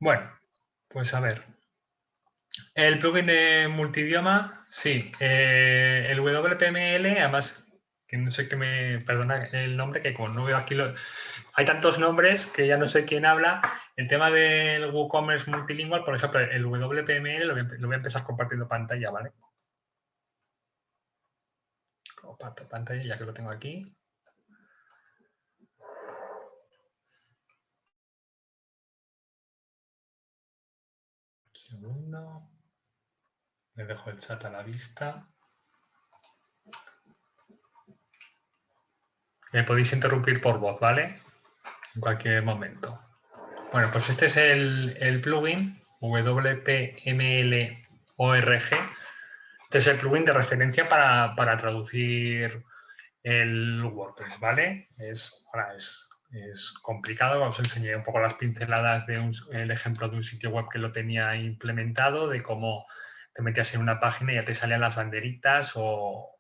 Bueno, pues a ver. El plugin de multidioma, sí. El WPML, además, que no sé qué me... Perdona el nombre, que como no veo aquí... hay tantos nombres que ya no sé quién habla. El tema del WooCommerce multilingual, por ejemplo, el WPML lo voy a empezar compartiendo pantalla, ¿vale? Comparto pantalla ya que lo tengo aquí. Un segundo. Le dejo el chat a la vista. Me podéis interrumpir por voz, ¿vale? En cualquier momento. Bueno, pues este es el plugin WPML-ORG. Este es el plugin de referencia para traducir el WordPress, ¿vale? Es complicado, os enseñé un poco las pinceladas el ejemplo de un sitio web que lo tenía implementado, de cómo te metías en una página y ya te salían las banderitas o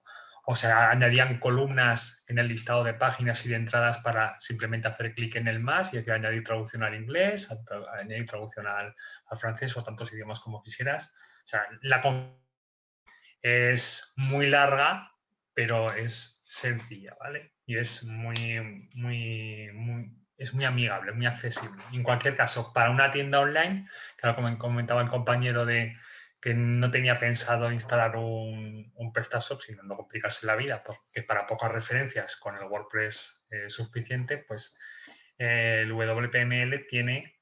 se añadían columnas en el listado de páginas y de entradas para simplemente hacer clic en el más y decir añadir traducción al inglés, añadir traducción al francés o tantos idiomas como quisieras. O sea, es muy larga, pero es sencilla, ¿vale? Y es es muy amigable, muy accesible. En cualquier caso, para una tienda online, claro, como comentaba el compañero de que no tenía pensado instalar un PrestaShop, sino no complicarse la vida, porque para pocas referencias con el WordPress suficiente, pues el WPML tiene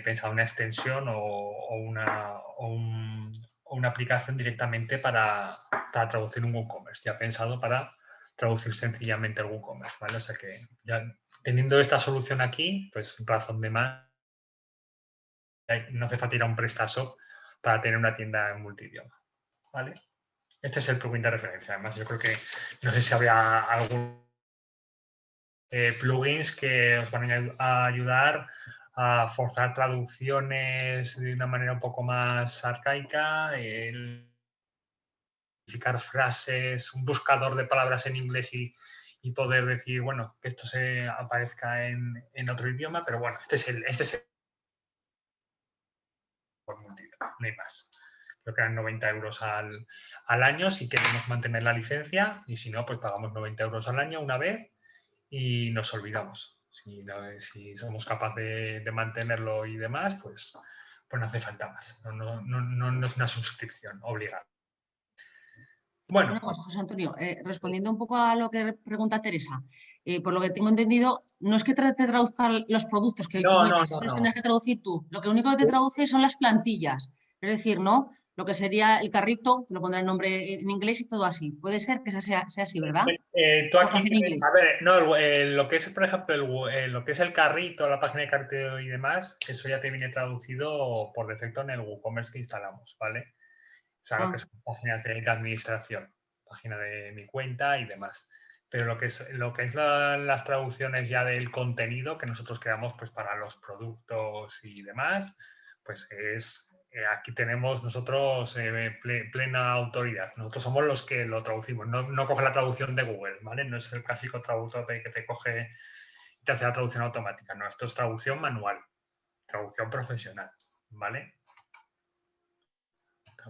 pensado una extensión o una aplicación directamente para traducir un WooCommerce, ya pensado para traducir sencillamente el WooCommerce, ¿vale? O sea que ya teniendo esta solución aquí, pues razón de más, no hace falta ir a un PrestaShop para tener una tienda en multidioma, ¿vale? Este es el plugin de referencia. Además, yo creo que no sé si habría algún plugins que os van a ayudar a forzar traducciones de una manera un poco más arcaica, identificar frases, un buscador de palabras en inglés y poder decir, bueno, que esto se aparezca en otro idioma, pero bueno, este es el por multidioma, no hay más. Creo que eran 90 euros al año si queremos mantener la licencia y si no, pues pagamos 90 euros al año una vez y nos olvidamos. Si somos capaces de mantenerlo y demás, pues no hace falta más. No es una suscripción obligada. Bueno, Bueno. pues José Antonio, respondiendo un poco a lo que pregunta Teresa, por lo que tengo entendido, no es que te traduzca los productos que tú No, no, metes, no, eso los no. tendrás que traducir tú. Lo que único que te traduce son las plantillas, es decir, ¿no? Lo que sería el carrito, te lo pondrá el nombre en inglés y todo así. Puede ser que sea así, ¿verdad? Tú Lo que aquí, hace en a inglés. ver, no, lo que es, por ejemplo, lo que es el carrito, la página de carrito y demás, eso ya te viene traducido por defecto en el WooCommerce que instalamos, ¿vale? O sea, lo que Ah, es página de administración, página de mi cuenta y demás. Pero lo que es las traducciones ya del contenido que nosotros creamos pues, para los productos y demás, pues aquí tenemos nosotros plena autoridad. Nosotros somos los que lo traducimos. No coge la traducción de Google, ¿vale? No es el clásico traductor que te coge y te hace la traducción automática. No, esto es traducción manual, traducción profesional, ¿vale?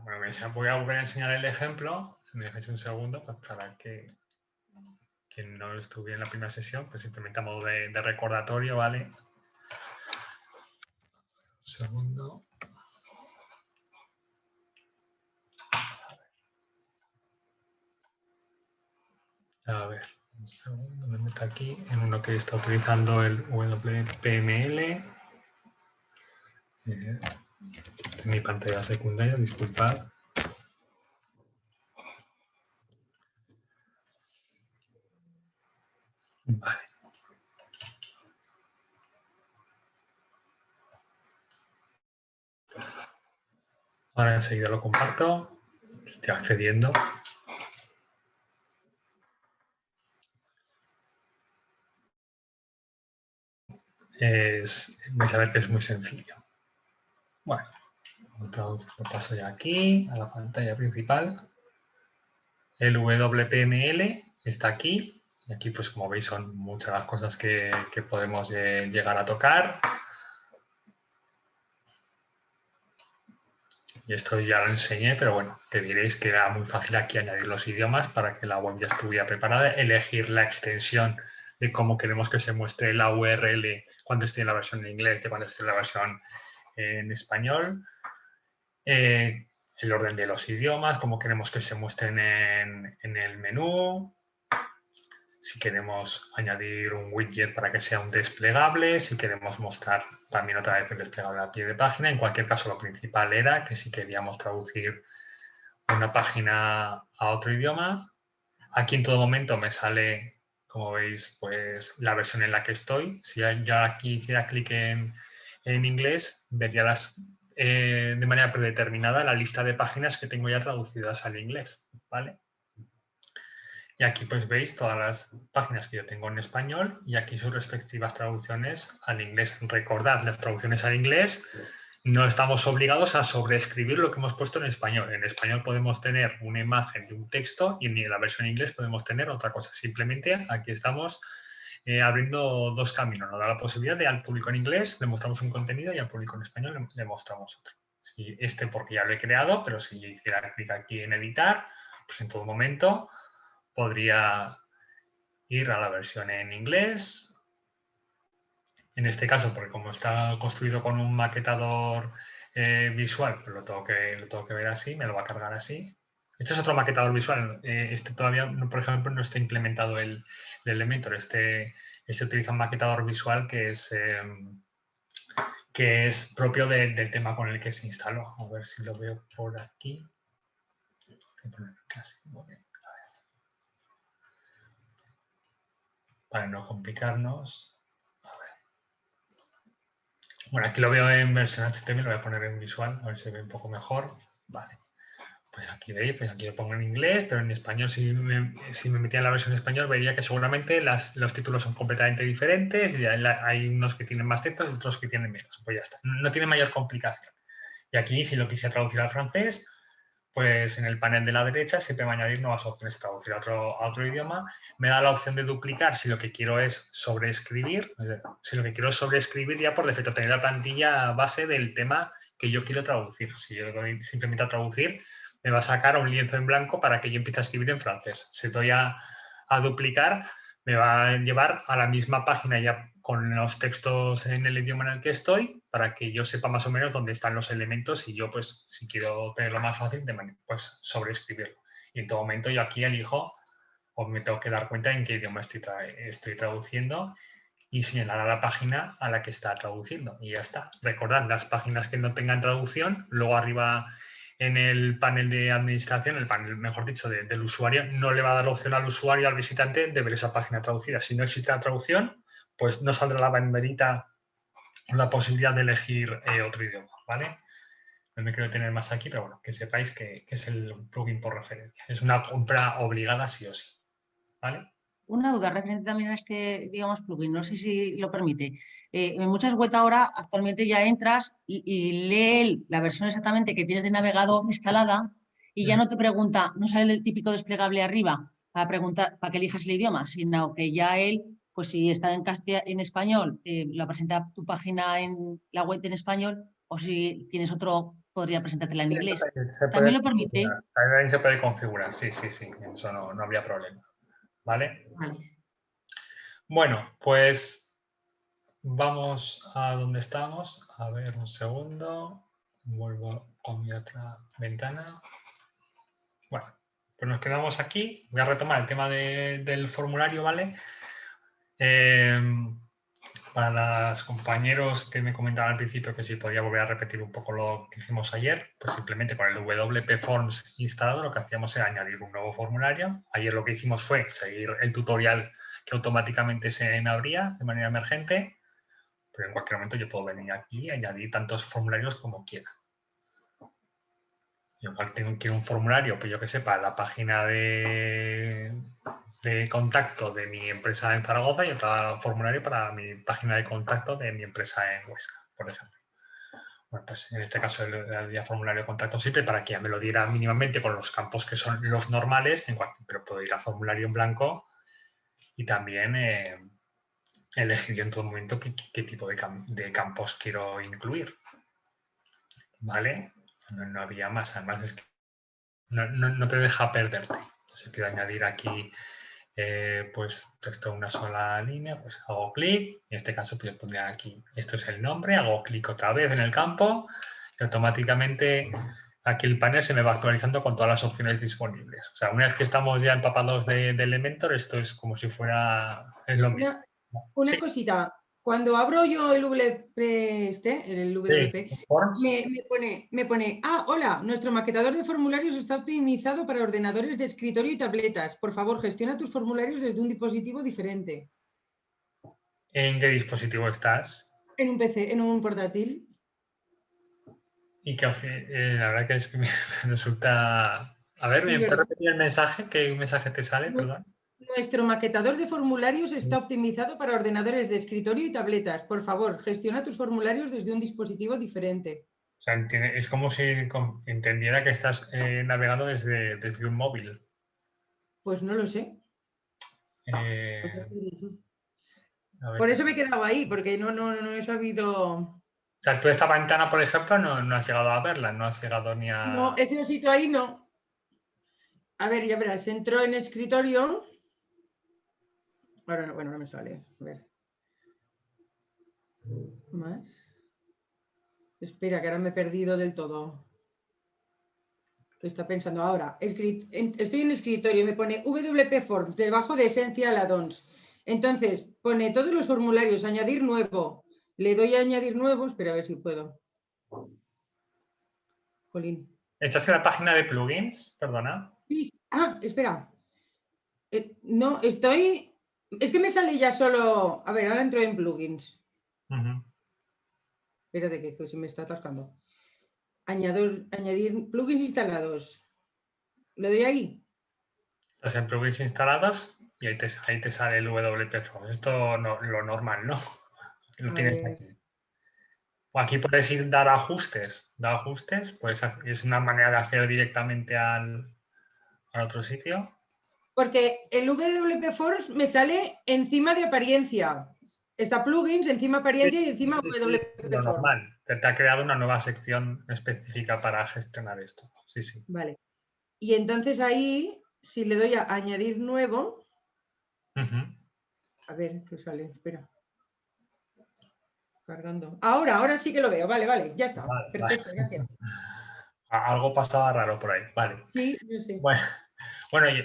Bueno, voy a volver a enseñar el ejemplo, si me dejáis un segundo, pues para que quien no estuviera en la primera sesión, pues simplemente a modo de recordatorio, ¿vale? Un segundo. A ver, un segundo, me meto aquí en uno que está utilizando el WPML. En mi pantalla secundaria, disculpad. Vale. Ahora enseguida lo comparto. Estoy accediendo. Vais a ver que es muy sencillo. Bueno, lo paso ya aquí, a la pantalla principal. El WPML está aquí. Y aquí, pues como veis, son muchas las cosas que podemos llegar a tocar. Y esto ya lo enseñé, pero bueno, que diréis que era muy fácil aquí añadir los idiomas para que la web ya estuviera preparada, elegir la extensión de cómo queremos que se muestre la URL cuando esté en la versión en inglés, de cuando esté en la versión en español, el orden de los idiomas, cómo queremos que se muestren en el menú, si queremos añadir un widget para que sea un desplegable, si queremos mostrar también otra vez el desplegable a pie de página. En cualquier caso, lo principal era que si queríamos traducir una página a otro idioma, aquí en todo momento me sale, como veis, pues la versión en la que estoy. Si yo aquí hiciera clic en inglés, vería de manera predeterminada la lista de páginas que tengo ya traducidas al inglés, ¿vale? Y aquí pues veis todas las páginas que yo tengo en español y aquí sus respectivas traducciones al inglés. Recordad, las traducciones al inglés no estamos obligados a sobreescribir lo que hemos puesto en español. En español podemos tener una imagen y un texto y en la versión en inglés podemos tener otra cosa. Simplemente aquí estamos abriendo dos caminos. Nos da la posibilidad de al público en inglés le mostramos un contenido y al público en español le mostramos otro. Sí, porque ya lo he creado, pero si yo hiciera clic aquí en editar, pues en todo momento podría ir a la versión en inglés. En este caso, porque como está construido con un maquetador visual, pues lo tengo que ver así, me lo va a cargar así. Este es otro maquetador visual. Este todavía, por ejemplo, no está implementado el Elementor. Este utiliza un maquetador visual que es propio del tema con el que se instaló. A ver si lo veo por aquí. Voy a poner casi. Para no complicarnos. Bueno, aquí lo veo en versión HTML, lo voy a poner en visual, a ver si se ve un poco mejor. Vale. Pues aquí veis, pues aquí lo pongo en inglés, pero en español, si me metía en la versión en español, vería que seguramente los títulos son completamente diferentes y hay unos que tienen más texto y otros que tienen menos. Pues ya está, no tiene mayor complicación. Y aquí, si lo quisiera traducir al francés, pues en el panel de la derecha siempre va a añadir nuevas opciones, traducir a otro idioma. Me da la opción de duplicar si lo que quiero es sobreescribir. Si lo que quiero es sobreescribir, ya por defecto tener la plantilla base del tema que yo quiero traducir. Si yo doy simplemente a traducir, me va a sacar un lienzo en blanco para que yo empiece a escribir en francés. Si doy a duplicar, me va a llevar a la misma página ya con los textos en el idioma en el que estoy, para que yo sepa más o menos dónde están los elementos y yo, pues, si quiero tenerlo más fácil, pues sobreescribirlo. Y en todo momento yo aquí elijo o me tengo que dar cuenta en qué idioma estoy traduciendo y señalar a la página a la que está traduciendo. Y ya está. Recordad, las páginas que no tengan traducción, luego arriba en el panel de administración, el panel, mejor dicho, del usuario, no le va a dar la opción al usuario, al visitante, de ver esa página traducida. Si no existe la traducción, pues no saldrá la banderita con la posibilidad de elegir otro idioma, ¿vale? No me quiero tener más aquí, pero bueno, que sepáis que es el plugin por referencia. Es una compra obligada sí o sí, ¿vale? Una duda referente también a este, digamos, plugin, no sé si lo permite. En muchas web ahora actualmente ya entras y lee la versión exactamente que tienes de navegador instalada y ya no te pregunta, no sale el típico desplegable arriba para preguntar, para que elijas el idioma, sino que ya él, pues si está en español, lo presenta tu página en la web en español o si tienes otro, podría presentártela en inglés. Se puede También lo permite. configurar. También se puede configurar, sí, eso no habría problema, ¿vale? Vale. Bueno, pues vamos a donde estamos. A ver, un segundo. Vuelvo con mi otra ventana. Bueno, pues nos quedamos aquí. Voy a retomar el tema del formulario, ¿vale? Para los compañeros que me comentaban al principio que si podía volver a repetir un poco lo que hicimos ayer, pues simplemente con el WP Forms instalado lo que hacíamos era añadir un nuevo formulario. Ayer lo que hicimos fue seguir el tutorial que automáticamente se abría de manera emergente, pero en cualquier momento yo puedo venir aquí y añadir tantos formularios como quiera. Yo igual quiero un formulario, pues yo que sepa, la página de contacto de mi empresa en Zaragoza y otro formulario para mi página de contacto de mi empresa en Huesca, por ejemplo. Bueno, pues en este caso le daría formulario de contacto simple para que ya me lo diera mínimamente con los campos que son los normales, pero puedo ir a formulario en blanco y también elegir yo en todo momento qué tipo de campos quiero incluir. ¿Vale? No había más, además es que no te deja perderte. Si quiero añadir aquí pues texto una sola línea, pues hago clic, en este caso pues pondría aquí, esto es el nombre, hago clic otra vez en el campo y automáticamente aquí el panel se me va actualizando con todas las opciones disponibles. O sea, una vez que estamos ya empapados de Elementor, esto es como si fuera, es lo mismo. Una Sí, cosita, cuando abro yo el el sí, WP, forms. me pone, hola, nuestro maquetador de formularios está optimizado para ordenadores de escritorio y tabletas. Por favor, gestiona tus formularios desde un dispositivo diferente. ¿En qué dispositivo estás? En un PC, en un portátil. Y que la verdad que es que me resulta... A ver, Sí, ¿me puedes ¿verdad? repetir el mensaje? ¿Qué mensaje te sale? Perdón. Nuestro maquetador de formularios está optimizado para ordenadores de escritorio y tabletas. Por favor, gestiona tus formularios desde un dispositivo diferente. O sea, es como si entendiera que estás navegando desde un móvil. Pues no lo sé. Eh, a ver Por qué... eso me he quedado ahí, porque no he sabido. O sea, tú esta ventana, por ejemplo, no has llegado a verla, no has llegado ni No, a... ese sitio ahí no. A ver, ya verás, entro en escritorio. Ahora, bueno, no me sale. A ver. Más. Espera, que ahora me he perdido del todo. ¿Qué está pensando ahora? Estoy en escritorio y me pone WP Forms debajo de Essential Add-ons. Entonces, pone todos los formularios, añadir nuevo. Le doy a añadir nuevo. Espera, a ver si puedo. Jolín. ¿Estás en la página de plugins? Perdona. Sí. Espera. No, estoy. Es que me sale ya solo. A ver, ahora entro en plugins. Ujú. Espérate que se me está atascando. Añadir plugins instalados. ¿Le doy ahí? Estás en plugins instalados y ahí te sale el WP Forms. Esto lo normal, ¿no? Lo A tienes ver. aquí. O aquí puedes ir dar ajustes. Dar ajustes, pues es una manera de hacer directamente al otro sitio. Porque el WP Forms me sale encima de apariencia. Está plugins, encima Sí, apariencia y encima sí, sí, WP lo Forms. normal. Te ha creado una nueva sección específica para gestionar esto. Sí, sí. Vale. Y entonces ahí, si le doy a añadir nuevo, Ujú. a ver qué sale. Espera. Cargando. Ahora sí que lo veo. Vale, ya está. Vale, vale. Perfecto, gracias. Algo pasaba raro por ahí. Vale. Sí, yo sé. Bueno, y,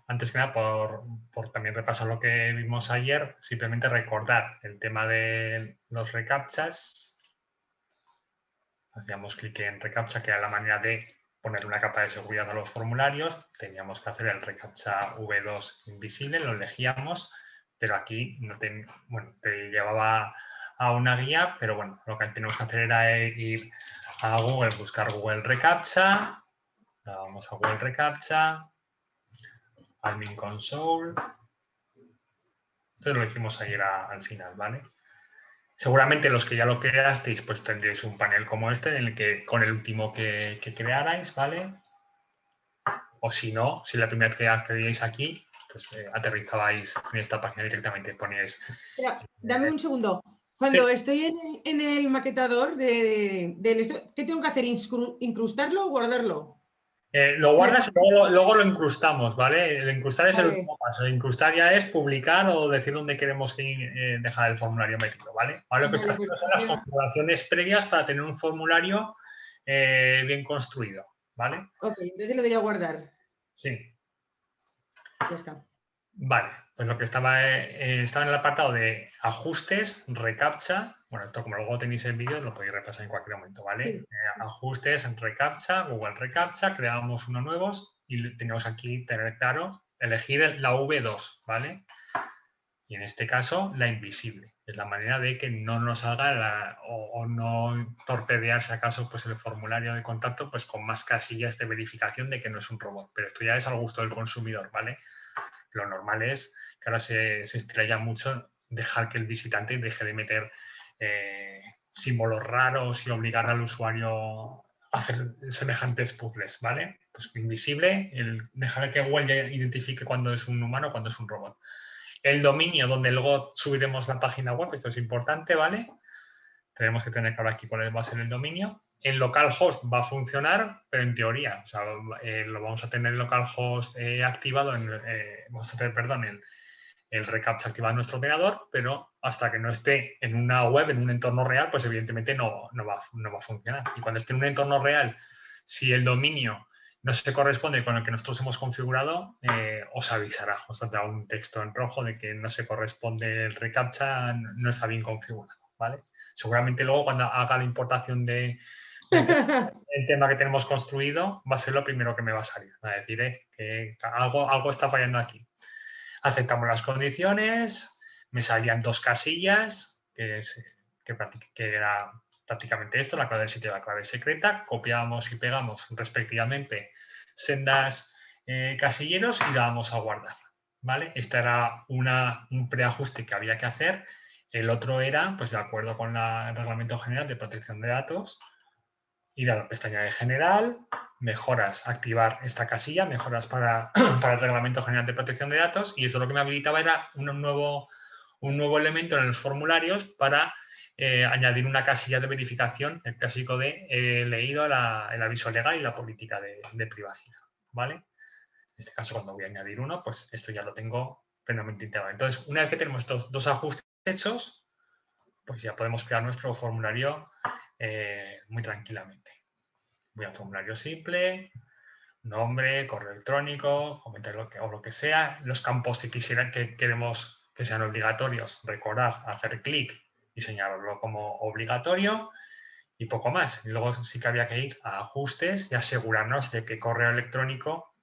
antes que nada, por también repasar lo que vimos ayer, simplemente recordar el tema de los reCAPTCHAs. Hacíamos clic en reCAPTCHA, que era la manera de poner una capa de seguridad a los formularios. Teníamos que hacer el reCAPTCHA V2 invisible, lo elegíamos, pero aquí te llevaba a una guía, pero bueno, lo que teníamos que hacer era ir a Google, buscar Google reCAPTCHA, vamos a Google reCAPTCHA, Admin Console. Esto lo hicimos ayer al final, ¿vale? Seguramente los que ya lo creasteis, pues tendréis un panel como este, en el que con el último que crearais, ¿vale? O si no, si la primera vez que accedíais aquí, pues aterrizabais en esta página directamente, poníais... Espera, dame un segundo. Sí, Cuando estoy en el maquetador ¿qué tengo que hacer? ¿Incrustarlo o guardarlo? lo guardas y luego lo incrustamos, ¿vale? El incrustar es el Vale, último paso. El incrustar ya es publicar o decir dónde queremos dejar el formulario metido, ¿vale? Ahora lo que está vale, pues haciendo son las configuraciones previas para tener un formulario bien construido, ¿vale? ok, entonces le doy a guardar. Sí. Ya está. Vale, pues lo que estaba en el apartado de ajustes, reCAPTCHA. Bueno, esto como luego tenéis el vídeo, lo podéis repasar en cualquier momento, ¿vale? Sí. Ajustes, reCAPTCHA, Google reCAPTCHA, creamos uno nuevo y tenemos aquí tener claro, elegir la V2, ¿vale? Y en este caso, la invisible. Es la manera de que no nos haga o no torpedear, si acaso, pues el formulario de contacto pues con más casillas de verificación de que no es un robot. Pero esto ya es al gusto del consumidor, ¿vale? Lo normal es que ahora se estrella mucho dejar que el visitante deje de meter símbolos raros y obligar al usuario a hacer semejantes puzzles, ¿vale? Pues invisible, dejar que Google identifique cuando es un humano o cuando es un robot. El dominio donde luego subiremos la página web, esto es importante, ¿vale? Tenemos que tener claro aquí cuál va a ser el dominio. en localhost va a funcionar, pero en teoría, o sea, lo vamos a tener localhost activado, vamos a tener, perdón, el reCAPTCHA activado en nuestro ordenador, pero hasta que no esté en una web, en un entorno real, pues evidentemente no va a funcionar. Y cuando esté en un entorno real, si el dominio no se corresponde con el que nosotros hemos configurado, os avisará, os dará un texto en rojo de que no se corresponde el reCAPTCHA, no está bien configurado, ¿vale? Seguramente luego cuando haga la importación del tema que tenemos construido, va a ser lo primero que me va a salir. Va a decir que algo está fallando aquí. Aceptamos las condiciones, me salían 2 casillas, que era prácticamente esto, la clave del sitio y la clave secreta. Copiábamos y pegamos respectivamente sendas casilleros y dábamos a guardar. ¿Vale? Este era un preajuste que había que hacer. El otro era, pues de acuerdo con el Reglamento General de Protección de Datos, ir a la pestaña de General, mejoras, activar esta casilla, mejoras para el Reglamento General de Protección de Datos, y eso lo que me habilitaba era un nuevo elemento en los formularios para añadir una casilla de verificación, el clásico de leído el aviso legal y la política de privacidad, ¿vale? En este caso, cuando voy a añadir uno, pues esto ya lo tengo plenamente integrado. Entonces, una vez que tenemos estos 2 ajustes hechos, pues ya podemos crear nuestro formulario muy tranquilamente. Voy a formulario simple, nombre, correo electrónico, comentario o lo que sea, los campos que queremos que sean obligatorios, recordar, hacer clic y señalarlo como obligatorio y poco más. Y luego sí que había que ir a ajustes y asegurarnos de qué correo electrónico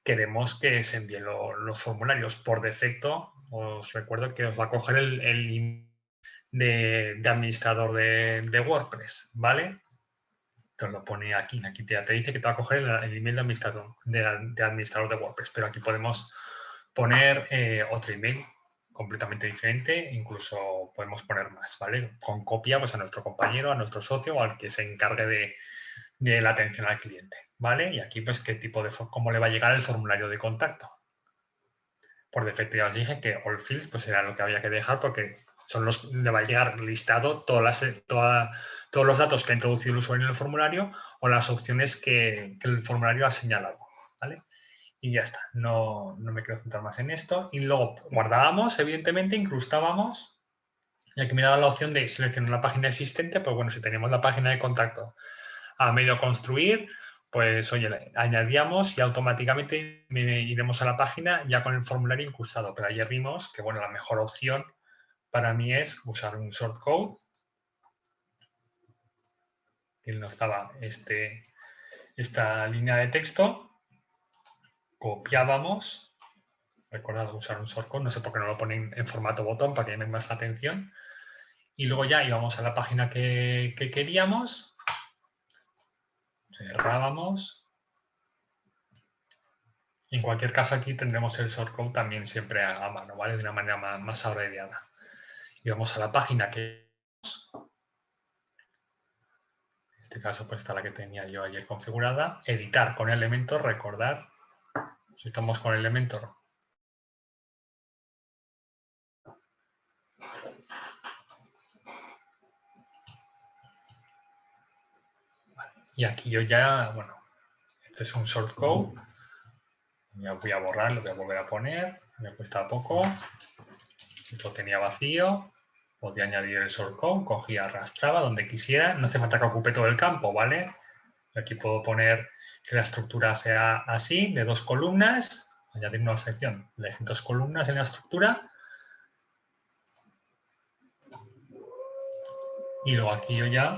queremos que se envíen los formularios. Por defecto, os recuerdo que os va a coger el email de administrador de WordPress, ¿vale? Que os lo pone aquí. Aquí te dice que te va a coger el email de administrador de WordPress, pero aquí podemos poner otro email completamente diferente, incluso podemos poner más, ¿vale? Con copia pues, a nuestro compañero, a nuestro socio o al que se encargue de la atención al cliente, ¿vale? Y aquí, pues, cómo le va a llegar el formulario de contacto. Por defecto ya os dije que all fields pues era lo que había que dejar porque le va a llegar listado todos los datos que ha introducido el usuario en el formulario o las opciones que el formulario ha señalado, ¿vale? Y ya está, no me quiero centrar más en esto. Y luego guardábamos, evidentemente, incrustábamos, y aquí me daba la opción de seleccionar la página existente, pues bueno, si teníamos la página de contacto a medio construir, pues oye, añadíamos y automáticamente iremos a la página ya con el formulario incrustado. Pero ayer vimos que, bueno, la mejor opción para mí es usar un shortcode. Que no estaba esta línea de texto. Copiábamos. Recordad usar un shortcode. No sé por qué no lo ponen en formato botón para que llamen más la atención. Y luego ya íbamos a la página que queríamos. Cerrábamos. En cualquier caso, aquí tendremos el shortcode también siempre a mano, ¿vale? De una manera más abreviada. Y vamos a la página que... En este caso, pues está la que tenía yo ayer configurada. Editar con Elementor, recordar. Si estamos con Elementor. Vale. Y aquí yo ya, bueno, este es un shortcode. Ya voy a borrar, lo voy a volver a poner. Me cuesta poco. Esto tenía vacío. Podía añadir el shortcode, cogía, arrastraba donde quisiera. No hace falta que ocupe todo el campo, ¿vale? Aquí puedo poner que la estructura sea así, de 2 columnas. Añadir una sección de 2 columnas en la estructura. Y luego aquí yo ya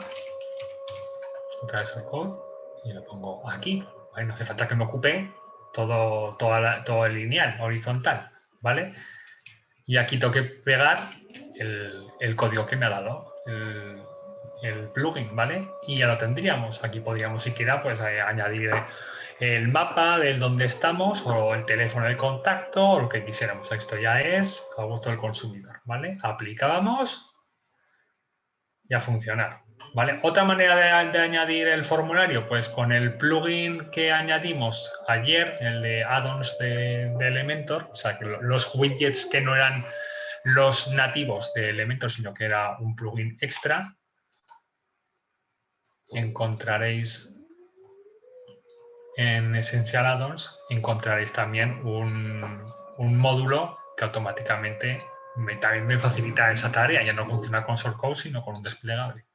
otra vez el code y lo pongo aquí. ¿Vale? No hace falta que me ocupe todo el lineal, horizontal, ¿vale? Y aquí tengo que pegar el código que me ha dado el plugin, ¿vale? Y ya lo tendríamos. Aquí podríamos siquiera pues añadir el mapa del donde estamos o el teléfono de contacto o lo que quisiéramos. Esto ya es a gusto del consumidor, ¿vale? Aplicábamos y a funcionar, ¿vale? Otra manera de añadir el formulario, pues con el plugin que añadimos ayer, el de add-ons de Elementor, o sea, que los widgets que no eran los nativos de Elementor, sino que era un plugin extra. encontraréis en Essential Add-ons, encontraréis también un módulo que automáticamente también me facilita esa tarea. Ya no funciona con shortcode, sino con un desplegable.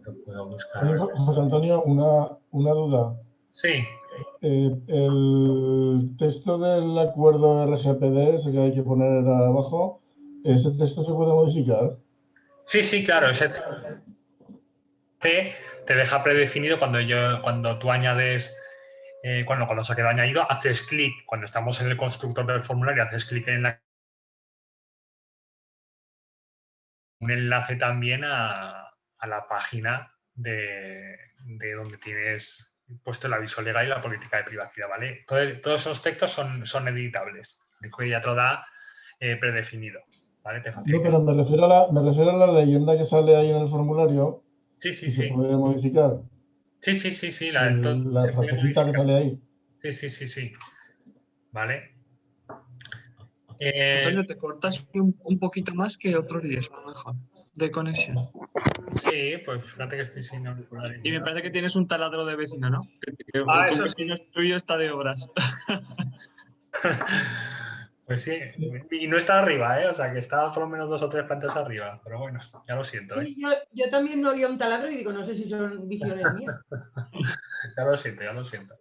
Lo puedo buscar. Oye, José Antonio, una duda. Sí, El texto del acuerdo RGPD, ese que hay que poner abajo, ¿ese texto se puede modificar? sí, claro. Ese te deja predefinido cuando tú añades, cuando se ha quedado añadido, haces clic, cuando estamos en el constructor del formulario, haces clic en un enlace también a la página de donde tienes puesto el aviso legal y la política de privacidad, ¿vale? Todos esos textos son editables, que ya te lo da predefinido, ¿vale? No, pero me refiero a la leyenda que sale ahí en el formulario, Sí, si se puede modificar. Sí, La se puede frasecita que modificar. sale ahí. Sí. ¿Vale? Antonio, te cortas un poquito más que otros días, a lo mejor, de conexión. Sí, pues fíjate que estoy sin auriculares. Y me parece que tienes un taladro de vecino, ¿no? Que Eso un sí. vecino tuyo está de obras. Pues sí, y no está arriba, ¿eh? O sea, que está por lo menos 2 o 3 plantas arriba, pero bueno, ya lo siento, ¿eh? Sí, yo también no había un taladro y digo, no sé si son visiones mías. Ya lo siento.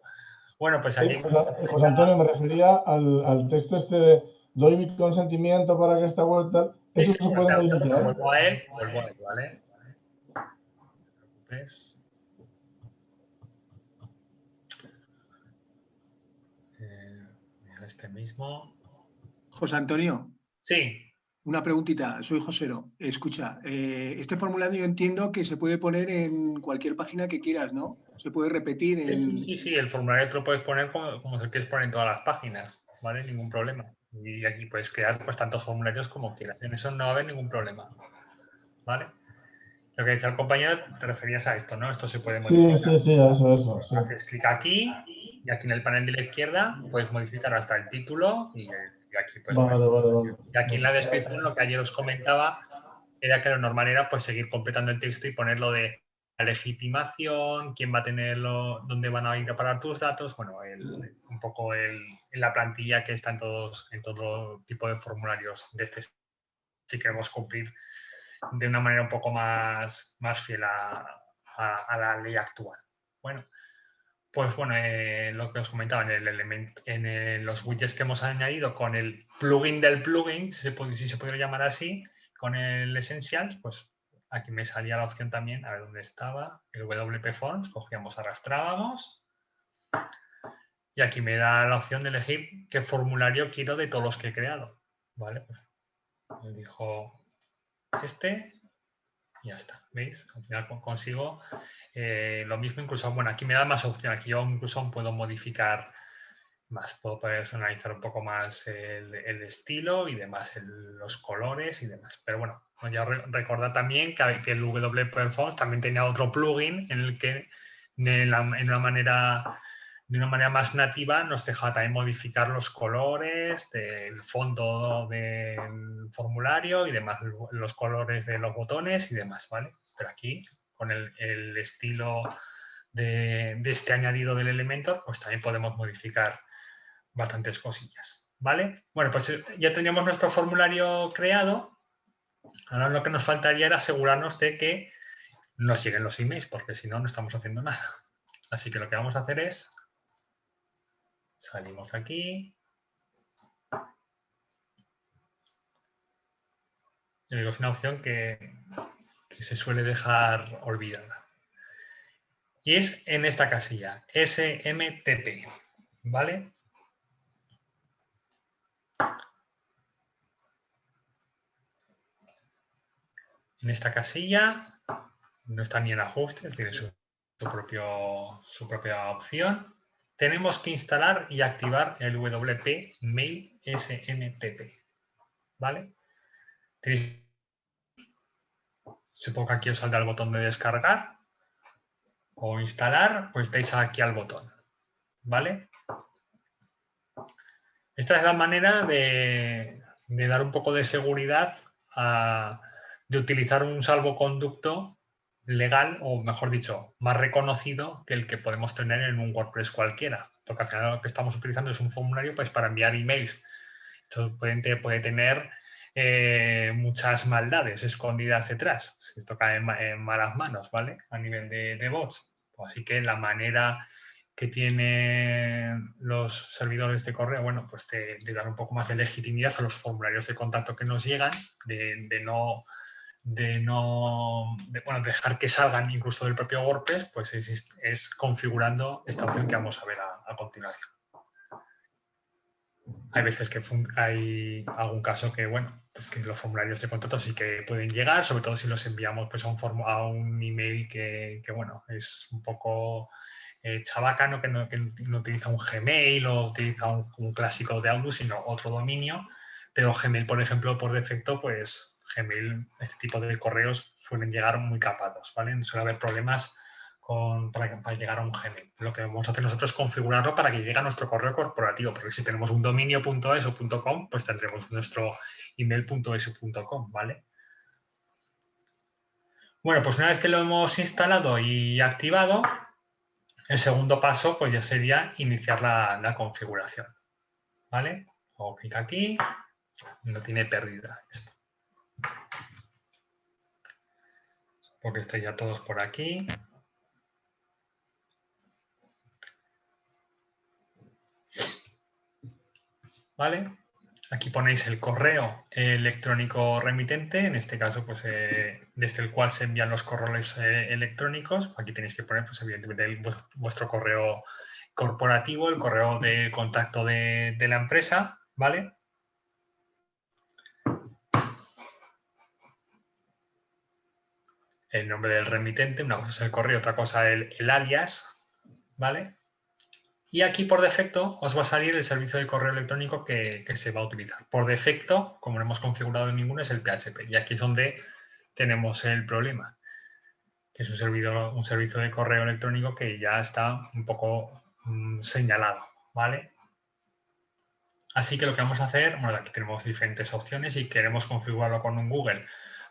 Bueno, pues aquí... José Antonio, me refería al texto este de doy mi consentimiento para que esta web tal, ¿eso se puede modificar? Vuelvo a él, ¿vale? No te preocupes. Este mismo. José Antonio, Sí, una preguntita. Soy Josero. Escucha, este formulario entiendo que se puede poner en cualquier página que quieras, ¿no? Se puede repetir en... sí, el formulario te lo puedes poner como se quieres poner en todas las páginas, ¿vale? Ningún problema. Y aquí puedes crear pues tantos formularios como quieras. En eso no va a haber ningún problema, ¿vale? Lo que decía el compañero, te referías a esto, ¿no? Esto se puede modificar. Sí, a eso. Sí. Haces clic aquí y aquí en el panel de la izquierda puedes modificar hasta el título y aquí pues... Vale. Y aquí en la descripción lo que ayer os comentaba era que lo normal era pues seguir completando el texto y ponerlo de la legitimación, quién va a tenerlo, dónde van a ir a parar tus datos, bueno, un poco en la plantilla que está en todo tipo de formularios de este, si queremos cumplir de una manera un poco más fiel a la ley actual. Bueno, pues bueno, lo que os comentaba en los widgets que hemos añadido con el plugin del plugin, si se pudiera llamar así, con el Essentials, pues aquí me salía la opción también, a ver dónde estaba, el WP Forms, cogíamos, arrastrábamos y aquí me da la opción de elegir qué formulario quiero de todos los que he creado. Vale, pues elijo este y ya está, ¿veis? Al final consigo lo mismo, incluso, bueno, aquí me da más opción, aquí yo incluso puedo modificar más, puedo personalizar un poco más el estilo y demás, los colores y demás. Pero bueno, ya recordad también que el WP Fonts también tenía otro plugin en el que de una manera más nativa nos dejaba también modificar los colores del fondo del formulario y demás, los colores de los botones y demás, ¿vale? Pero aquí, con el estilo de este añadido del Elementor, pues también podemos modificar bastantes cosillas, ¿vale? Bueno, pues ya teníamos nuestro formulario creado. Ahora lo que nos faltaría era asegurarnos de que nos lleguen los emails, porque si no, no estamos haciendo nada. Así que lo que vamos a hacer es salimos aquí. Es una opción que se suele dejar olvidada. Y es en esta casilla, SMTP, ¿vale? En esta casilla no está ni en ajustes, tiene su propia opción. Tenemos que instalar y activar el WP Mail SMTP, ¿vale? Supongo que aquí os saldrá el botón de descargar o instalar, pues estáis aquí al botón, ¿vale? Esta es la manera de dar un poco de seguridad de utilizar un salvoconducto legal, o mejor dicho, más reconocido que el que podemos tener en un WordPress cualquiera. Porque al final lo que estamos utilizando es un formulario pues, para enviar emails. Esto puede tener muchas maldades escondidas detrás, si esto cae en malas manos, ¿vale? A nivel de bots. Así que la manera que tienen los servidores de correo, bueno, pues de dar un poco más de legitimidad a los formularios de contacto que nos llegan, bueno, dejar que salgan incluso del propio WordPress, pues es configurando esta opción que vamos a ver a continuación. Hay veces que hay algún caso que, bueno, pues que los formularios de contacto sí que pueden llegar, sobre todo si los enviamos pues, a un email que, bueno, es un poco chabacano, que no utiliza un Gmail o utiliza un clásico de Outlook, sino otro dominio. Pero Gmail, por ejemplo, por defecto, pues Gmail, este tipo de correos suelen llegar muy capados, ¿vale? No suele haber problemas para llegar a un Gmail. Lo que vamos a hacer nosotros es configurarlo para que llegue a nuestro correo corporativo, porque si tenemos un dominio.es o .com, pues tendremos nuestro email.es.com, ¿vale? Bueno, pues una vez que lo hemos instalado y activado, el segundo paso pues ya sería iniciar la configuración, ¿vale? Hago clic aquí, no tiene pérdida esto. Porque estáis ya todos por aquí. ¿Vale? Aquí ponéis el correo electrónico remitente, en este caso, pues desde el cual se envían los correos electrónicos. Aquí tenéis que poner, pues, evidentemente, vuestro correo corporativo, el correo de contacto de la empresa, ¿vale? El nombre del remitente, una cosa es el correo, otra cosa el alias, ¿vale? Y aquí por defecto os va a salir el servicio de correo electrónico que se va a utilizar. Por defecto, como no hemos configurado en ninguno, es el PHP. Y aquí es donde tenemos el problema, que es un servicio de correo electrónico que ya está un poco señalado, ¿vale? Así que lo que vamos a hacer, bueno, aquí tenemos diferentes opciones y queremos configurarlo con un Google,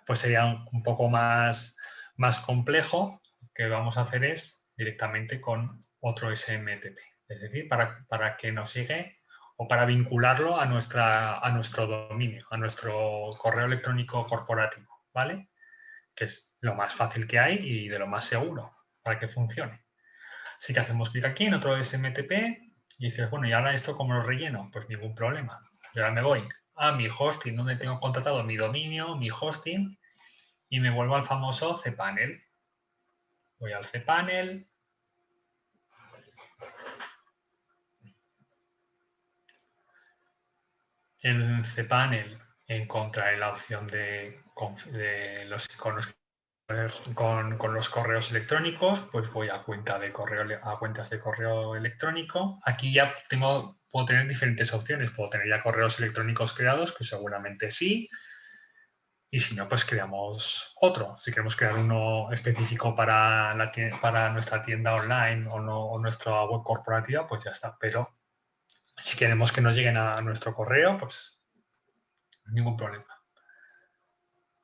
pues sería un poco más complejo. Lo que vamos a hacer es directamente con otro SMTP. Es decir, para que nos llegue o para vincularlo a nuestro dominio, a nuestro correo electrónico corporativo, ¿vale? Que es lo más fácil que hay y de lo más seguro para que funcione. Así que hacemos clic aquí en otro SMTP y dices, bueno, ¿y ahora esto cómo lo relleno? Pues ningún problema. Yo ahora me voy a mi hosting donde tengo contratado mi dominio, mi hosting, y me vuelvo al famoso cPanel. Voy al cPanel. En cPanel encontraré la opción de los iconos con los correos electrónicos, pues voy a cuentas de correo electrónico. Aquí ya puedo tener diferentes opciones. Puedo tener ya correos electrónicos creados, que seguramente sí. Y si no, pues creamos otro. Si queremos crear uno específico para nuestra tienda online o nuestra web corporativa, pues ya está. Pero si queremos que nos lleguen a nuestro correo, pues ningún problema.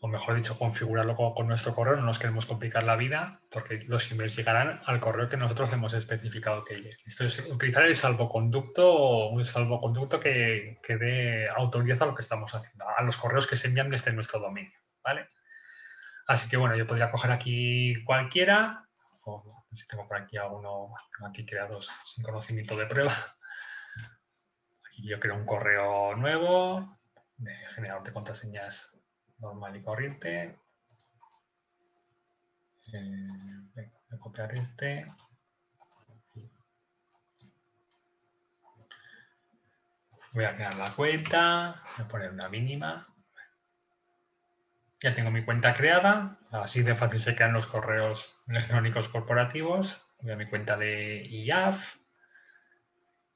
O mejor dicho, configurarlo con nuestro correo. No nos queremos complicar la vida porque los emails llegarán al correo que nosotros hemos especificado que llegue. Esto es utilizar el salvoconducto, un salvoconducto que dé autoridad a lo que estamos haciendo, a los correos que se envían desde nuestro dominio, ¿vale? Así que bueno, yo podría coger aquí cualquiera, o no sé si tengo por aquí alguno, tengo aquí creados sin conocimiento de prueba. Aquí yo creo un correo nuevo, de generador de contraseñas normal y corriente. Voy a copiar este. Voy a crear la cuenta, voy a poner una mínima. Ya tengo mi cuenta creada, así de fácil se crean los correos electrónicos corporativos. Voy a mi cuenta de IAF.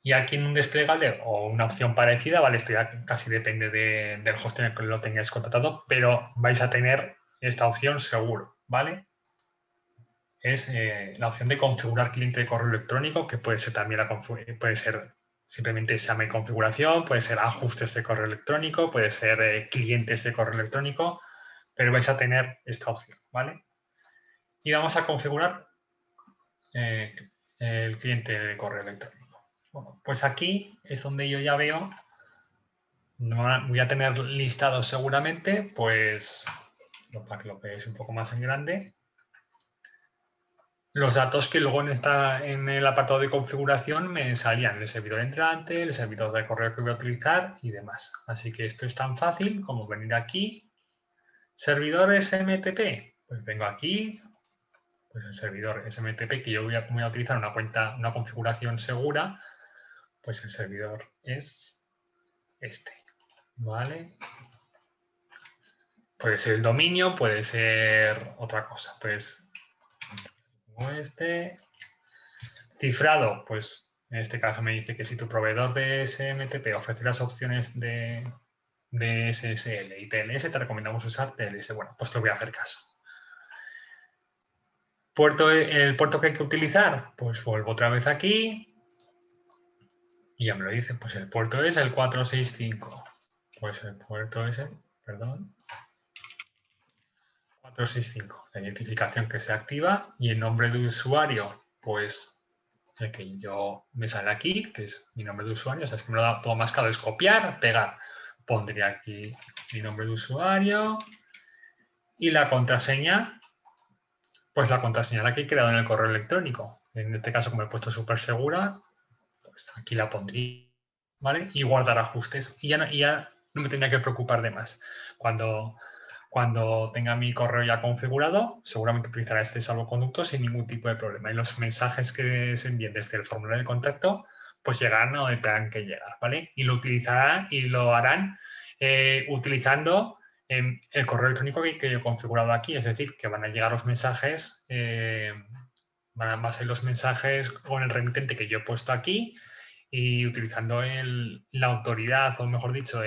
Y aquí en un desplegable o una opción parecida, ¿vale? Esto ya casi depende del hosting en el que lo tengáis contratado, pero vais a tener esta opción seguro, ¿vale? Es la opción de configurar cliente de correo electrónico, que puede ser también puede ser simplemente se llame configuración, puede ser ajustes de correo electrónico, puede ser clientes de correo electrónico, pero vais a tener esta opción, ¿vale? y vamos a configurar el cliente de correo electrónico. Bueno, pues aquí es donde yo ya veo, voy a tener listados seguramente, pues para que lo veáis un poco más en grande, los datos que luego en el apartado de configuración me salían el servidor entrante, el servidor de correo que voy a utilizar y demás. Así que esto es tan fácil como venir aquí, servidor SMTP, pues vengo aquí, pues el servidor SMTP que yo voy a utilizar una configuración segura, pues el servidor es este, ¿vale? Puede ser el dominio, puede ser otra cosa, pues como este. Cifrado, pues en este caso me dice que si tu proveedor de SMTP ofrece las opciones de SSL y TLS, te recomendamos usar TLS. Bueno, pues te voy a hacer caso. El puerto que hay que utilizar, pues vuelvo otra vez aquí y ya me lo dice. Pues el puerto es el 465. Pues el puerto es el, perdón, 465. La identificación que se activa y el nombre de usuario, pues el que me sale aquí, que es mi nombre de usuario, o sea, es que me lo da todo más claro, es copiar, pegar. Pondría aquí mi nombre de usuario y la contraseña, pues la contraseña la que he creado en el correo electrónico. En este caso, como he puesto súper segura, pues aquí la pondría, ¿vale? Y guardar ajustes. Y ya no me tendría que preocupar de más. Cuando tenga mi correo ya configurado, seguramente utilizará este salvoconducto sin ningún tipo de problema. Y los mensajes que se envíen desde el formulario de contacto, pues llegarán a donde tengan que llegar, ¿vale? Y lo utilizarán y lo harán utilizando el correo electrónico que yo he configurado aquí. Es decir, que van a llegar los mensajes, van a ser los mensajes con el remitente que yo he puesto aquí y utilizando la autoridad, o mejor dicho,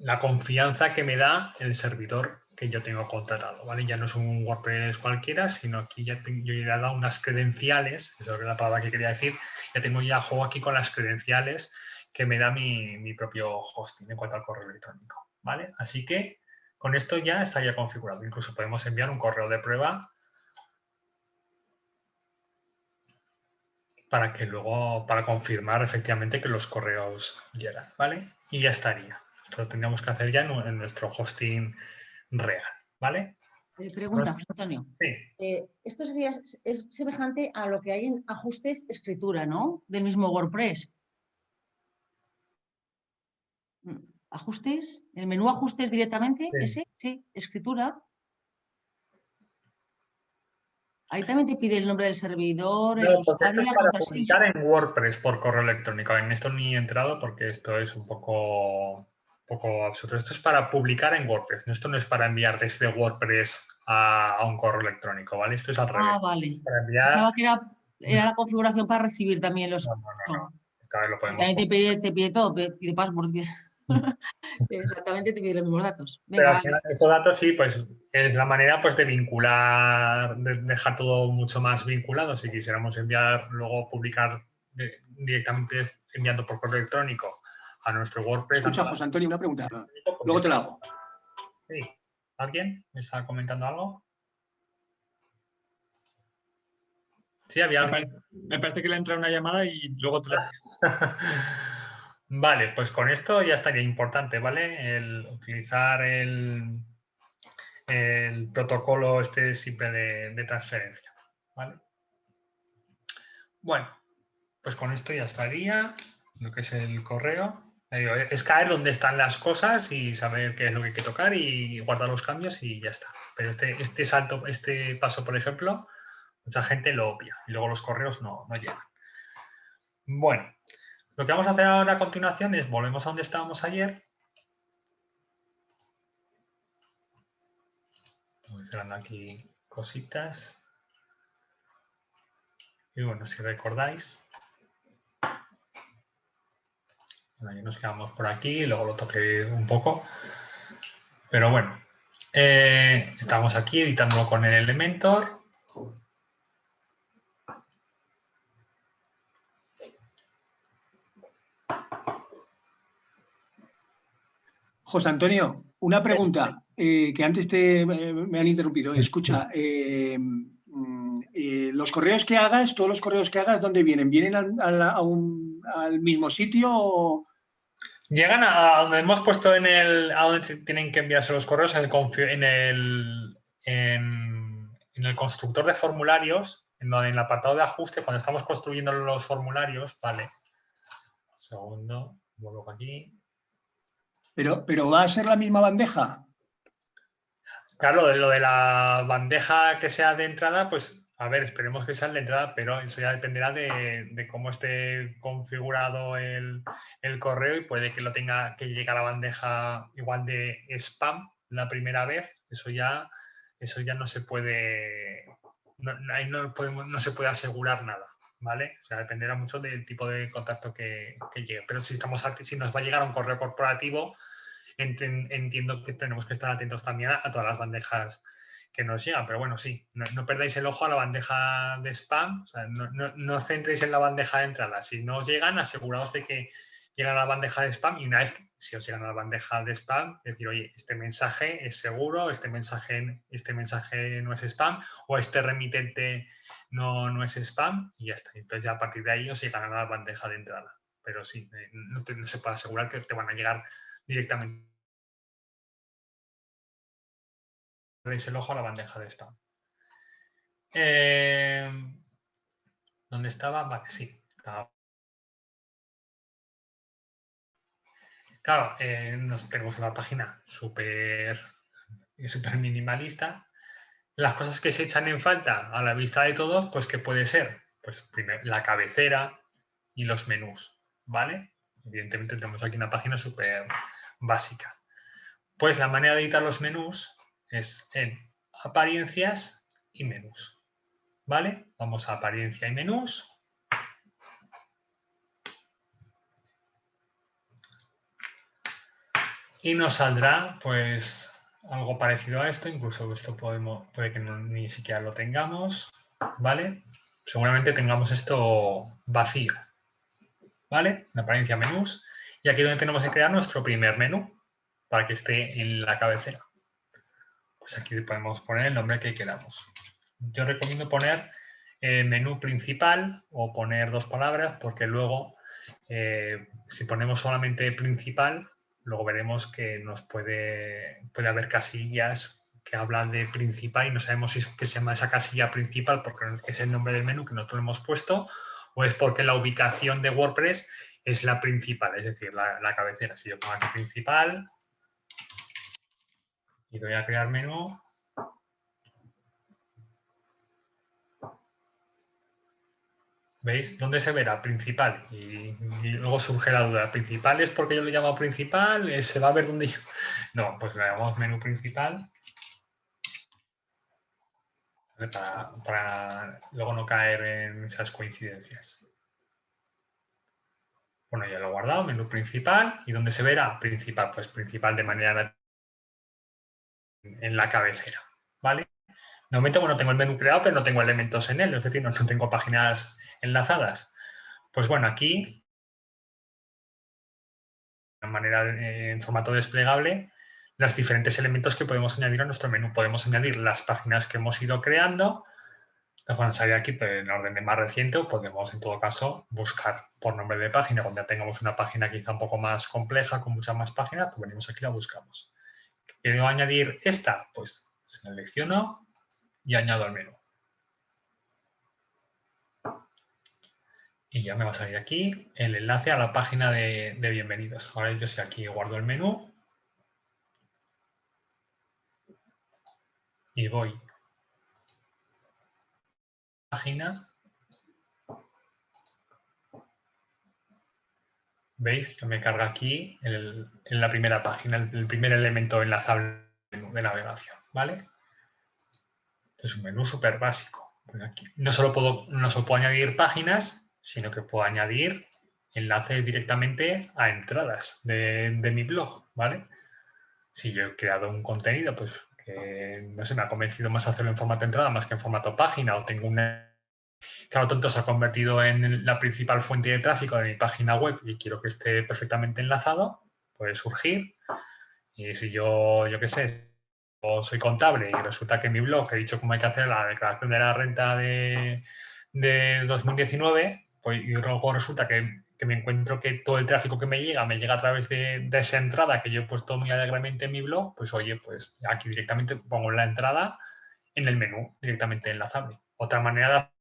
la confianza que me da el servidor que yo tengo contratado, ¿vale? Ya no es un WordPress cualquiera, sino aquí yo ya he dado unas credenciales, esa es la palabra que quería decir, ya tengo ya juego aquí con las credenciales que me da mi propio hosting en cuanto al correo electrónico, ¿vale? Así que con esto ya estaría configurado. Incluso podemos enviar un correo de prueba para confirmar efectivamente que los correos llegan, ¿vale? Y ya estaría. Esto lo tendríamos que hacer ya en nuestro hosting real, ¿vale? Pregunta, José Antonio. Sí. Esto es semejante a lo que hay en ajustes escritura, ¿no? Del mismo WordPress. ¿Ajustes? ¿El menú ajustes directamente? Sí. ¿Ese? Sí, escritura. Ahí también te pide el nombre del servidor, el No, pues esto usuario y es la para contraseña. publicar en WordPress por correo electrónico. En esto ni he entrado porque esto es un poco absurdo. Esto es para publicar en WordPress. Esto no es para enviar desde WordPress a un correo electrónico, ¿vale? Esto es al revés. Ah, vale. Para enviar... Pensaba que era la configuración para recibir también los... No. Esta vez lo podemos... También te pide todo, pide password. Exactamente, te pide los mismos datos. Pero Venga, al final vale. estos datos sí, pues es la manera pues de vincular, de dejar todo mucho más vinculado. Si quisiéramos enviar, luego publicar directamente enviando por correo electrónico a nuestro WordPress. Escucha, José Antonio, una pregunta. Luego te la hago. Sí. ¿Alguien me está comentando algo? Sí, había alguien. Me parece que le entra una llamada y luego te la... Vale, pues con esto ya estaría importante, ¿vale? El utilizar el protocolo este simple de transferencia, ¿vale? Bueno, pues con esto ya estaría, lo que es el correo. Es caer donde están las cosas y saber qué es lo que hay que tocar y guardar los cambios y ya está. Pero este paso, por ejemplo, mucha gente lo obvia y luego los correos no llegan. Bueno, lo que vamos a hacer ahora a continuación es volvemos a donde estábamos ayer. Voy cerrando aquí cositas. Y bueno, si recordáis, bueno, nos quedamos por aquí, luego lo toqué un poco. Pero bueno, estamos aquí editándolo con el Elementor. José Antonio, Una pregunta, que antes me han interrumpido. Escucha, los correos que hagas, todos los correos que hagas, ¿dónde vienen? ¿Vienen al mismo sitio o...? Llegan a donde hemos puesto a donde tienen que enviarse los correos en el constructor de formularios, en el apartado de ajuste, cuando estamos construyendo los formularios, vale. Un segundo, vuelvo aquí. Pero ¿va a ser la misma bandeja? Claro, lo de la bandeja que sea de entrada, pues a ver, esperemos que sea de entrada, pero eso ya dependerá de cómo esté configurado el correo y puede que lo tenga que llegar a la bandeja igual de spam la primera vez. Eso ya no se puede, ahí no se puede asegurar nada, ¿vale? O sea, dependerá mucho del tipo de contacto que llegue. Pero si nos va a llegar un correo corporativo, entiendo que tenemos que estar atentos también a todas las bandejas que nos llegan, pero bueno, sí, no perdáis el ojo a la bandeja de spam, o sea, no os centréis en la bandeja de entrada. Si no os llegan, aseguraos de que llegan a la bandeja de spam y una vez si os llegan a la bandeja de spam, decir, oye, este mensaje es seguro, este mensaje no es spam o este remitente no es spam y ya está. Entonces ya a partir de ahí os llegan a la bandeja de entrada. Pero sí, no se puede asegurar que te van a llegar directamente el ojo a la bandeja de spam. ¿Dónde estaba? Vale, sí. Claro, tenemos una página súper minimalista. Las cosas que se echan en falta a la vista de todos, pues ¿qué puede ser? Pues primero la cabecera y los menús, ¿vale? Evidentemente tenemos aquí una página súper básica. Pues la manera de editar los menús es en apariencias y menús. ¿Vale? Vamos a apariencia y menús. Y nos saldrá, pues, algo parecido a esto. Incluso esto puede que ni siquiera lo tengamos. ¿Vale? Seguramente tengamos esto vacío. ¿Vale? En apariencia menús. Y aquí es donde tenemos que crear nuestro primer menú para que esté en la cabecera. Pues aquí podemos poner el nombre que queramos. Yo recomiendo poner menú principal o poner dos palabras porque luego si ponemos solamente principal, luego veremos que nos puede haber casillas que hablan de principal y no sabemos si es que se llama esa casilla principal porque es el nombre del menú que nosotros le hemos puesto o es porque la ubicación de WordPress es la principal, es decir, la cabecera. Si yo pongo aquí principal y doy a crear menú, ¿veis? ¿Dónde se verá? Principal. Y luego surge la duda. ¿Principal es porque yo lo llamo principal? ¿Se va a ver dónde yo...? No, pues le damos menú principal. Para luego no caer en esas coincidencias. Bueno, ya lo he guardado. Menú principal. ¿Y dónde se verá? Principal. Pues principal de manera en la cabecera. ¿Vale? De momento, bueno, tengo el menú creado, pero no tengo elementos en él. Es decir, no tengo páginas enlazadas. Pues bueno, aquí, de manera en formato desplegable, los diferentes elementos que podemos añadir a nuestro menú. Podemos añadir las páginas que hemos ido creando. Las van a salir aquí pero en orden de más reciente o podemos, en todo caso, buscar por nombre de página. Cuando ya tengamos una página quizá un poco más compleja, con muchas más páginas, pues venimos aquí y la buscamos. ¿Quiero añadir esta? Pues selecciono y añado al menú. Y ya me va a salir aquí el enlace a la página de bienvenidos. Ahora yo si aquí guardo el menú y voy a la página. ¿Veis? Que me carga aquí en la primera página, el primer elemento enlazable de navegación. ¿Vale? Es un menú súper básico. Pues aquí no solo puedo añadir páginas, sino que puedo añadir enlaces directamente a entradas de mi blog, ¿vale? Si yo he creado un contenido, pues que no sé, me ha convencido más hacerlo en formato entrada más que en formato página, o tengo una... Claro, tonto se ha convertido en la principal fuente de tráfico de mi página web y quiero que esté perfectamente enlazado, puede surgir Y si yo qué sé, o soy contable y resulta que en mi blog he dicho cómo hay que hacer la declaración de la renta de 2019, pues y luego resulta que me encuentro que todo el tráfico que me llega a través de esa entrada que yo he puesto muy alegremente en mi blog, pues oye, pues aquí directamente pongo la entrada en el menú, directamente enlazable. Otra manera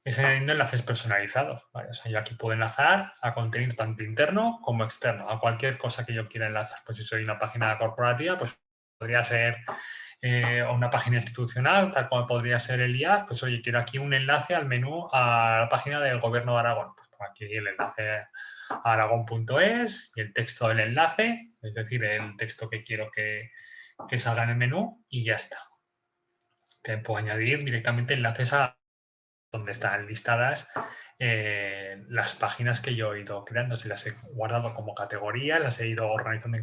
de es añadiendo enlaces personalizados. ¿Vale? O sea, yo aquí puedo enlazar a contenido tanto interno como externo, a cualquier cosa que yo quiera enlazar. Pues si soy una página corporativa, pues podría ser una página institucional, tal como podría ser el IAF, pues oye, quiero aquí un enlace al menú a la página del Gobierno de Aragón. Pues pongo aquí el enlace a aragón.es y el texto del enlace, es decir, el texto que quiero que salga en el menú y ya está. Te puedo añadir directamente enlaces a donde están listadas las páginas que yo he ido creando. Si las he guardado como categorías, las he ido organizando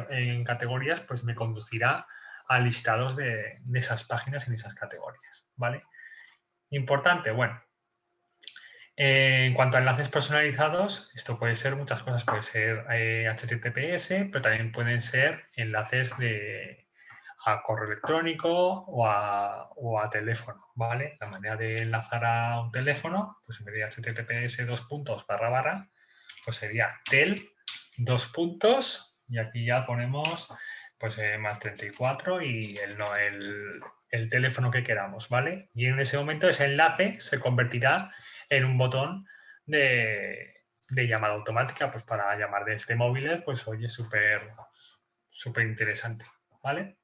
en categorías, pues me conducirá a listados de esas páginas en esas categorías. ¿Vale? Importante, bueno. En cuanto a enlaces personalizados, esto puede ser muchas cosas. Puede ser HTTPS, pero también pueden ser enlaces a correo electrónico o a teléfono, ¿vale? La manera de enlazar a un teléfono, pues en vez de https // pues sería tel y aquí ya ponemos pues más 34 y el teléfono que queramos, ¿vale? Y en ese momento ese enlace se convertirá en un botón de llamada automática, pues para llamar de este móvil, pues oye, súper interesante, ¿vale?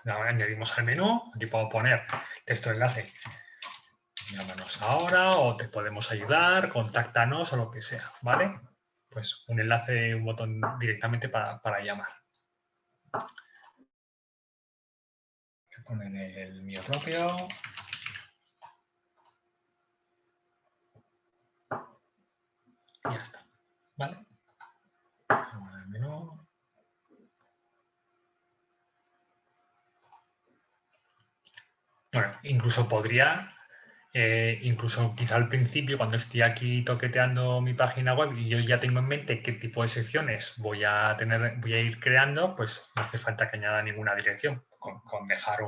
Y ahora añadimos al menú, aquí puedo poner texto de enlace, llámanos ahora o te podemos ayudar, contáctanos o lo que sea, ¿vale? Pues un enlace, un botón directamente para llamar. Voy a poner el mío propio. Y ya está, ¿vale? El menú. Bueno, incluso podría, incluso quizá al principio, cuando estoy aquí toqueteando mi página web y yo ya tengo en mente qué tipo de secciones voy a ir creando, pues no hace falta que añada ninguna dirección. Con dejar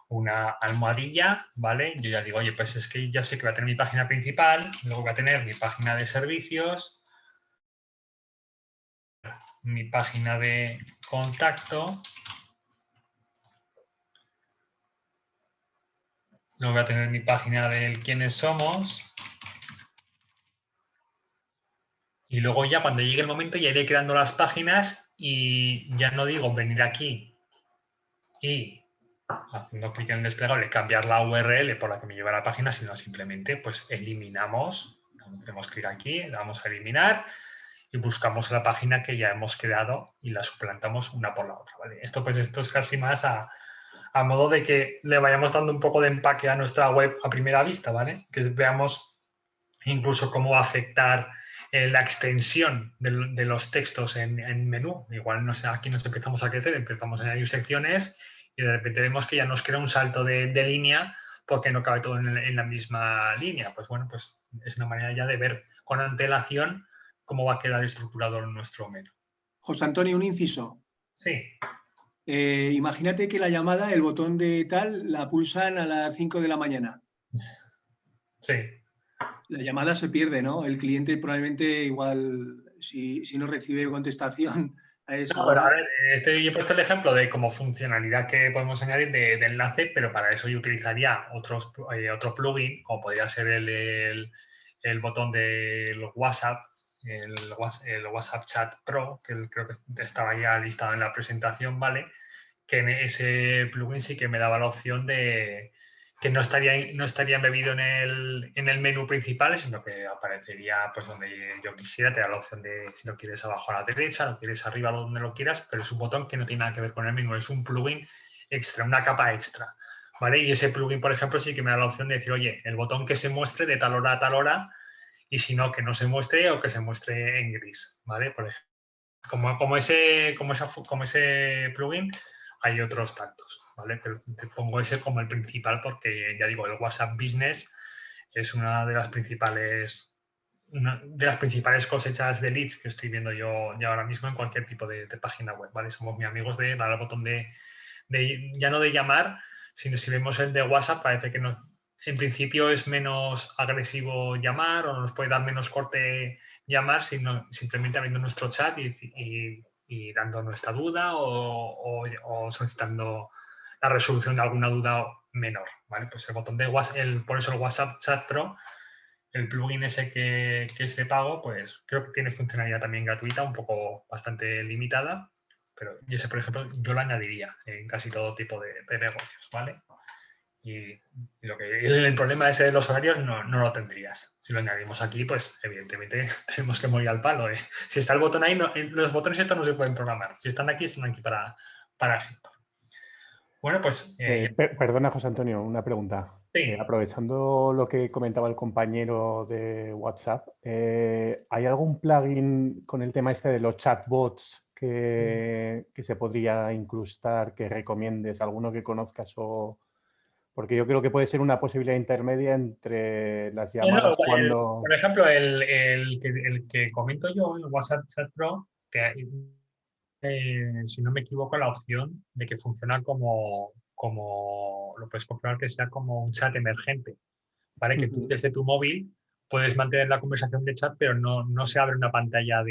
una almohadilla, ¿vale? Yo ya digo, oye, pues es que ya sé que voy a tener mi página principal, luego voy a tener mi página de servicios, mi página de contacto, luego voy a tener mi página del quiénes somos. Y luego ya cuando llegue el momento ya iré creando las páginas y ya no digo venir aquí y haciendo clic en el desplegable cambiar la URL por la que me lleva a la página, sino simplemente pues eliminamos, tenemos que ir aquí, le damos a eliminar y buscamos la página que ya hemos creado y la suplantamos una por la otra. ¿Vale? Esto es casi más a modo de que le vayamos dando un poco de empaque a nuestra web a primera vista, ¿vale? Que veamos incluso cómo va a afectar la extensión de los textos en menú. Igual no sé, aquí nos empezamos a crecer, empezamos a añadir secciones y de repente vemos que ya nos crea un salto de línea porque no cabe todo en la misma línea. Pues bueno, pues es una manera ya de ver con antelación cómo va a quedar estructurado nuestro menú. José Antonio, un inciso. Sí. Imagínate que la llamada, el botón de tal, la pulsan a las 5 de la mañana. Sí. La llamada se pierde, ¿no? El cliente probablemente igual, si no recibe contestación a esa No, pero hora. a ver, yo he puesto el ejemplo de como funcionalidad que podemos añadir de enlace, pero para eso yo utilizaría otro plugin, como podría ser el botón del WhatsApp, el WhatsApp Chat Pro, que creo que estaba ya listado en la presentación, ¿vale? Que en ese plugin sí que me daba la opción de que no estaría embebido en el menú principal, sino que aparecería pues donde yo quisiera. Te da la opción de si lo quieres abajo a la derecha, lo quieres arriba, donde lo quieras, pero es un botón que no tiene nada que ver con el menú, es un plugin extra, una capa extra, ¿vale? Y ese plugin, por ejemplo, sí que me da la opción de decir, oye, el botón que se muestre de tal hora a tal hora, y si no, que no se muestre o que se muestre en gris, ¿vale? Por ejemplo, como ese plugin, hay otros tantos, ¿vale? Pero te pongo ese como el principal porque, ya digo, el WhatsApp Business es una de las principales una de las principales cosechas de leads que estoy viendo yo ya ahora mismo en cualquier tipo de página web, ¿vale? Somos muy amigos de dar al botón ya no de llamar, sino si vemos el de WhatsApp, parece que en principio es menos agresivo llamar o nos puede dar menos corte llamar, sino simplemente abriendo nuestro chat y dando nuestra duda o solicitando la resolución de alguna duda menor, ¿vale? Pues el botón de WhatsApp, por eso el WhatsApp Chat Pro, el plugin ese que es de pago, pues creo que tiene funcionalidad también gratuita, un poco bastante limitada, pero ese, por ejemplo, yo lo añadiría en casi todo tipo de negocios, ¿vale? Y el problema ese de los horarios no lo tendrías. Si lo añadimos aquí, pues evidentemente tenemos que morir al palo. Si está el botón ahí, los botones estos no se pueden programar. Si están aquí para siempre. Bueno, pues... Perdona, José Antonio, una pregunta. Sí. Aprovechando lo que comentaba el compañero de WhatsApp, ¿hay algún plugin con el tema este de los chatbots que se podría incrustar, que recomiendes, alguno que conozcas o...? Porque yo creo que puede ser una posibilidad intermedia entre las llamadas cuando... Por ejemplo, el que comento yo, el WhatsApp Chat Pro, si no me equivoco, la opción de que funciona como lo puedes configurar que sea como un chat emergente, ¿vale? Que tú desde tu móvil puedes mantener la conversación de chat, pero no se abre una pantalla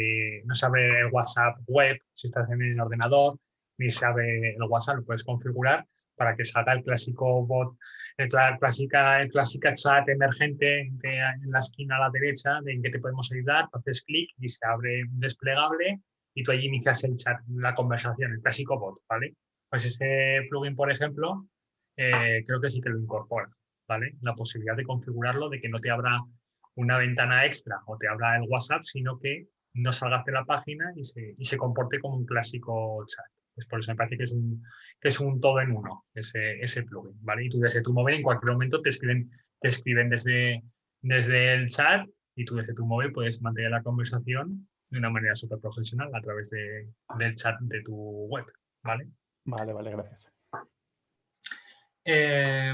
no se abre el WhatsApp web si estás en el ordenador, ni se abre el WhatsApp, lo puedes configurar para que salga el clásico bot, el clásica chat emergente en la esquina a la derecha de en qué te podemos ayudar, haces clic y se abre un desplegable y tú allí inicias el chat, la conversación, el clásico bot, ¿vale? Pues ese plugin, por ejemplo, creo que sí que lo incorpora, ¿vale? La posibilidad de configurarlo, de que no te abra una ventana extra o te abra el WhatsApp, sino que no salgas de la página y se comporte como un clásico chat. Pues por eso me parece que es un todo en uno ese plugin, ¿vale? Y tú desde tu móvil en cualquier momento te escriben desde el chat y tú desde tu móvil puedes mantener la conversación de una manera súper profesional a través del chat de tu web, ¿vale? Vale, gracias.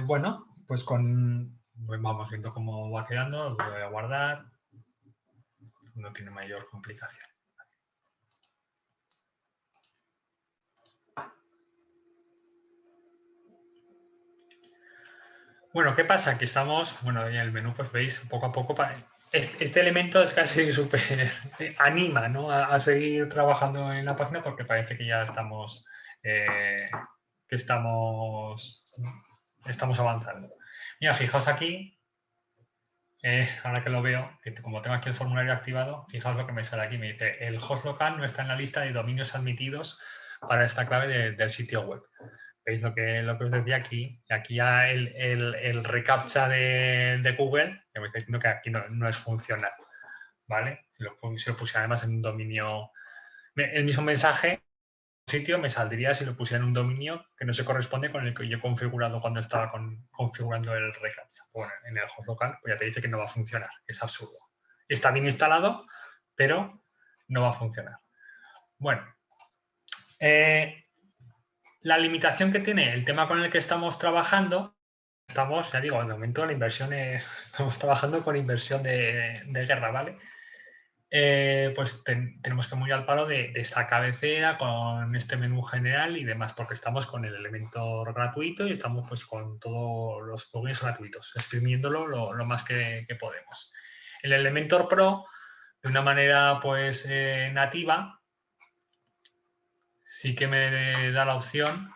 Bueno, pues vamos viendo cómo va quedando, lo voy a guardar, no tiene mayor complicación. Bueno, ¿qué pasa? Que estamos, bueno, en el menú pues veis poco a poco, este elemento es casi súper, anima, ¿no? a seguir trabajando en la página porque parece que ya estamos avanzando. Mira, fijaos aquí, ahora que lo veo, que como tengo aquí el formulario activado, fijaos lo que me sale aquí, me dice, el host local no está en la lista de dominios admitidos para esta clave del sitio web. ¿Veis lo que os decía aquí? Aquí ya el reCAPTCHA de Google, que me está diciendo que aquí no es funcional, ¿vale? Si lo pusiera además en un dominio, el mismo mensaje, sitio me saldría si lo pusiera en un dominio que no se corresponde con el que yo he configurado cuando estaba configurando el reCAPTCHA. Bueno, en el host local pues ya te dice que no va a funcionar, es absurdo. Está bien instalado, pero no va a funcionar. Bueno, la limitación que tiene el tema con el que estamos trabajando, ya digo, de momento la inversión estamos trabajando con inversión de guerra, ¿vale? Pues tenemos que muy al palo de esta cabecera con este menú general y demás, porque estamos con el Elementor gratuito y estamos pues con todos los plugins gratuitos, exprimiéndolo lo más que podemos. El Elementor Pro, de una manera pues nativa, sí que me da la opción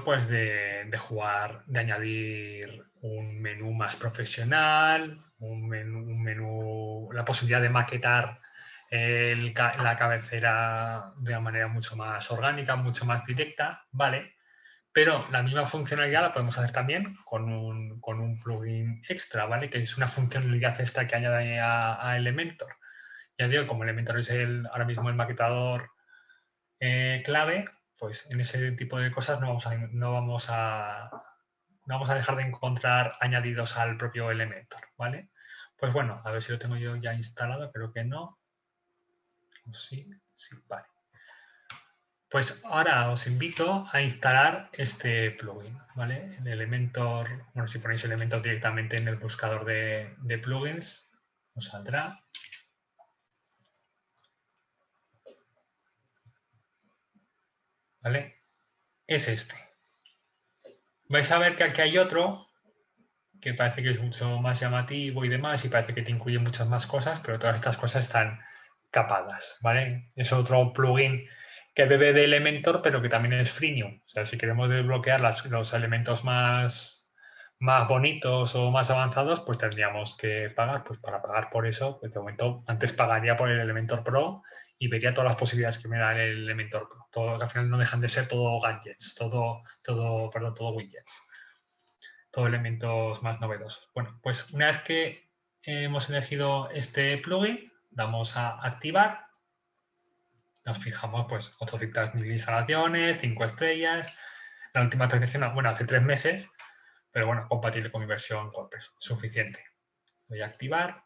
pues de jugar, de añadir un menú más profesional, la posibilidad de maquetar la cabecera de una manera mucho más orgánica, mucho más directa, ¿vale? Pero la misma funcionalidad la podemos hacer también con un plugin extra, ¿vale? Que es una funcionalidad extra que añade a Elementor. Ya digo, como Elementor es ahora mismo el maquetador clave, pues en ese tipo de cosas no vamos a dejar de encontrar añadidos al propio Elementor, ¿vale? Pues bueno, a ver si lo tengo yo ya instalado, creo que no. Sí, vale. Pues ahora os invito a instalar este plugin, ¿vale? El Elementor, bueno, si ponéis Elementor directamente en el buscador de plugins, os saldrá. ¿Vale? Es este. Vais a ver que aquí hay otro que parece que es mucho más llamativo y demás, y parece que te incluye muchas más cosas, pero todas estas cosas están capadas, ¿vale? Es otro plugin que bebe de Elementor, pero que también es freemium. O sea, si queremos desbloquear los elementos más bonitos o más avanzados, pues tendríamos que pagar. Pues para pagar por eso, pues de momento antes pagaría por el Elementor Pro y vería todas las posibilidades que me da el Elementor Pro. Todo, al final no dejan de ser todo gadgets, todo widgets. Todo elementos más novedosos. Bueno, pues una vez que hemos elegido este plugin, damos a activar. Nos fijamos, pues, 800.000 instalaciones, 5 estrellas. La última actualización, bueno, hace 3 meses, pero bueno, compatible con mi versión WordPress. Suficiente. Voy a activar.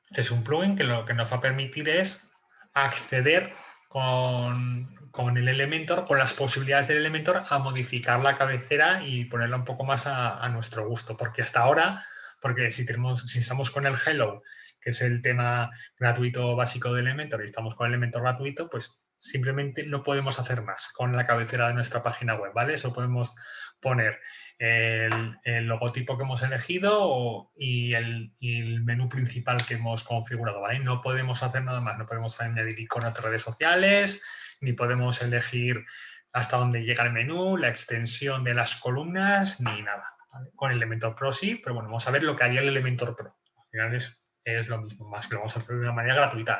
Este es un plugin que lo que nos va a permitir es acceder con el Elementor, con las posibilidades del Elementor, a modificar la cabecera y ponerla un poco más a nuestro gusto. Porque hasta ahora, porque si estamos con el Hello, que es el tema gratuito básico de Elementor, y estamos con el Elementor gratuito, pues simplemente no podemos hacer más con la cabecera de nuestra página web, ¿vale? Eso podemos poner el logotipo que hemos elegido y el menú principal que hemos configurado, ¿vale? No podemos hacer nada más, no podemos añadir iconos de redes sociales, ni podemos elegir hasta dónde llega el menú, la extensión de las columnas, ni nada, ¿vale? Con el Elementor Pro sí, pero bueno, vamos a ver lo que haría el Elementor Pro. Al final es lo mismo, más que lo vamos a hacer de una manera gratuita,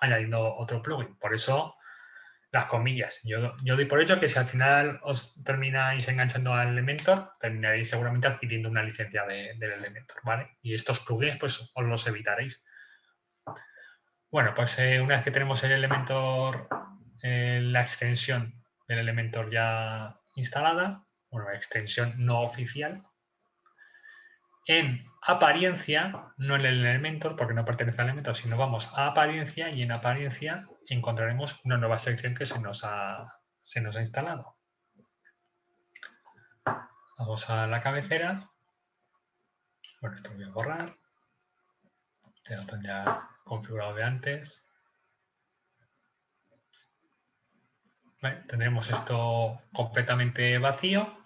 añadiendo otro plugin. Por eso, las comillas. Yo doy por hecho que si al final os termináis enganchando al Elementor, terminaréis seguramente adquiriendo una licencia del Elementor, ¿vale? Y estos plugins, pues, os los evitaréis. Bueno, pues una vez que tenemos el Elementor, la extensión del Elementor ya instalada, bueno, la extensión no oficial, en apariencia, no en el Elementor, porque no pertenece al Elementor, sino vamos a apariencia y en apariencia encontraremos una nueva sección que se nos ha instalado. Vamos a la cabecera. Bueno, esto lo voy a borrar. Ya lo tendría configurado de antes. Vale, tendremos esto completamente vacío.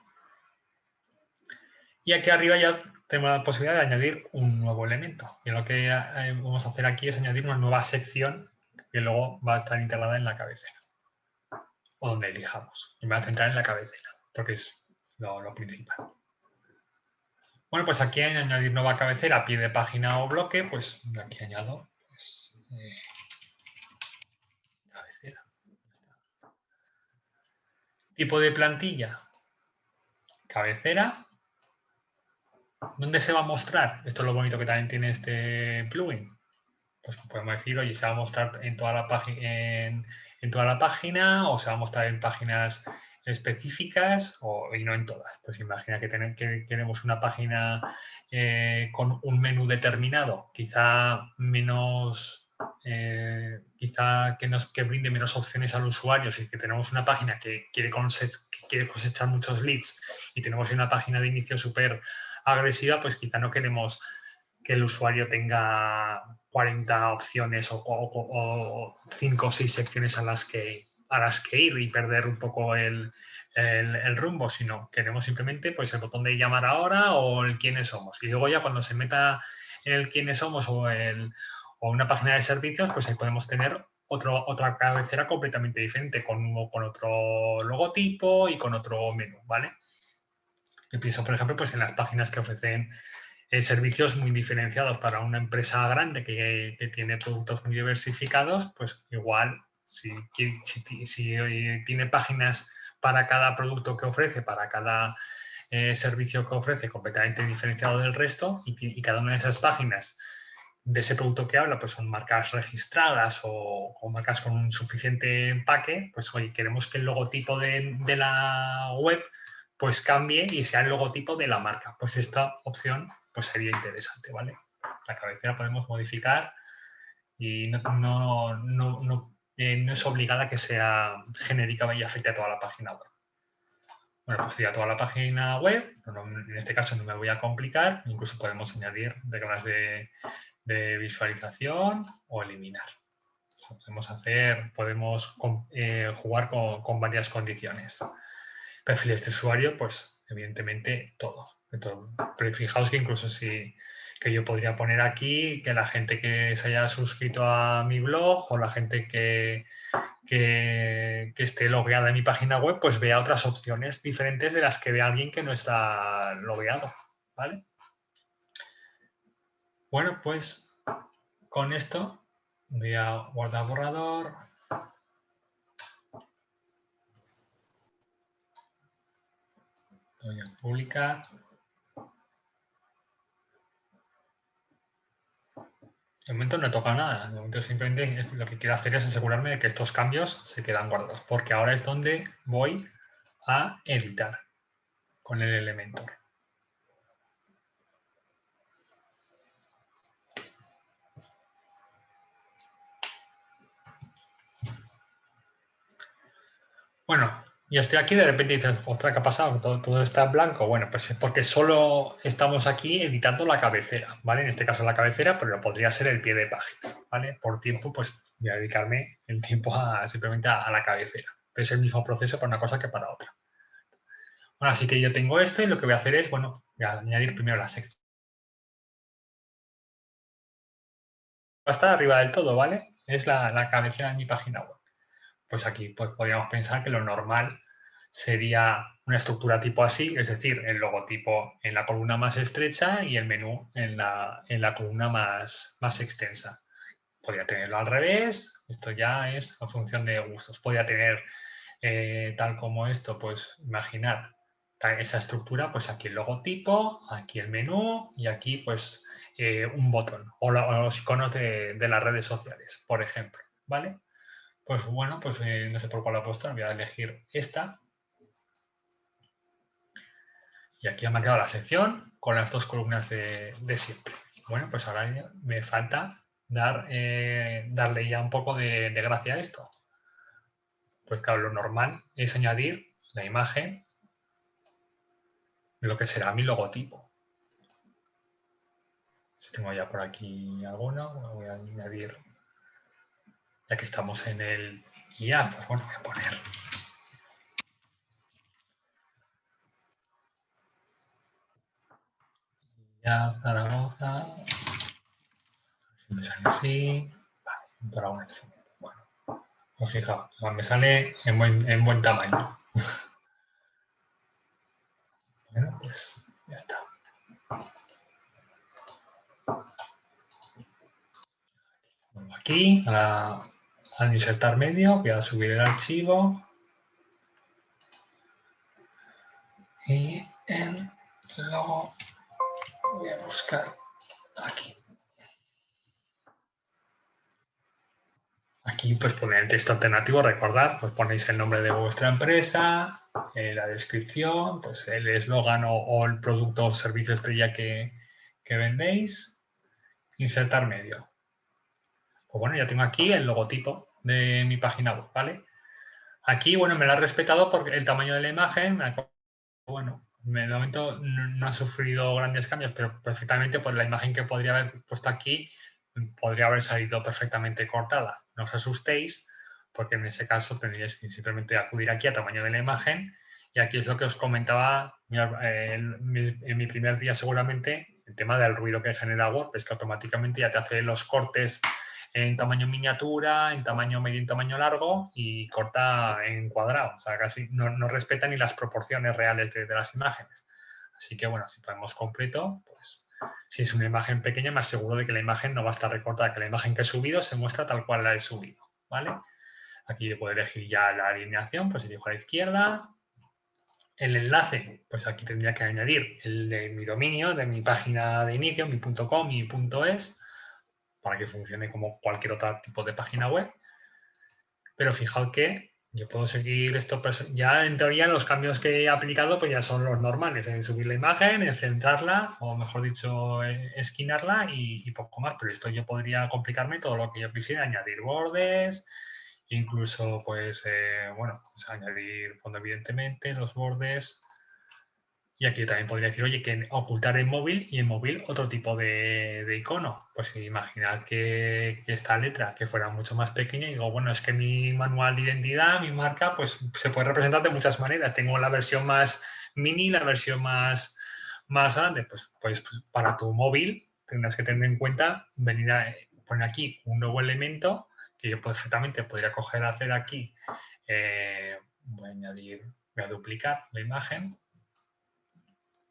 Y aquí arriba ya tenemos la posibilidad de añadir un nuevo elemento. Y lo que vamos a hacer aquí es añadir una nueva sección que luego va a estar integrada en la cabecera. O donde elijamos. Y me voy a centrar en la cabecera, porque es lo principal. Bueno, pues aquí en añadir nueva cabecera, pie de página o bloque, pues aquí añado pues, cabecera. Tipo de plantilla, cabecera. ¿Dónde se va a mostrar? Esto es lo bonito que también tiene este plugin. Pues podemos decir, oye, se va a mostrar en toda la página o se va a mostrar en páginas específicas y no en todas. Pues imagina que queremos una página con un menú determinado, quizá que brinde menos opciones al usuario. Si que tenemos una página que quiere cosechar muchos leads y tenemos una página de inicio súper agresiva, pues quizá no queremos que el usuario tenga 40 opciones o 5 o 6 secciones a las que ir y perder un poco el rumbo, sino queremos simplemente pues el botón de llamar ahora o el quiénes somos. Y luego ya cuando se meta en el quiénes somos o una página de servicios, pues ahí podemos tener otra cabecera completamente diferente, con otro logotipo y con otro menú, ¿vale? Yo pienso, por ejemplo, pues en las páginas que ofrecen servicios muy diferenciados para una empresa grande que tiene productos muy diversificados, pues igual si tiene páginas para cada producto que ofrece, para cada servicio que ofrece completamente diferenciado del resto y cada una de esas páginas de ese producto que habla pues son marcas registradas o marcas con un suficiente empaque, pues oye, queremos que el logotipo de la web pues cambie y sea el logotipo de la marca. Pues esta opción pues sería interesante, ¿vale? La cabecera podemos modificar y no es obligada que sea genérica y afecte a toda la página web. Bueno, pues ya toda la página web, en este caso no me voy a complicar, incluso podemos añadir reglas de visualización o eliminar. O sea, podemos jugar con varias condiciones. Perfiles de usuario, pues evidentemente todo. Pero fijaos que incluso que yo podría poner aquí que la gente que se haya suscrito a mi blog o la gente que esté logueada en mi página web, pues vea otras opciones diferentes de las que ve alguien que no está logueado, ¿vale? Bueno, pues con esto voy a guardar borrador. Voy a publicar. De momento no he tocado nada. De momento simplemente lo que quiero hacer es asegurarme de que estos cambios se quedan guardados, porque ahora es donde voy a editar con el Elementor. Bueno, ya estoy aquí, de repente dices, ostras, ¿qué ha pasado? Todo está en blanco. Bueno, pues es porque solo estamos aquí editando la cabecera, ¿vale? En este caso la cabecera, pero podría ser el pie de página, ¿vale? Por tiempo, pues voy a dedicarme el tiempo simplemente a la cabecera. Pero es el mismo proceso para una cosa que para otra. Bueno, así que yo tengo esto y lo que voy a hacer es, bueno, voy a añadir primero la sección. Va a estar arriba del todo, ¿vale? Es la cabecera de mi página web. Pues aquí pues, podríamos pensar que lo normal sería una estructura tipo así, es decir, el logotipo en la columna más estrecha y el menú en la columna más extensa. Podría tenerlo al revés, esto ya es a función de gustos. Podría tener tal como esto, pues imaginar esa estructura, pues aquí el logotipo, aquí el menú y aquí pues un botón o los iconos de las redes sociales, por ejemplo, ¿vale? Pues bueno, pues no sé por cuál apostar, voy a elegir esta. Y aquí me ha quedado la sección con las dos columnas de siempre. Bueno, pues ahora me falta darle ya un poco de gracia a esto. Pues claro, lo normal es añadir la imagen de lo que será mi logotipo. Si tengo ya por aquí alguno, voy a añadir, ya que estamos en el IA, pues bueno, voy a poner IA Zaragoza. Me sale así. Vale, bueno, os fijaos, me sale en buen tamaño. Bueno, pues ya está. Aquí, al insertar medio, voy a subir el archivo. Y el logo voy a buscar aquí. Aquí pues poner el texto alternativo, recordad, pues ponéis el nombre de vuestra empresa, la descripción, pues el eslogan o el producto o servicio estrella que vendéis, insertar medio. Pues bueno, ya tengo aquí el logotipo de mi página web, ¿vale? Aquí, bueno, me lo ha respetado porque el tamaño de la imagen, bueno, de momento no ha sufrido grandes cambios, pero perfectamente pues la imagen que podría haber puesto aquí podría haber salido perfectamente cortada. No os asustéis, porque en ese caso tendríais que simplemente acudir aquí a tamaño de la imagen. Y aquí es lo que os comentaba en mi primer día seguramente, el tema del ruido que genera WordPress, que automáticamente ya te hace los cortes en tamaño miniatura, en tamaño medio, en tamaño largo y corta en cuadrado. O sea, casi no respeta ni las proporciones reales de las imágenes. Así que bueno, si ponemos completo, pues si es una imagen pequeña me aseguro de que la imagen no va a estar recortada, que la imagen que he subido se muestra tal cual la he subido, ¿vale? Aquí yo puedo elegir ya la alineación, pues elijo a la izquierda. El enlace, pues aquí tendría que añadir el de mi dominio, de mi página de inicio, mi .com y .es, para que funcione como cualquier otro tipo de página web. Pero fijaos que Yo puedo seguir esto, ya en teoría los cambios que he aplicado pues ya son los normales, en subir la imagen, en centrarla, o mejor dicho, esquinarla y poco más, pero esto yo podría complicarme todo lo que yo quisiera, añadir bordes, incluso pues, bueno, pues añadir fondo evidentemente, los bordes. Y aquí yo también podría decir, oye, que ocultar el móvil y en móvil otro tipo de icono. Pues imaginad que esta letra que fuera mucho más pequeña y digo, bueno, es que mi manual de identidad, mi marca, pues se puede representar de muchas maneras. Tengo la versión más mini, la versión más grande. Pues para tu móvil tendrás que tener en cuenta venir a poner aquí un nuevo elemento que yo perfectamente podría coger, hacer aquí. Voy a añadir, voy a duplicar la imagen.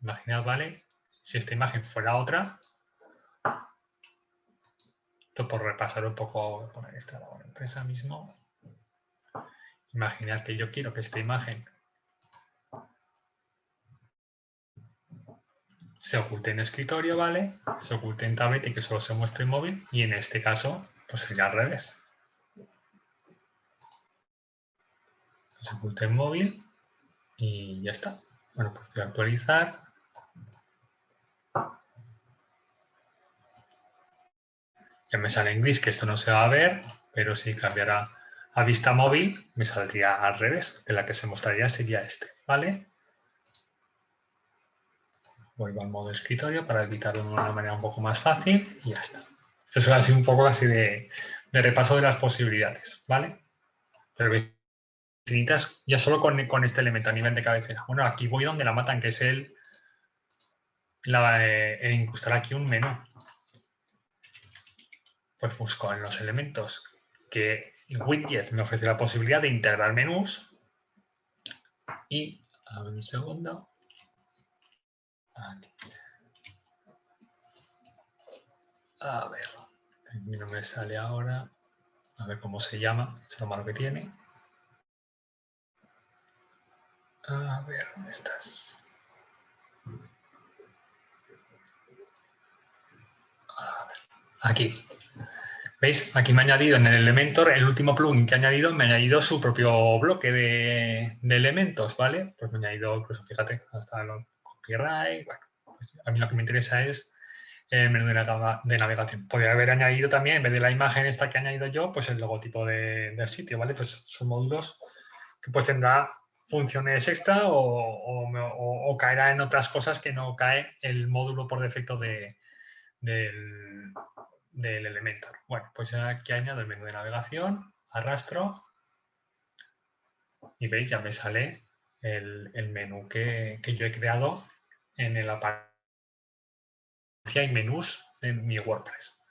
Imaginad, ¿vale? Si esta imagen fuera otra, esto por repasar un poco, voy a poner esta la empresa mismo. Imaginad que yo quiero que esta imagen se oculte en escritorio, ¿vale? Se oculte en tablet y que solo se muestre en móvil. Y en este caso, pues sería al revés. Se oculte en móvil y ya está. Bueno, pues voy a actualizar. Ya me sale en gris que esto no se va a ver, pero si cambiara a vista móvil, me saldría al revés, que la que se mostraría sería este, ¿vale? Vuelvo al modo escritorio para editarlo de una manera un poco más fácil y ya está. Esto es así un poco así de repaso de las posibilidades, ¿vale? Pero infinitas ya solo con este elemento a nivel de cabecera. Bueno, aquí voy donde la matan, que es el incrustar aquí un menú. Pues busco en los elementos que Widget me ofrece la posibilidad de integrar menús y, a ver un segundo, aquí. A ver, no me sale ahora, a ver cómo se llama, es lo malo que tiene. A ver, ¿dónde estás? A ver, aquí. ¿Veis? Aquí me ha añadido en el Elementor, el último plugin que ha añadido, me ha añadido su propio bloque de elementos, ¿vale? Pues me ha añadido, incluso, fíjate, hasta el copyright. Bueno, pues a mí lo que me interesa es el menú de navegación. Podría haber añadido también, en vez de la imagen esta que he añadido yo, pues el logotipo del sitio, ¿vale? Pues son módulos que pues tendrá funciones extra o caerá en otras cosas que no cae el módulo por defecto del Elementor. Bueno, pues aquí añado el menú de navegación, arrastro y veis, ya me sale el menú que yo he creado en el apartado y menús de mi WordPress.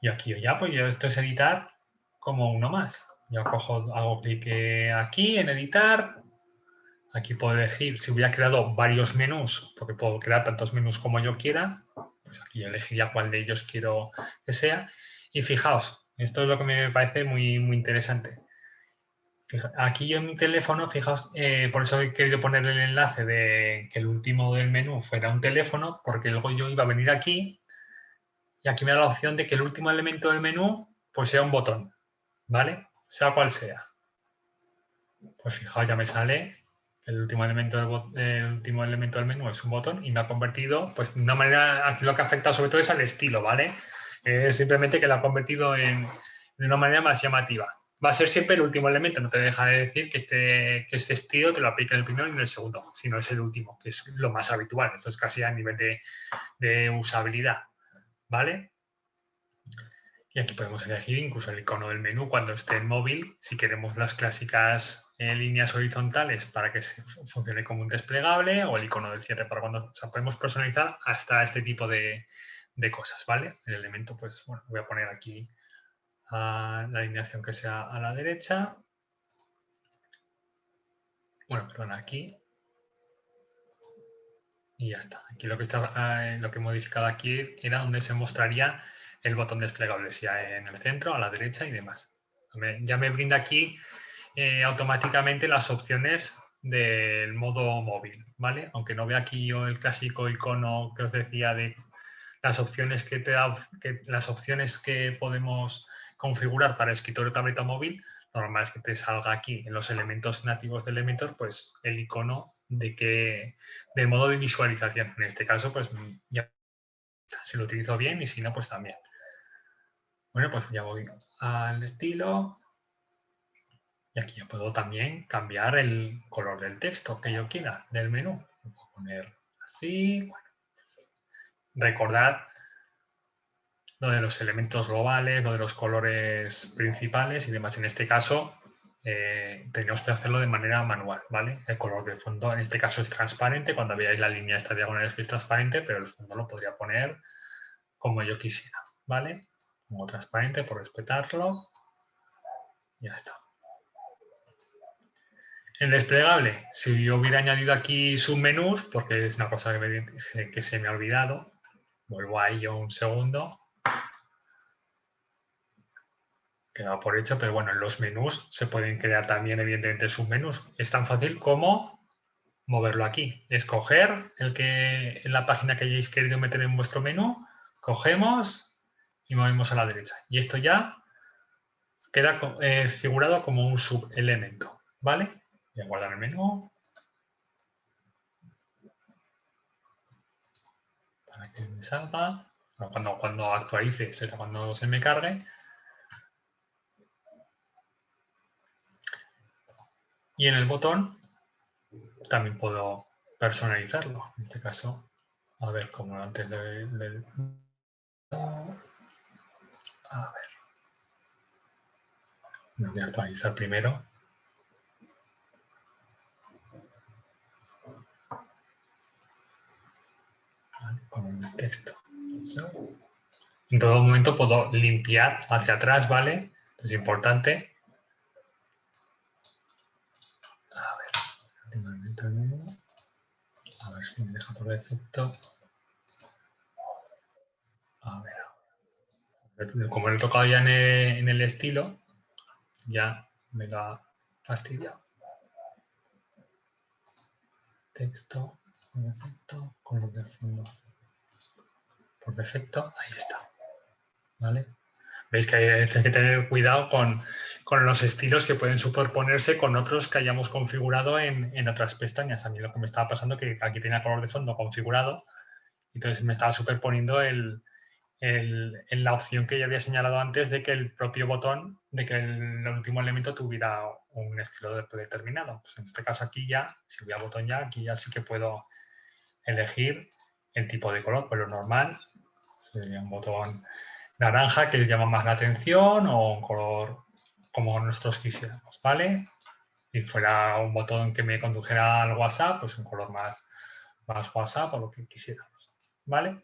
Y aquí ya, pues yo esto es editar como uno más. Yo cojo, hago clic aquí en editar. Aquí puedo elegir si hubiera creado varios menús, porque puedo crear tantos menús como yo quiera. Pues aquí yo elegiría cuál de ellos quiero que sea. Y fijaos, esto es lo que me parece muy interesante. Aquí en mi teléfono, fijaos, por eso he querido poner el enlace de que el último del menú fuera un teléfono, porque luego yo iba a venir aquí y aquí me da la opción de que el último elemento del menú pues sea un botón, ¿vale? Sea cual sea. Pues fijaos, ya me sale el último elemento del menú es un botón y me ha convertido, pues de una manera, aquí lo que afecta sobre todo es al estilo, ¿vale? Es simplemente que lo ha convertido de una manera más llamativa. Va a ser siempre el último elemento, no te deja de decir que este estilo te lo aplica en el primero y en el segundo, sino es el último, que es lo más habitual. Esto es casi a nivel de usabilidad, ¿vale? Y aquí podemos elegir incluso el icono del menú cuando esté en móvil, si queremos las clásicas líneas horizontales para que funcione como un desplegable o el icono del cierre para cuando... O sea, podemos personalizar hasta este tipo de cosas, ¿vale? El elemento, pues, bueno, voy a poner aquí la alineación que sea a la derecha. Bueno, perdón, aquí. Y ya está. Aquí lo que he modificado aquí era donde se mostraría el botón desplegable, sea en el centro, a la derecha y demás. Ya me brinda aquí automáticamente las opciones del modo móvil, ¿vale? Aunque no vea aquí yo el clásico icono que os decía de las opciones las opciones que podemos configurar para escritorio, tableta o móvil, lo normal es que te salga aquí en los elementos nativos de Elementor, pues el icono del modo de visualización. En este caso, pues ya si lo utilizo bien y si no, pues también. Bueno, pues ya voy al estilo. Y aquí ya puedo también cambiar el color del texto que yo quiera del menú. Lo puedo poner así. Bueno, pues recordad lo de los elementos globales, lo de los colores principales y demás. En este caso, tenemos que hacerlo de manera manual, ¿vale? El color del fondo en este caso es transparente. Cuando veáis la línea esta diagonal es que es transparente, pero el fondo lo podría poner como yo quisiera, ¿vale? Como transparente por respetarlo. Ya está. En desplegable, si yo hubiera añadido aquí submenús, porque es una cosa que se me ha olvidado, vuelvo a ello un segundo. Quedado por hecho, pero bueno, en los menús se pueden crear también, evidentemente, submenús. Es tan fácil como moverlo aquí. Escoger el que en la página que hayáis querido meter en vuestro menú, cogemos y movemos a la derecha. Y esto ya queda figurado como un subelemento, ¿vale? Voy a guardar el menú. Para que me salga. Cuando actualice, será cuando se me cargue. Y en el botón también puedo personalizarlo. En este caso, a ver, como antes del... A ver. Me voy a actualizar primero. Vale, con el texto. En todo momento puedo limpiar hacia atrás, ¿vale? Es importante. A ver si me deja por defecto. A ver. Como lo he tocado ya en el estilo, ya me lo ha fastidiado. Texto, por defecto, color de fondo. Por defecto, ahí está. ¿Vale? Veis que hay que tener cuidado con los estilos que pueden superponerse con otros que hayamos configurado en otras pestañas. A mí lo que me estaba pasando es que aquí tenía color de fondo configurado, entonces me estaba superponiendo en la opción que ya había señalado antes de que el propio botón, de que el último elemento tuviera un estilo determinado. Pues en este caso aquí ya, si voy a botón ya, aquí ya sí que puedo elegir el tipo de color, pues lo normal sería un botón naranja que les llama más la atención o un color como nosotros quisiéramos, ¿vale? Si fuera un botón que me condujera al WhatsApp, pues un color más WhatsApp o lo que quisiéramos, ¿vale?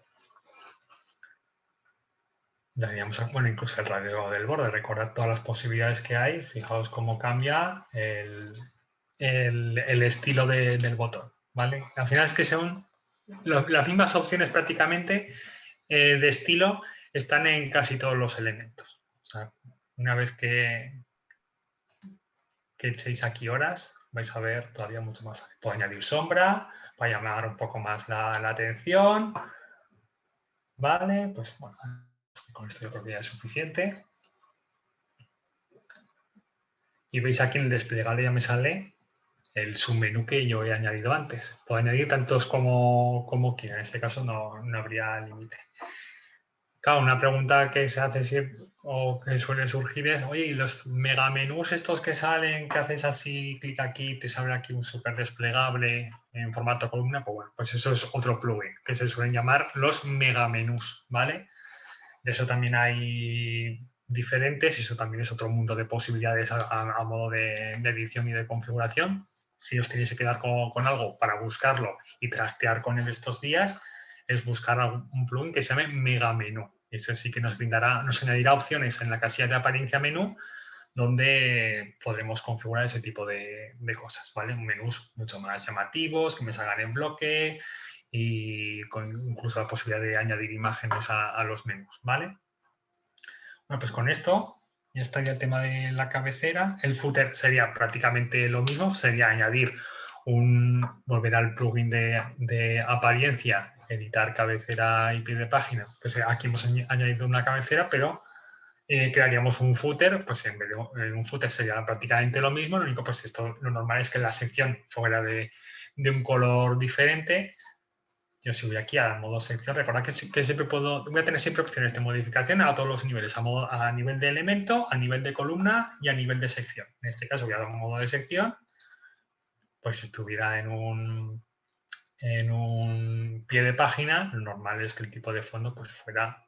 Daríamos, bueno, incluso el radio del borde, recordad todas las posibilidades que hay, fijaos cómo cambia el estilo del botón, ¿vale? Al final es que son las mismas opciones prácticamente de estilo están en casi todos los elementos. O sea, una vez que echéis aquí horas, vais a ver todavía mucho más fácil. Puedo añadir sombra para llamar un poco más la atención. Vale, pues bueno, con esto yo creo que ya es suficiente. Y veis aquí en el desplegable ya me sale el submenú que yo he añadido antes. Puedo añadir tantos como quiera. En este caso no habría límite. Claro, una pregunta que se hace o que suele surgir es, oye, ¿y los megamenús estos que salen, que haces así, clic aquí, te sale aquí un súper desplegable en formato columna? Pues bueno, pues eso es otro plugin, que se suelen llamar los megamenús, ¿vale? De eso también hay diferentes y eso también es otro mundo de posibilidades a modo de edición y de configuración. Si os tenéis que quedar con algo para buscarlo y trastear con él estos días, es buscar un plugin que se llame Megamenú. Ese sí que nos añadirá opciones en la casilla de apariencia menú donde podremos configurar ese tipo de cosas, ¿vale? Menús mucho más llamativos, que me salgan en bloque y con incluso la posibilidad de añadir imágenes a los menús, ¿vale? Bueno, pues con esto ya estaría el tema de la cabecera. El footer sería prácticamente lo mismo, sería añadir volver al plugin de apariencia, editar cabecera y pie de página. Pues aquí hemos añadido una cabecera, pero crearíamos un footer, pues en vez de un footer sería prácticamente lo mismo, lo único pues esto lo normal es que la sección fuera de un color diferente. Yo si voy aquí a modo sección, recordad que siempre voy a tener siempre opciones de modificación a todos los niveles, a nivel de elemento, a nivel de columna y a nivel de sección. En este caso voy a dar un modo de sección, pues si estuviera en un pie de página, lo normal es que el tipo de fondo pues fuera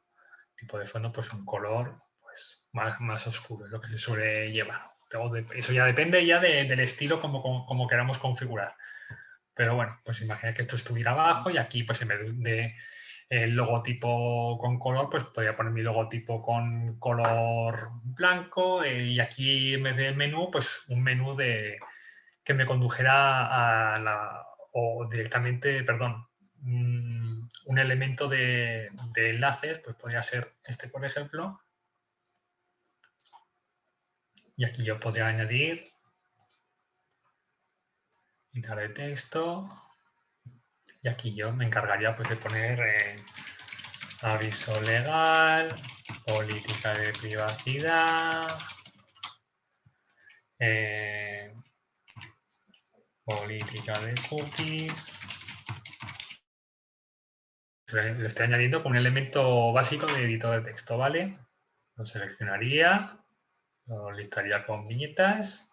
pues un color pues más oscuro, es lo que se suele llevar. Eso ya depende ya del estilo como queramos configurar. Pero bueno, pues imagina que esto estuviera abajo y aquí pues en vez de el logotipo con color, pues podría poner mi logotipo con color blanco y aquí en vez del menú, pues un menú que me condujera o directamente, perdón, un elemento de enlaces, pues podría ser este, por ejemplo. Y aquí yo podría añadir quitar de texto. Y aquí yo me encargaría pues de poner aviso legal, política de privacidad, política de cookies. Le estoy añadiendo con un elemento básico de editor de texto, ¿vale? Lo seleccionaría, lo listaría con viñetas.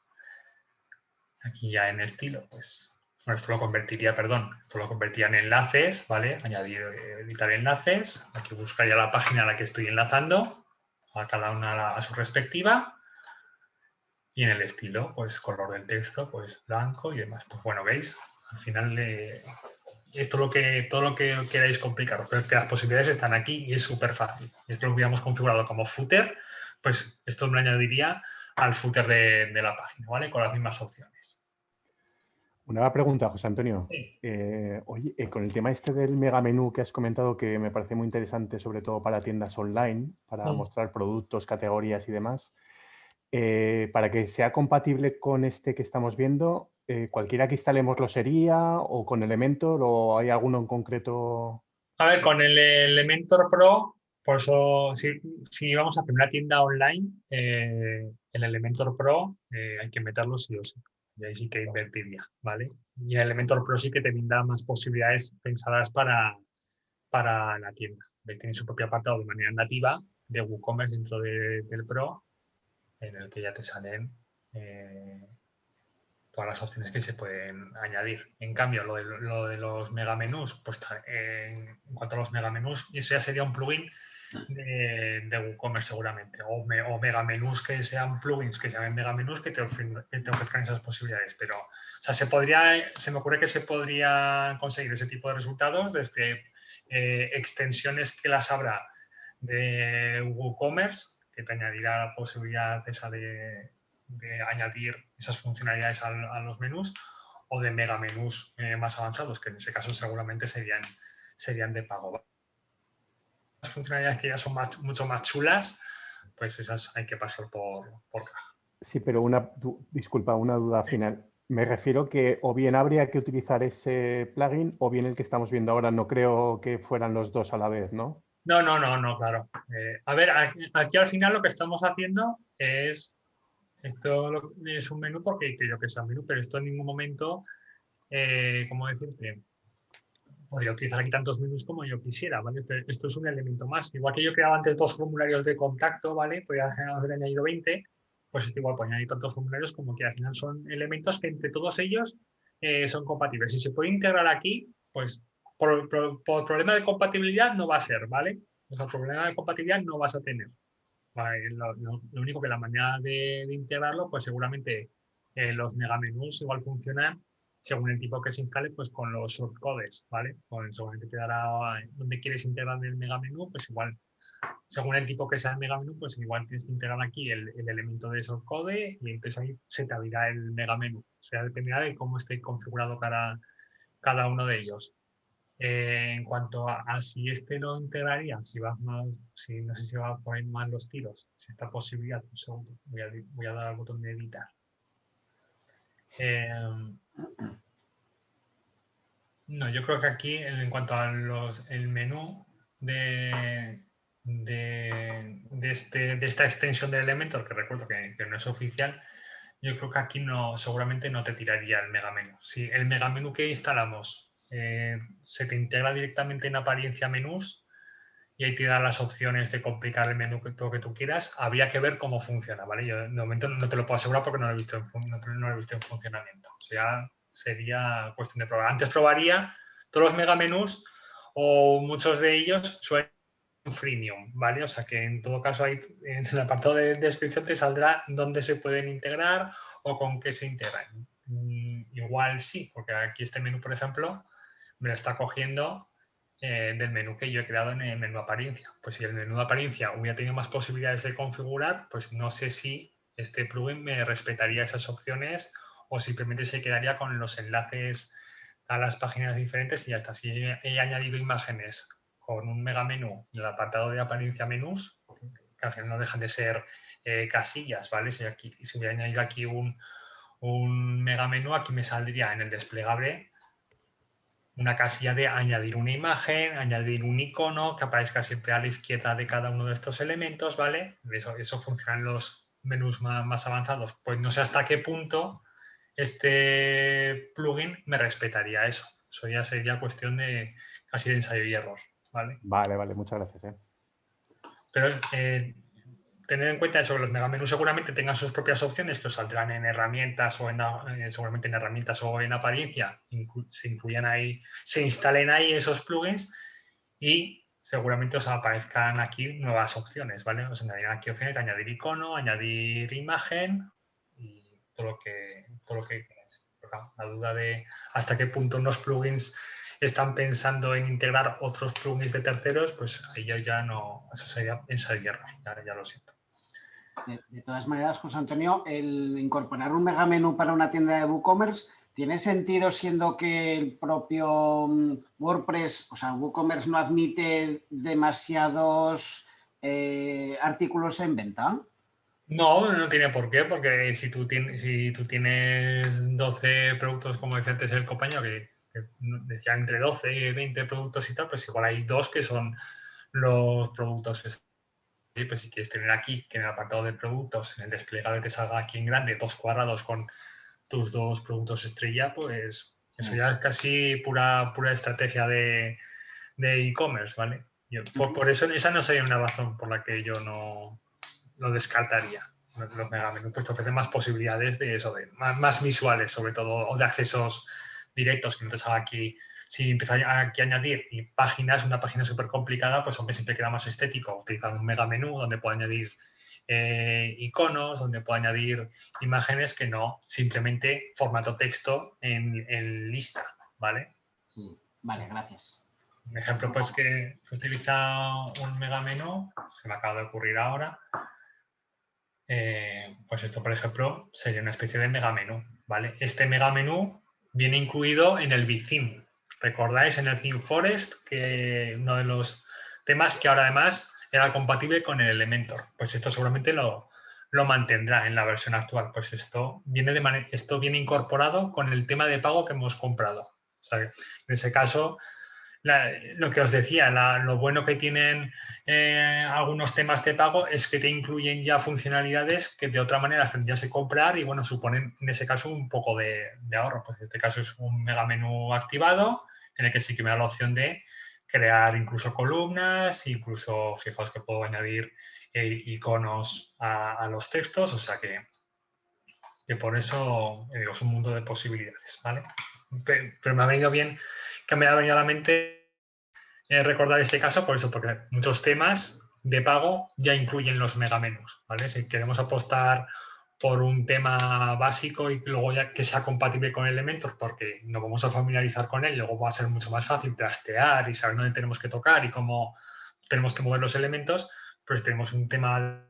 Aquí ya en estilo, pues, bueno, esto lo convertiría en enlaces, ¿vale? Añadir, editar enlaces. Aquí buscaría la página a la que estoy enlazando, a cada una a su respectiva. Y en el estilo, pues, color del texto, pues, blanco y demás. Pues bueno, veis, al final todo lo que queráis complicaros, pero que las posibilidades están aquí y es súper fácil. Esto lo hubiéramos configurado como footer, pues esto me lo añadiría al footer de la página, ¿vale? Con las mismas opciones. Una pregunta, José Antonio. Sí. Oye, con el tema este del megamenú que has comentado, que me parece muy interesante, sobre todo para tiendas online, para mostrar productos, categorías y demás, para que sea compatible con este que estamos viendo, ¿cualquiera que instalemos lo sería o con Elementor o hay alguno en concreto? A ver, con el Elementor Pro, por eso, si vamos a hacer una tienda online, el Elementor Pro hay que meterlo sí o sí. Y ahí sí que invertiría, ¿vale? Y el Elementor Pro sí que te brinda más posibilidades pensadas para la tienda. Tiene su propio apartado de manera nativa de WooCommerce dentro del Pro, en el que ya te salen todas las opciones que se pueden añadir. En cambio, lo de los megamenús, pues en cuanto a los megamenús, eso ya sería un plugin de WooCommerce seguramente, o megamenús que sean plugins que se llamen megamenús que te ofrezcan esas posibilidades. Pero, o sea, se me ocurre que se podría conseguir ese tipo de resultados desde extensiones que las habrá de WooCommerce, que te añadirá la posibilidad esa de añadir esas funcionalidades a los menús, o de megamenús más avanzados, que en ese caso seguramente serían de pago. Las funcionalidades que ya son mucho más chulas, pues esas hay que pasar por caja. Sí, pero disculpa, una duda final. Me refiero que o bien habría que utilizar ese plugin o bien el que estamos viendo ahora. No creo que fueran los dos a la vez, ¿no? No, claro. A ver, aquí al final lo que estamos haciendo es, esto es un menú porque quiero que sea un menú, pero esto en ningún momento, ¿cómo decirte? Podría utilizar aquí tantos menús como yo quisiera, ¿vale? Esto es un elemento más. Igual que yo creaba antes 2 formularios de contacto, ¿vale? Podría haber añadido 20, pues esto igual puedo añadir tantos formularios como que al final son elementos que entre todos ellos son compatibles. Si se puede integrar aquí, pues por problema de compatibilidad no va a ser, ¿vale? O sea, problema de compatibilidad no vas a tener. ¿Vale? Lo único que la manera de integrarlo, pues seguramente los megamenús igual funcionan según el tipo que se instale, pues con los shortcodes, ¿vale? Seguramente te dará donde quieres integrar el megamenú, pues igual, según el tipo que sea el megamenú, pues igual tienes que integrar aquí el elemento de shortcode y entonces ahí se te abrirá el megamenú. O sea, dependerá de cómo esté configurado cada uno de ellos. En cuanto a si este lo integraría, no sé si va a poner más los tiros, si esta posibilidad, un segundo, voy a dar al botón de editar. No, yo creo que aquí en cuanto a el menú de de esta extensión del Elementor, que recuerdo que no es oficial, yo creo que aquí seguramente no te tiraría el megamenú. Si el megamenú que instalamos se te integra directamente en apariencia menús y ahí te da las opciones de complicar el menú que tú quieras, habría que ver cómo funciona, ¿vale? Yo de momento no te lo puedo asegurar porque no lo he visto no lo he visto en funcionamiento. O sea, sería cuestión de probar. Antes probaría todos los megamenús o muchos de ellos suelen freemium, ¿vale? O sea que en todo caso ahí en el apartado de descripción te saldrá dónde se pueden integrar o con qué se integran. Igual sí, porque aquí este menú, por ejemplo, me lo está cogiendo del menú que yo he creado en el menú apariencia. Pues si el menú de apariencia hubiera tenido más posibilidades de configurar, pues no sé si este plugin me respetaría esas opciones o simplemente se quedaría con los enlaces a las páginas diferentes y ya está. Si he añadido imágenes con un megamenú en el apartado de apariencia menús, que al final no dejan de ser casillas, ¿vale? Si hubiera añadido aquí un megamenú, aquí me saldría en el desplegable una casilla de añadir una imagen, añadir un icono que aparezca siempre a la izquierda de cada uno de estos elementos, ¿vale? Eso funciona en los menús más avanzados. Pues no sé hasta qué punto este plugin me respetaría eso. Eso ya sería cuestión de casi de ensayo y error, ¿vale? Vale, vale, muchas gracias. Pero tener en cuenta eso, los megamenús seguramente tengan sus propias opciones que os saldrán en herramientas o seguramente en herramientas o en apariencia, se incluyan ahí, se instalen ahí esos plugins y seguramente os aparezcan aquí nuevas opciones, ¿vale? Os añadirán aquí opciones de añadir icono, añadir imagen y todo lo que queráis. La duda de hasta qué punto unos plugins están pensando en integrar otros plugins de terceros, pues ahí yo ya no, eso sería ensayo y error, ya lo siento. De todas maneras, José Antonio, el incorporar un megamenú para una tienda de WooCommerce tiene sentido siendo que el propio WordPress, o sea, WooCommerce no admite demasiados artículos en venta. No tiene por qué, porque si tú tienes 12 productos, como decía antes el compañero, que decía entre 12 y 20 productos y tal, pues igual hay dos que son los productos. Pues si quieres tener aquí, que en el apartado de productos, en el desplegable te salga aquí en grande 2 cuadrados con tus 2 productos estrella, pues eso ya es casi pura estrategia de e-commerce, ¿vale? Por eso esa no sería una razón por la que yo no lo descartaría. Los megamenús pues te ofrecen más posibilidades de eso, más visuales sobre todo, o de accesos directos, que no te salga aquí. Si empiezas aquí a añadir páginas, una página súper complicada, pues hombre, siempre queda más estético utilizar un megamenú donde puedo añadir iconos, donde puedo añadir imágenes que no simplemente formato texto en lista, ¿vale? Vale, gracias. Un ejemplo pues que utiliza un megamenú, se me acaba de ocurrir ahora, pues esto por ejemplo sería una especie de megamenú, ¿vale? Este megamenú viene incluido en el Bitheme. ¿Recordáis en el ThemeForest que uno de los temas que ahora además era compatible con el Elementor? Pues esto seguramente lo mantendrá en la versión actual. Pues esto viene incorporado con el tema de pago que hemos comprado. O sea, en ese caso, lo que os decía, lo bueno que tienen algunos temas de pago es que te incluyen ya funcionalidades que de otra manera las tendrías que comprar y bueno, suponen en ese caso un poco de ahorro. Pues en este caso es un megamenú activado en el que sí que me da la opción de crear incluso columnas, incluso fijaos que puedo añadir iconos a los textos, o sea que por eso digo, es un mundo de posibilidades, ¿vale? Pero me ha venido bien que me ha venido a la mente recordar este caso por eso, porque muchos temas de pago ya incluyen los megamenús, ¿vale? Si queremos apostar por un tema básico y luego ya que sea compatible con Elementor, porque nos vamos a familiarizar con él, luego va a ser mucho más fácil trastear y saber dónde tenemos que tocar y cómo tenemos que mover los elementos, pues tenemos un tema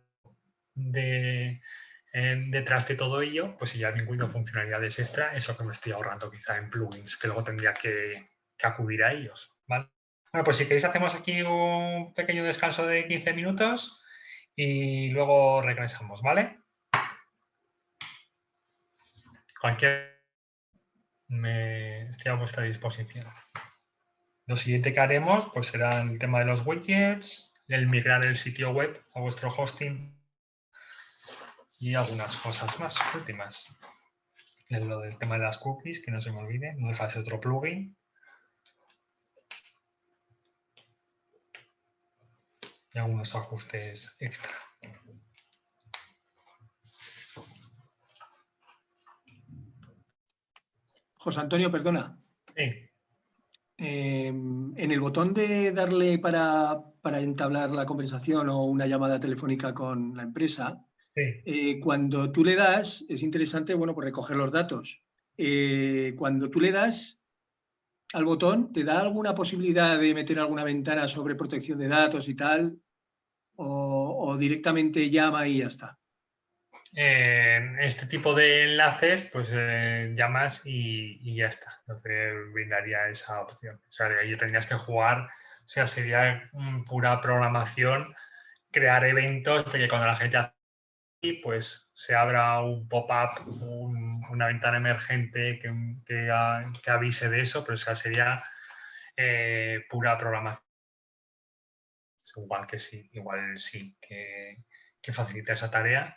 detrás de todo ello, pues si ya han incluido funcionalidades extra, eso que me estoy ahorrando quizá en plugins, que luego tendría que acudir a ellos, ¿vale? Bueno, pues si queréis hacemos aquí un pequeño descanso de 15 minutos y luego regresamos, ¿vale? Estoy a vuestra disposición. Lo siguiente que haremos pues será el tema de los widgets, el migrar el sitio web a vuestro hosting y algunas cosas más últimas. Lo del tema de las cookies, que no se me olvide, no deja de ser otro plugin. Y algunos ajustes extra. José Antonio, perdona. Sí. En el botón de darle para entablar la conversación o una llamada telefónica con la empresa, Sí. cuando tú le das, es interesante, bueno, pues recoger los datos. Cuando tú le das al botón, ¿te da alguna posibilidad de meter alguna ventana sobre protección de datos y tal? ¿O directamente llama y ya está? En este tipo de enlaces, pues llamas y ya está. No te brindaría esa opción. O sea, de ahí tendrías que jugar, o sea, sería pura programación, crear eventos de que cuando la gente hace, pues se abra un pop-up, una ventana emergente que avise de eso, pero o sea, sería pura programación. Igual sí que facilita esa tarea.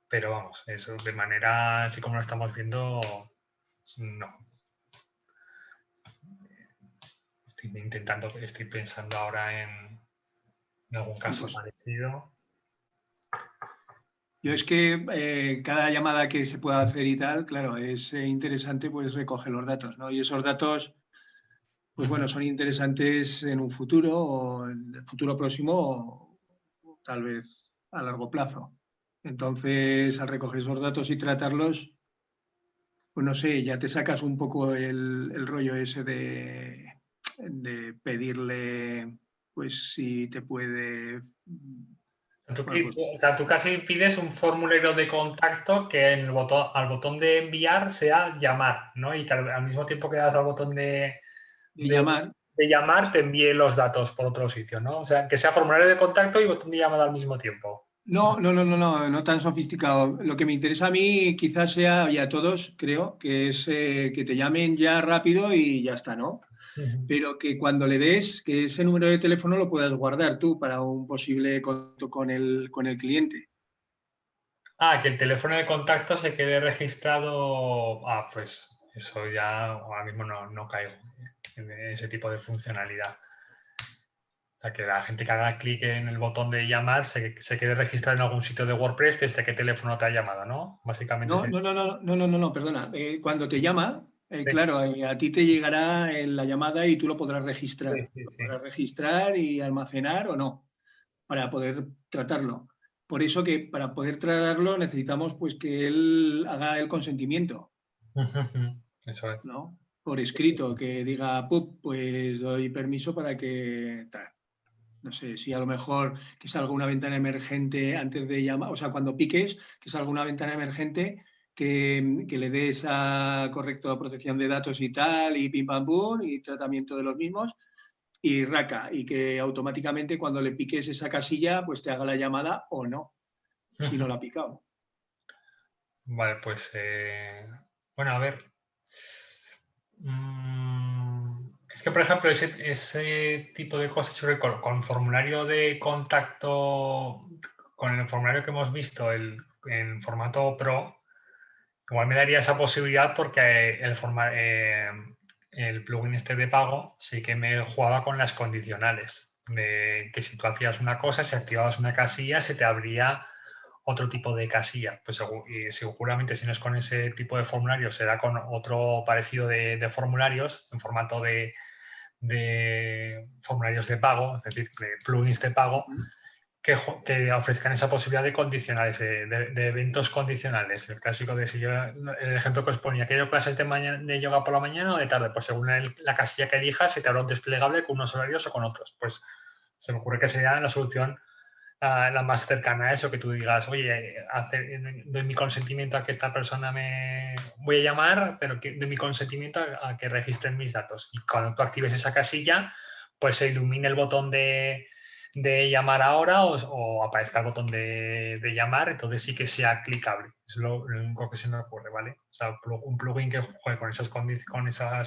Pero vamos, eso de manera así como lo estamos viendo, no. Estoy pensando ahora en algún caso parecido. Yo es que cada llamada que se pueda hacer y tal, claro, es interesante pues recoger los datos, ¿no? Y esos datos, pues bueno, son interesantes en un futuro o en el futuro próximo o tal vez a largo plazo. Entonces, al recoger esos datos y tratarlos, pues no sé, ya te sacas un poco el rollo ese de pedirle, pues si te puede... Bueno, pues, O sea, tú casi pides un formulario de contacto que en al botón de enviar sea llamar, ¿no? Y que al mismo tiempo que das al botón de llamar. de llamar te envíe los datos por otro sitio, ¿no? O sea, que sea formulario de contacto y botón de llamada al mismo tiempo. No tan sofisticado. Lo que me interesa a mí quizás sea, y a todos creo, que es que te llamen ya rápido y ya está, ¿no? Pero que cuando le des, que ese número de teléfono lo puedas guardar tú para un posible contacto con el cliente. Ah, que el teléfono de contacto se quede registrado. Ah, pues eso ya ahora mismo no caigo en ese tipo de funcionalidad. O sea, que la gente que haga clic en el botón de llamar se quede registrado en algún sitio de WordPress desde qué teléfono te ha llamado, ¿no? Básicamente No, perdona. Cuando te llama, Sí. claro, a ti te llegará la llamada y tú lo podrás registrar. Sí. Lo podrás registrar y almacenar o no, para poder tratarlo. Por eso que para poder tratarlo necesitamos pues que él haga el consentimiento. Eso es. ¿No? Por escrito, que diga, pues doy permiso para que tal. No sé, si a lo mejor que salga una ventana emergente antes de llamar, o sea, cuando piques, que salga una ventana emergente que le dé esa correcta protección de datos y tal, y pim pam pum, y tratamiento de los mismos, y raca, y que automáticamente cuando le piques esa casilla, pues te haga la llamada o no, si no la ha picado. Vale, pues bueno, a ver. Es que, por ejemplo, ese tipo de cosas sobre con formulario de contacto, con el formulario que hemos visto en formato Pro, igual me daría esa posibilidad porque el plugin este de pago sí que me jugaba con las condicionales, de que si tú hacías una cosa, si activabas una casilla, se te abría otro tipo de casilla. Pues y seguramente si no es con ese tipo de formulario, será con otro parecido de formularios en formato de formularios de pago, es decir, de plugins de pago, que ofrezcan esa posibilidad de condicionales, de eventos condicionales. El clásico de el ejemplo que os ponía, quiero clases de yoga por la mañana o de tarde, pues según la casilla que elijas, se te habrá un desplegable con unos horarios o con otros. Pues se me ocurre que sería la solución la más cercana a eso, que tú digas, oye, doy mi consentimiento a que esta persona me voy a llamar, pero doy mi consentimiento a que registren mis datos. Y cuando tú actives esa casilla, pues se ilumine el botón de llamar ahora o aparezca el botón de llamar, entonces sí que sea clicable. Es lo único que se me ocurre, ¿vale? O sea, un plugin que juegue con esas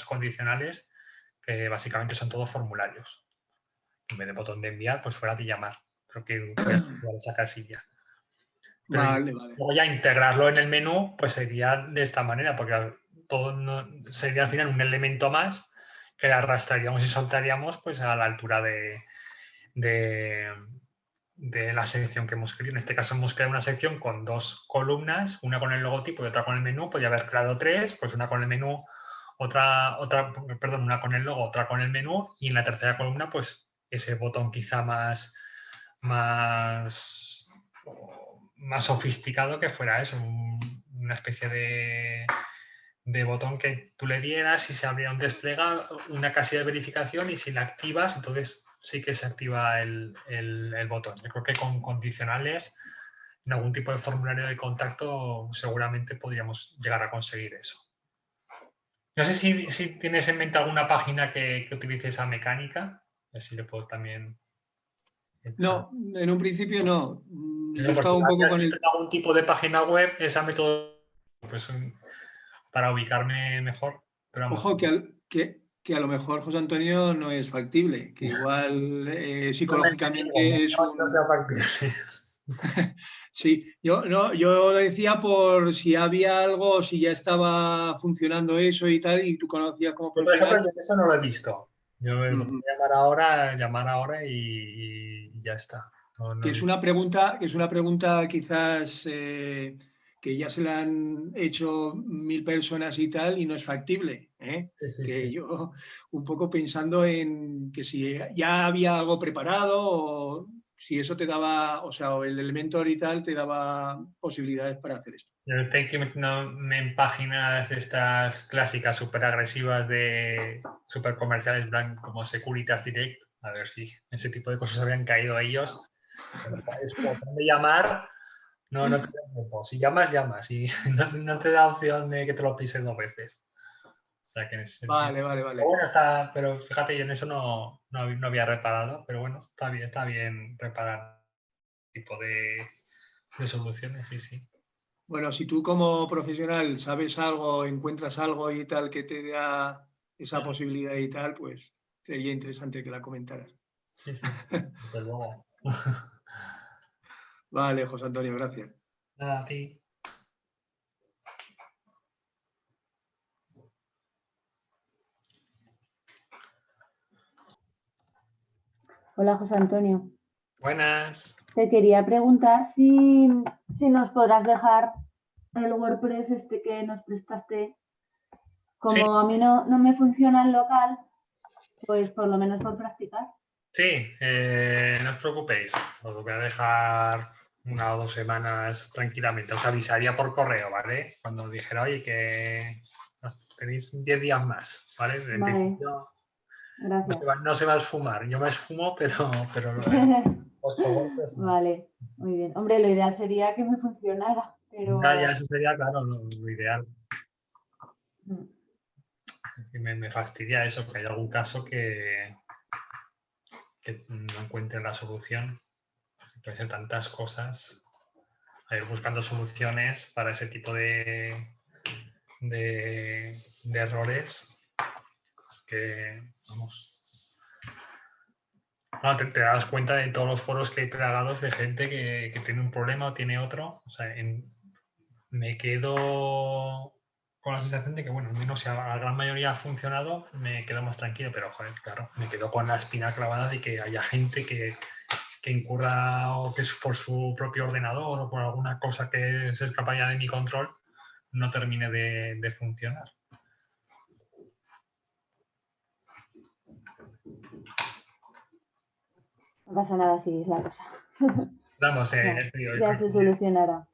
condicionales, que básicamente son todos formularios. en vez de botón de enviar, pues fuera de llamar. Creo que voy a activar esa casilla. Pero Vale. luego ya integrarlo en el menú, pues sería de esta manera, porque todo sería al final un elemento más que arrastraríamos y soltaríamos pues a la altura de la sección que hemos creado. En este caso hemos creado una sección con 2 columnas, una con el logotipo y otra con el menú. Podría haber creado 3, pues una con el menú, una con el logo, otra con el menú, y en la tercera columna pues ese botón quizá más sofisticado, que fuera eso, una especie de botón que tú le dieras y se abría un desplegado, una casilla de verificación, y si la activas, entonces sí que se activa el botón. Yo creo que con condicionales en algún tipo de formulario de contacto seguramente podríamos llegar a conseguir eso. No sé si tienes en mente alguna página que utilice esa mecánica, así le puedo también... No, en un principio no. Yo Por estaba si un poco habías con visto en algún tipo de página web esa metodología, pues, para ubicarme mejor. Pero vamos, Ojo, que a lo mejor, José Antonio, no es factible, que igual psicológicamente es no sea factible. Sí, yo lo decía por si había algo, si ya estaba funcionando eso y tal, y tú conocías como Yo, por ejemplo, profesional. yo eso no lo he visto. Yo voy a llamar ahora y ya está. Que es una pregunta quizás que ya se la han hecho 1000 personas y tal, y no es factible. Sí. Yo un poco pensando en que si ya había algo preparado o si eso te daba, o sea, o el Elementor y tal te daba posibilidades para hacer esto. Yo estoy aquí metiéndome en páginas de estas clásicas súper agresivas de súper comerciales, como Securitas Direct, a ver si ese tipo de cosas habían caído a ellos. Es como de llamar, no te da tiempo. Si llamas, llamas. Y no te da opción de que te lo pises 2 veces. O sea que en ese sentido. Vale. Pero bueno, pero fíjate, yo en eso no había reparado, pero bueno, está bien reparar este tipo de soluciones, sí. Bueno, si tú como profesional sabes algo, encuentras algo y tal que te da esa posibilidad y tal, pues sería interesante que la comentaras. Sí, desde luego. Vale, José Antonio, gracias. Nada, a ti. Hola, José Antonio. Buenas. Te quería preguntar si nos podrás dejar el WordPress este que nos prestaste. Como Sí. a mí no me funciona el local, pues por lo menos por practicar. Sí, no os preocupéis. Os voy a dejar 1 o 2 semanas tranquilamente. Os avisaría por correo, ¿vale? Cuando os dijera, oye, que tenéis 10 días más, ¿vale? En Vale. principio Gracias. no se va a esfumar. Yo me esfumo, pero vuestro golpe es no. Vale, muy bien. Hombre, lo ideal sería que me funcionara, pero... Ya, eso sería, claro, lo ideal. Y me fastidia eso, que hay algún caso que no encuentre la solución. Puede ser tantas cosas. A ir buscando soluciones para ese tipo de errores. Es que, vamos. No, te das cuenta de todos los foros que hay plagados de gente que tiene un problema o tiene otro. O sea, me quedo con la sensación de que, bueno, al menos si a la gran mayoría ha funcionado, me quedo más tranquilo, pero, joder, claro, me quedo con la espina clavada de que haya gente que incurra, o que es por su propio ordenador o por alguna cosa que se escapa ya de mi control, no termine de funcionar. No pasa nada, así es la cosa. Vamos, ya se solucionará.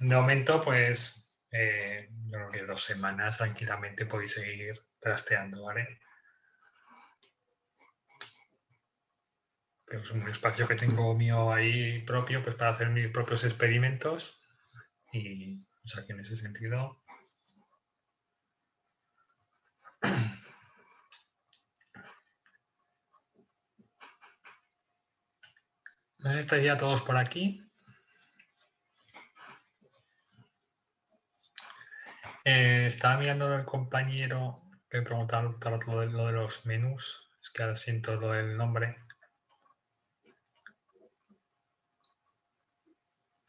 De momento, pues, yo creo que 2 semanas tranquilamente podéis seguir trasteando, ¿vale? Es un espacio que tengo mío ahí propio, pues para hacer mis propios experimentos, y, o sea, que en ese sentido... No sé si estáis ya todos por aquí. Estaba mirando el compañero que me preguntaba lo de los menús. Es que ahora siento lo del nombre.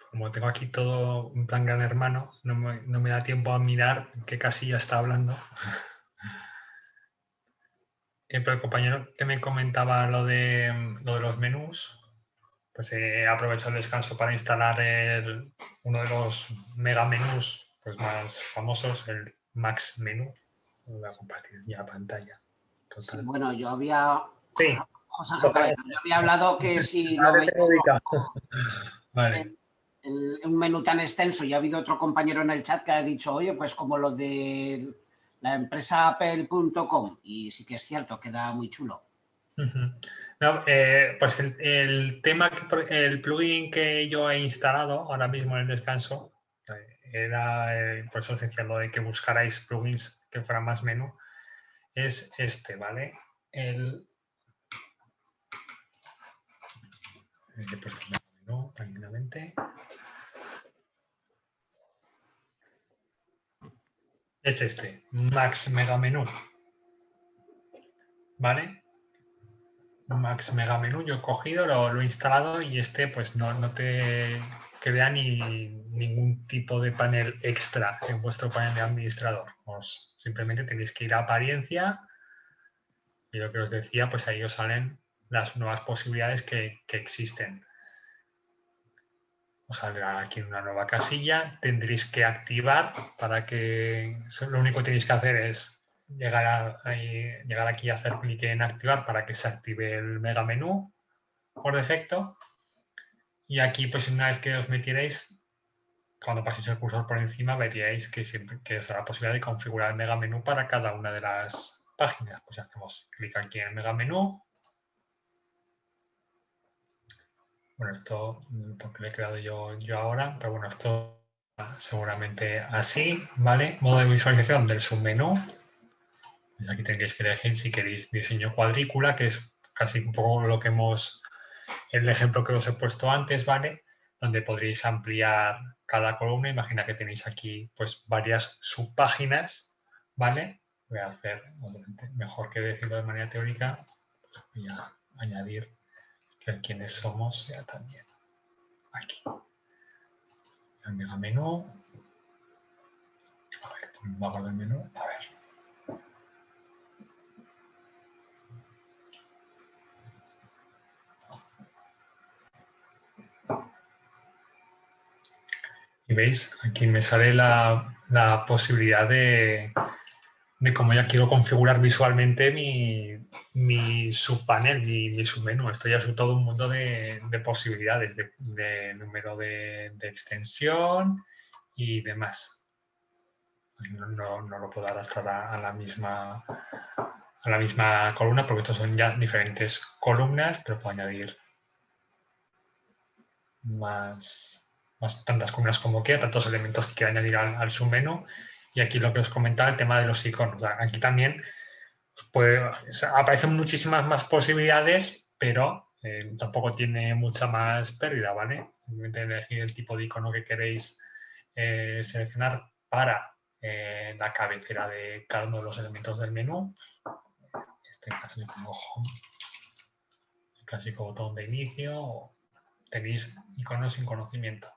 como tengo aquí todo en plan gran hermano, no me da tiempo a mirar qué casilla está hablando. Pero el compañero que me comentaba lo de los menús, pues he aprovechado el descanso para instalar uno de los mega menús pues, más famosos, el Max Menú. Voy a compartir ya pantalla. Total. Sí, bueno, yo había... Sí. José Ángel Cabello, yo había hablado que si lo veis Vale. un menú tan extenso, y ha habido otro compañero en el chat que ha dicho, oye, pues como lo de la empresa apple.com, y sí que es cierto, queda muy chulo. No, pues el tema, el plugin que yo he instalado ahora mismo en el descanso, era, por eso os decía lo de que buscarais plugins que fueran más menú, es este, ¿vale? He puesto el menú tranquilamente. Es este, Max Mega Menú, ¿vale? Max Mega Menú, yo he cogido, lo he instalado y este pues no te crea ningún tipo de panel extra en vuestro panel de administrador. Simplemente tenéis que ir a apariencia y lo que os decía, pues ahí os salen las nuevas posibilidades que existen. Os saldrá aquí una nueva casilla, tendréis que activar para que, lo único que tenéis que hacer es llegar aquí y hacer clic en activar para que se active el mega menú por defecto. Y aquí, pues una vez que os metierais, cuando paséis el cursor por encima, veríais que os dará la posibilidad de configurar el mega menú para cada una de las páginas. Pues hacemos clic aquí en el mega menú. Bueno, esto porque lo he creado yo ahora, pero bueno, esto seguramente así, ¿vale? Modo de visualización del submenú. Pues aquí tendréis que elegir si queréis diseño cuadrícula, que es casi un poco lo que el ejemplo que os he puesto antes, ¿vale? Donde podréis ampliar cada columna. Imagina que tenéis aquí pues varias subpáginas, ¿vale? Voy a hacer, mejor que decirlo de manera teórica, pues voy a añadir quiénes somos ya también. Aquí. El mega menú. A ver, vamos al menú. A ver. Y veis, aquí me sale la posibilidad de cómo ya quiero configurar visualmente mi subpanel, mi submenú. Esto ya es todo un mundo de posibilidades, de número de extensión y demás. No lo puedo arrastrar a la misma columna porque estos son ya diferentes columnas, pero puedo añadir tantas columnas como quiera, tantos elementos que quiera añadir al submenú. Y aquí lo que os comentaba, el tema de los iconos. Aquí también aparecen muchísimas más posibilidades, pero tampoco tiene mucha más pérdida, ¿vale? Simplemente elegir el tipo de icono que queréis seleccionar para la cabecera de cada uno de los elementos del menú. Este caso como home, el clásico botón de inicio. Tenéis iconos sin conocimiento.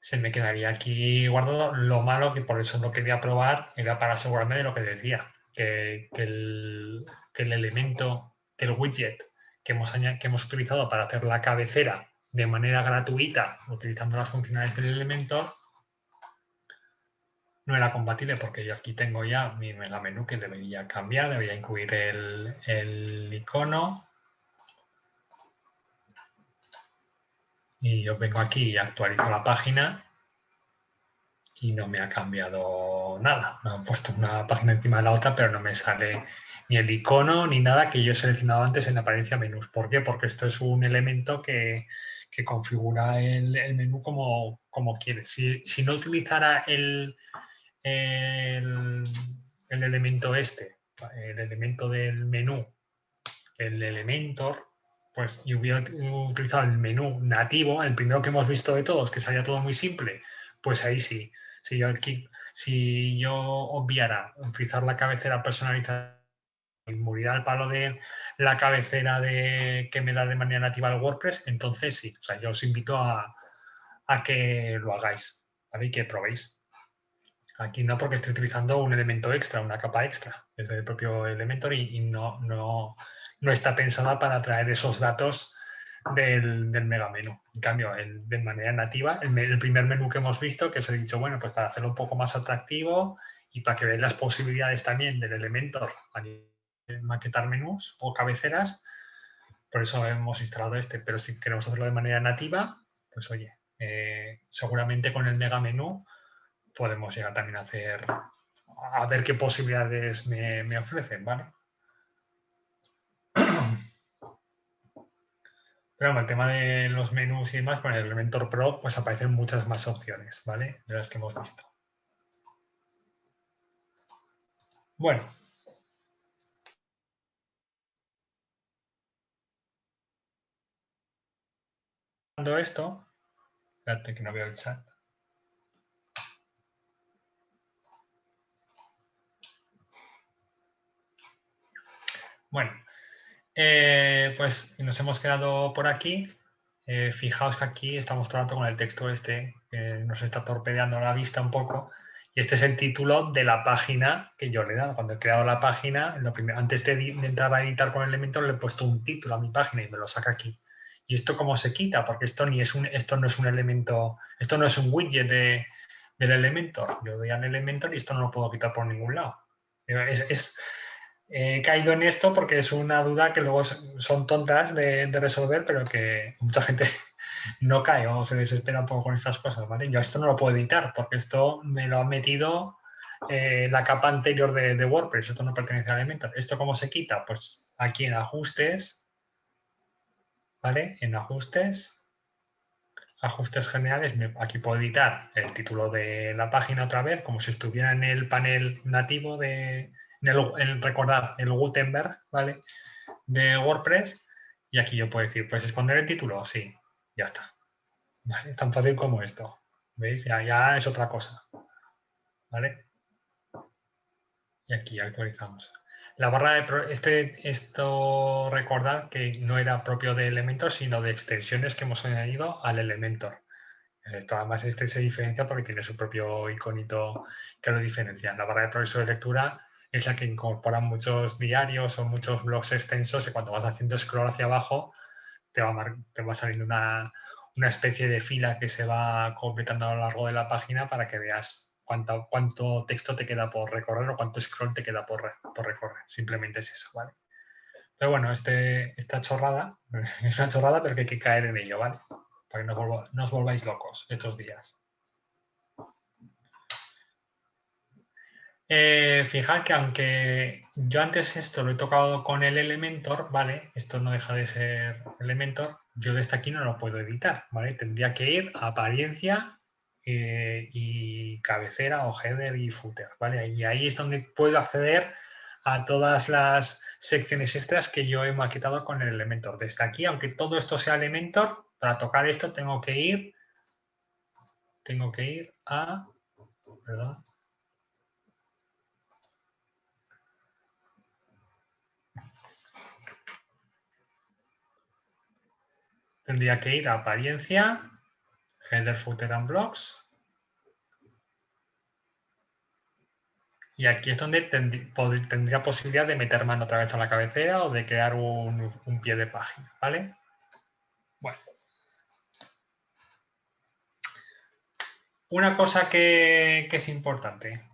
Se me quedaría aquí guardado. Lo malo, que por eso lo quería probar, era para asegurarme de lo que decía, que el elemento, que el widget que hemos utilizado para hacer la cabecera de manera gratuita, utilizando las funcionalidades del Elementor, no era compatible porque yo aquí tengo ya mi mega menú que debería cambiar, debería incluir el icono. Y yo vengo aquí y actualizo la página y no me ha cambiado nada. Me han puesto una página encima de la otra, pero no me sale ni el icono ni nada que yo he seleccionado antes en la apariencia menús. ¿Por qué? Porque esto es un elemento que configura el menú como quieres. Si no utilizara el elemento el elemento del menú, el Elementor, pues y hubiera utilizado el menú nativo, el primero que hemos visto de todos, que salía todo muy simple, pues ahí sí. Si yo obviara utilizar la cabecera personalizada morir al palo de la cabecera que me da de manera nativa el WordPress, entonces sí. O sea, yo os invito a que lo hagáis, ¿vale? Y que probéis. Aquí no, porque estoy utilizando un elemento extra, una capa extra desde el propio Elementor y no está pensada para traer esos datos del megamenú. En cambio, de manera nativa, el primer menú que hemos visto, que os he dicho, bueno, pues para hacerlo un poco más atractivo y para que veáis las posibilidades también del Elementor a maquetar menús o cabeceras, por eso hemos instalado este. Pero si queremos hacerlo de manera nativa, pues oye, seguramente con el megamenú podemos llegar también a ver qué posibilidades me ofrecen, ¿vale? Pero bueno, el tema de los menús y demás, con el Elementor Pro, pues aparecen muchas más opciones, ¿vale? De las que hemos visto. Bueno. Esto, espérate que no veo el chat. Bueno, pues nos hemos quedado por aquí. Fijaos que aquí estamos tratando con el texto este, que nos está torpedeando la vista un poco. Y este es el título de la página que yo le he dado. Cuando he creado la página, antes de entrar a editar con Elementor, le he puesto un título a mi página y me lo saca aquí. ¿Y esto cómo se quita? Porque esto no es un elemento, esto no es un widget del Elementor. Yo doy al Elementor y esto no lo puedo quitar por ningún lado. He caído en esto porque es una duda que luego son tontas de resolver, pero que mucha gente no cae o se desespera un poco con estas cosas, ¿vale? Yo esto no lo puedo editar porque esto me lo ha metido la capa anterior de WordPress. Esto no pertenece al Elementor. ¿Esto cómo se quita? Pues aquí en Ajustes, ¿vale? En Ajustes generales, aquí puedo editar el título de la página otra vez, como si estuviera en el panel nativo recordar el Gutenberg, ¿vale? De WordPress. Y aquí yo puedo decir, pues esconder el título, sí, ya está. ¿Vale? Tan fácil como esto. ¿Veis? Ya es otra cosa. ¿Vale? Y aquí actualizamos. La barra de esto recordad que no era propio de Elementor, sino de extensiones que hemos añadido al Elementor. Esto además se diferencia porque tiene su propio iconito que lo diferencia. La barra de progreso de lectura es la que incorpora muchos diarios o muchos blogs extensos y cuando vas haciendo scroll hacia abajo te va saliendo una especie de fila que se va completando a lo largo de la página para que veas cuánto texto te queda por recorrer o cuánto scroll te queda por recorrer. Simplemente es eso, ¿vale? Pero bueno, esta chorrada es una chorrada, pero que hay que caer en ello, ¿vale? Para que no os volváis locos estos días. Fijad que aunque yo antes esto lo he tocado con el Elementor, ¿vale? Esto no deja de ser Elementor, yo desde aquí no lo puedo editar, ¿vale? Tendría que ir a apariencia y cabecera o header y footer, ¿vale? Y ahí es donde puedo acceder a todas las secciones extras que yo he maquetado con el Elementor. Desde aquí, aunque todo esto sea Elementor, para tocar esto tengo que ir a... Perdón. Tendría que ir a apariencia, header, footer and blocks. Y aquí es donde tendría posibilidad de meter mano otra vez a la cabecera o de crear un pie de página, ¿vale? Bueno. Una cosa que es importante,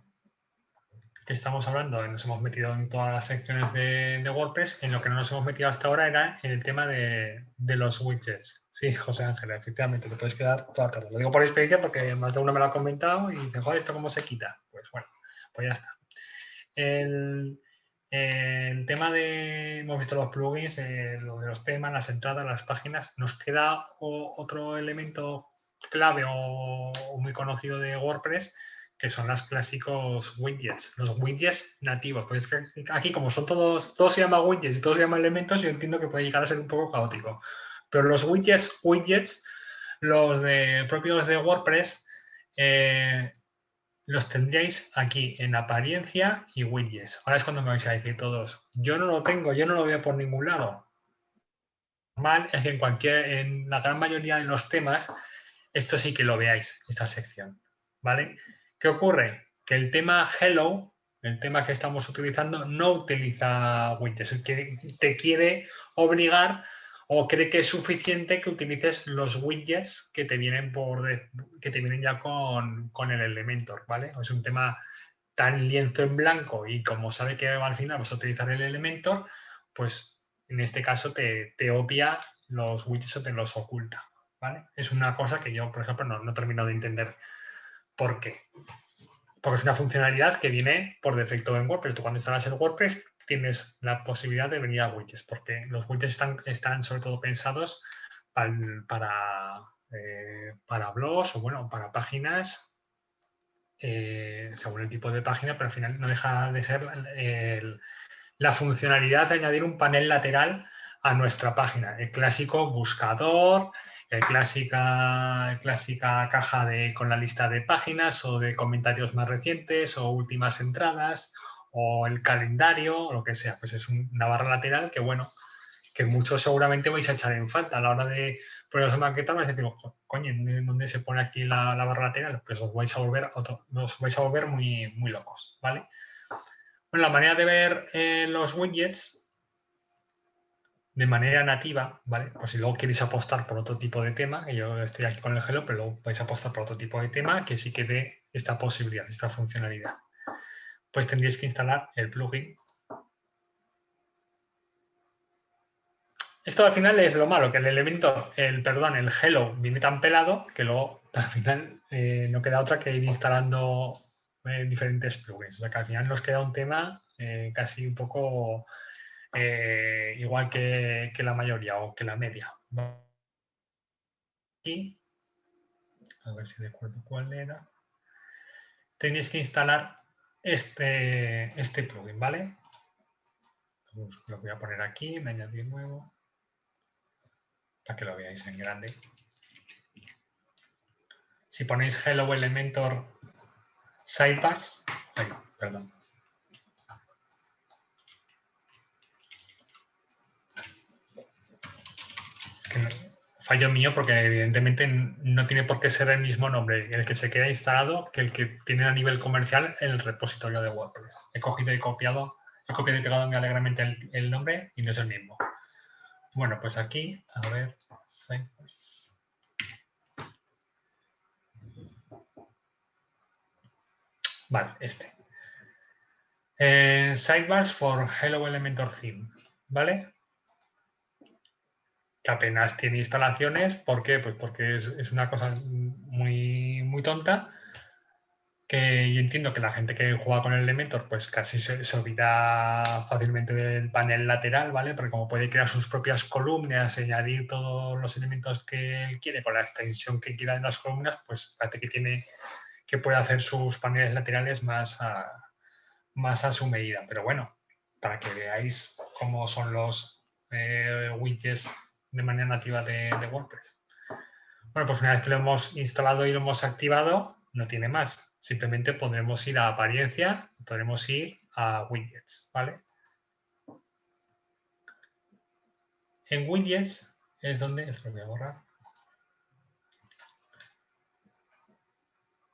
que estamos hablando, nos hemos metido en todas las secciones de WordPress, en lo que no nos hemos metido hasta ahora era en el tema de los widgets. Sí, José Ángel, efectivamente, te puedes quedar toda la tarde. Lo digo por experiencia porque más de uno me lo ha comentado y dice, joder, ¿esto cómo se quita? Pues bueno, pues ya está. El tema hemos visto los plugins, lo de los temas, las entradas, las páginas, nos queda otro elemento clave o muy conocido de WordPress, que son los clásicos widgets, los widgets nativos. Pues aquí, como son todos se llama widgets y todos se llaman elementos, yo entiendo que puede llegar a ser un poco caótico. Pero los widgets, los propios de WordPress, los tendríais aquí en apariencia y widgets. Ahora es cuando me vais a decir todos, yo no lo tengo, yo no lo veo por ningún lado. Normal es que en la gran mayoría de los temas, esto sí que lo veáis, esta sección, ¿vale? ¿Qué ocurre? Que el tema Hello, el tema que estamos utilizando, no utiliza widgets, te quiere obligar o cree que es suficiente que utilices los widgets que te vienen ya con el Elementor, ¿vale? Es un tema tan lienzo en blanco y como sabe que al final vas a utilizar el Elementor, pues en este caso te obvia los widgets o te los oculta, ¿vale? Es una cosa que yo, por ejemplo, no termino de entender por qué. Porque es una funcionalidad que viene por defecto en WordPress. Tú cuando instalas el WordPress tienes la posibilidad de venir a widgets, porque los widgets están sobre todo pensados para blogs o bueno, para páginas según el tipo de página, pero al final no deja de ser la funcionalidad de añadir un panel lateral a nuestra página. El clásico buscador, clásica caja con la lista de páginas o de comentarios más recientes o últimas entradas o el calendario o lo que sea. Pues es una barra lateral que, bueno, que muchos seguramente vais a echar en falta a la hora de poneros a maquetar. Vais a decir, coño, ¿dónde se pone aquí la barra lateral? Pues os vais a volver muy, muy locos, ¿vale? Bueno, la manera de ver los widgets de manera nativa, ¿vale? Pues si luego queréis apostar por otro tipo de tema, que yo estoy aquí con el Hello, pero luego vais a apostar por otro tipo de tema que sí que dé esta posibilidad, esta funcionalidad. Pues tendréis que instalar el plugin. Esto al final es lo malo, que el el Hello viene tan pelado que luego al final no queda otra que ir instalando diferentes plugins. O sea que al final nos queda un tema casi un poco igual que la mayoría o que la media. Aquí, a ver si recuerdo cuál era. Tenéis que instalar este plugin, ¿vale? Lo voy a poner aquí, en añadir nuevo, para que lo veáis en grande. Si ponéis Hello Elementor Sidebars, perdón. Es que fallo mío porque evidentemente no tiene por qué ser el mismo nombre el que se queda instalado que el que tiene a nivel comercial en el repositorio de WordPress. He cogido y copiado, he pegado muy alegremente el nombre y no es el mismo. Bueno, pues aquí, a ver, Sidebars. Vale, Sidebars for Hello Elementor Theme, ¿vale? Que apenas tiene instalaciones. ¿Por qué? Pues porque es una cosa muy, muy tonta, que yo entiendo que la gente que juega con el Elementor pues casi se olvida fácilmente del panel lateral, ¿vale? Porque como puede crear sus propias columnas, añadir todos los elementos que él quiere con la extensión que quiera en las columnas, pues parece que puede hacer sus paneles laterales más a su medida. Pero bueno, para que veáis cómo son los widgets de manera nativa de WordPress. Bueno, pues una vez que lo hemos instalado y lo hemos activado, no tiene más. Simplemente podremos ir a apariencia, podremos ir a widgets, ¿vale? En widgets es donde, esto lo voy a borrar,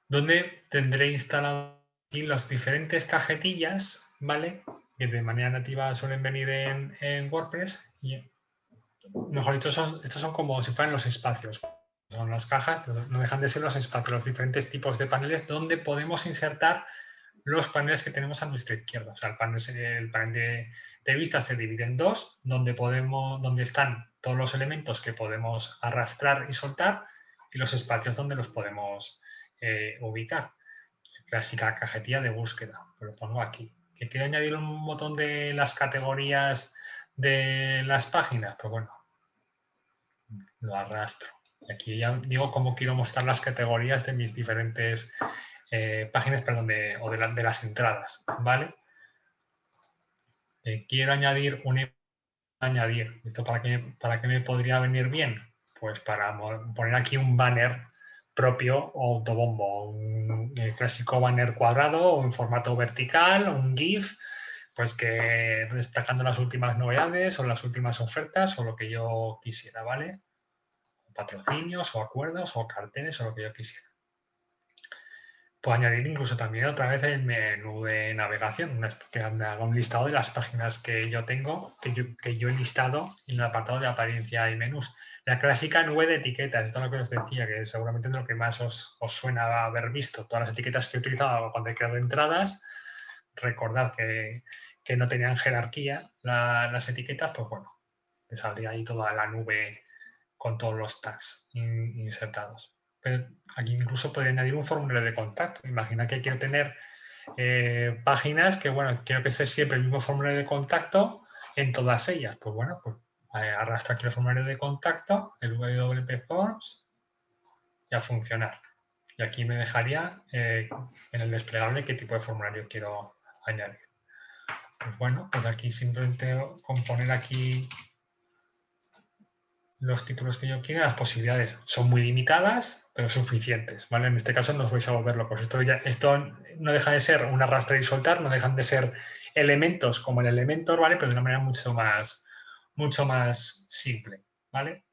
donde tendré instalado aquí las diferentes cajetillas, ¿vale? Que de manera nativa suelen venir en WordPress y, mejor dicho, estos son como si fueran los espacios. Son las cajas, no dejan de ser los espacios, los diferentes tipos de paneles donde podemos insertar los paneles que tenemos a nuestra izquierda. O sea, el panel de vista se divide en dos, donde están todos los elementos que podemos arrastrar y soltar y los espacios donde los podemos ubicar. Clásica cajetilla de búsqueda, lo pongo aquí. ¿Que quiero añadir un botón de las categorías de las páginas? Pues bueno, lo arrastro. Aquí ya digo cómo quiero mostrar las categorías de mis diferentes páginas, perdón, de las entradas, ¿vale? Quiero añadir ¿Esto para qué me podría venir bien? Pues para poner aquí un banner propio o autobombo, un clásico banner cuadrado o en formato vertical, un GIF, pues que destacando las últimas novedades o las últimas ofertas o lo que yo quisiera, ¿vale? Patrocinios o acuerdos o carteles o lo que yo quisiera. Puedo añadir incluso también otra vez el menú de navegación, que haga un listado de las páginas que yo tengo, que yo he listado en el apartado de apariencia y menús. La clásica nube de etiquetas, esto es lo que os decía, que seguramente es lo que más os suena haber visto. Todas las etiquetas que he utilizado cuando he creado entradas, recordad que no tenían jerarquía las etiquetas, pues bueno, te saldría ahí toda la nube con todos los tags insertados. Pero aquí incluso podría añadir un formulario de contacto. Imagina que quiero tener páginas que, bueno, quiero que esté siempre el mismo formulario de contacto en todas ellas. Pues bueno, pues arrastro aquí el formulario de contacto, el WP Forms, y a funcionar. Y aquí me dejaría en el desplegable qué tipo de formulario quiero añadir. Pues bueno, pues aquí simplemente con poner aquí los títulos que yo quiera, las posibilidades son muy limitadas, pero suficientes, ¿vale? En este caso no os vais a volver locos. Esto no deja de ser un arrastrar y soltar, no dejan de ser elementos como el Elementor, ¿vale? Pero de una manera mucho más simple, ¿vale?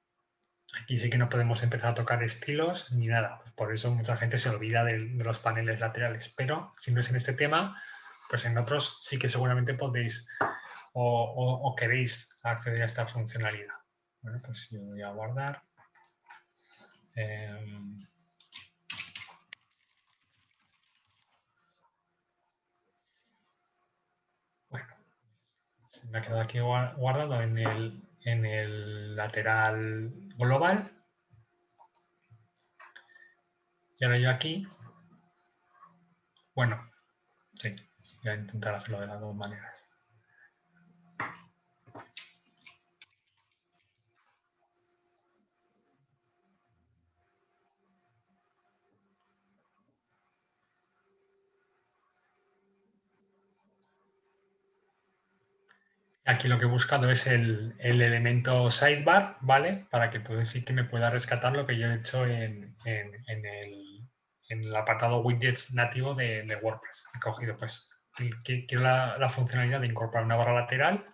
Aquí sí que no podemos empezar a tocar estilos ni nada. Por eso mucha gente se olvida de los paneles laterales. Pero si no es en este tema, pues en otros sí que seguramente podéis o queréis acceder a esta funcionalidad. Bueno, pues yo voy a guardar. Bueno, se me ha quedado aquí guardado en el lateral global. Y ahora yo aquí, bueno, sí, voy a intentar hacerlo de las dos maneras. Aquí lo que he buscado es el elemento sidebar, ¿vale? Para que entonces sí que me pueda rescatar lo que yo he hecho en el apartado widgets nativo de WordPress. He cogido, pues, quiero la funcionalidad de incorporar una barra lateral,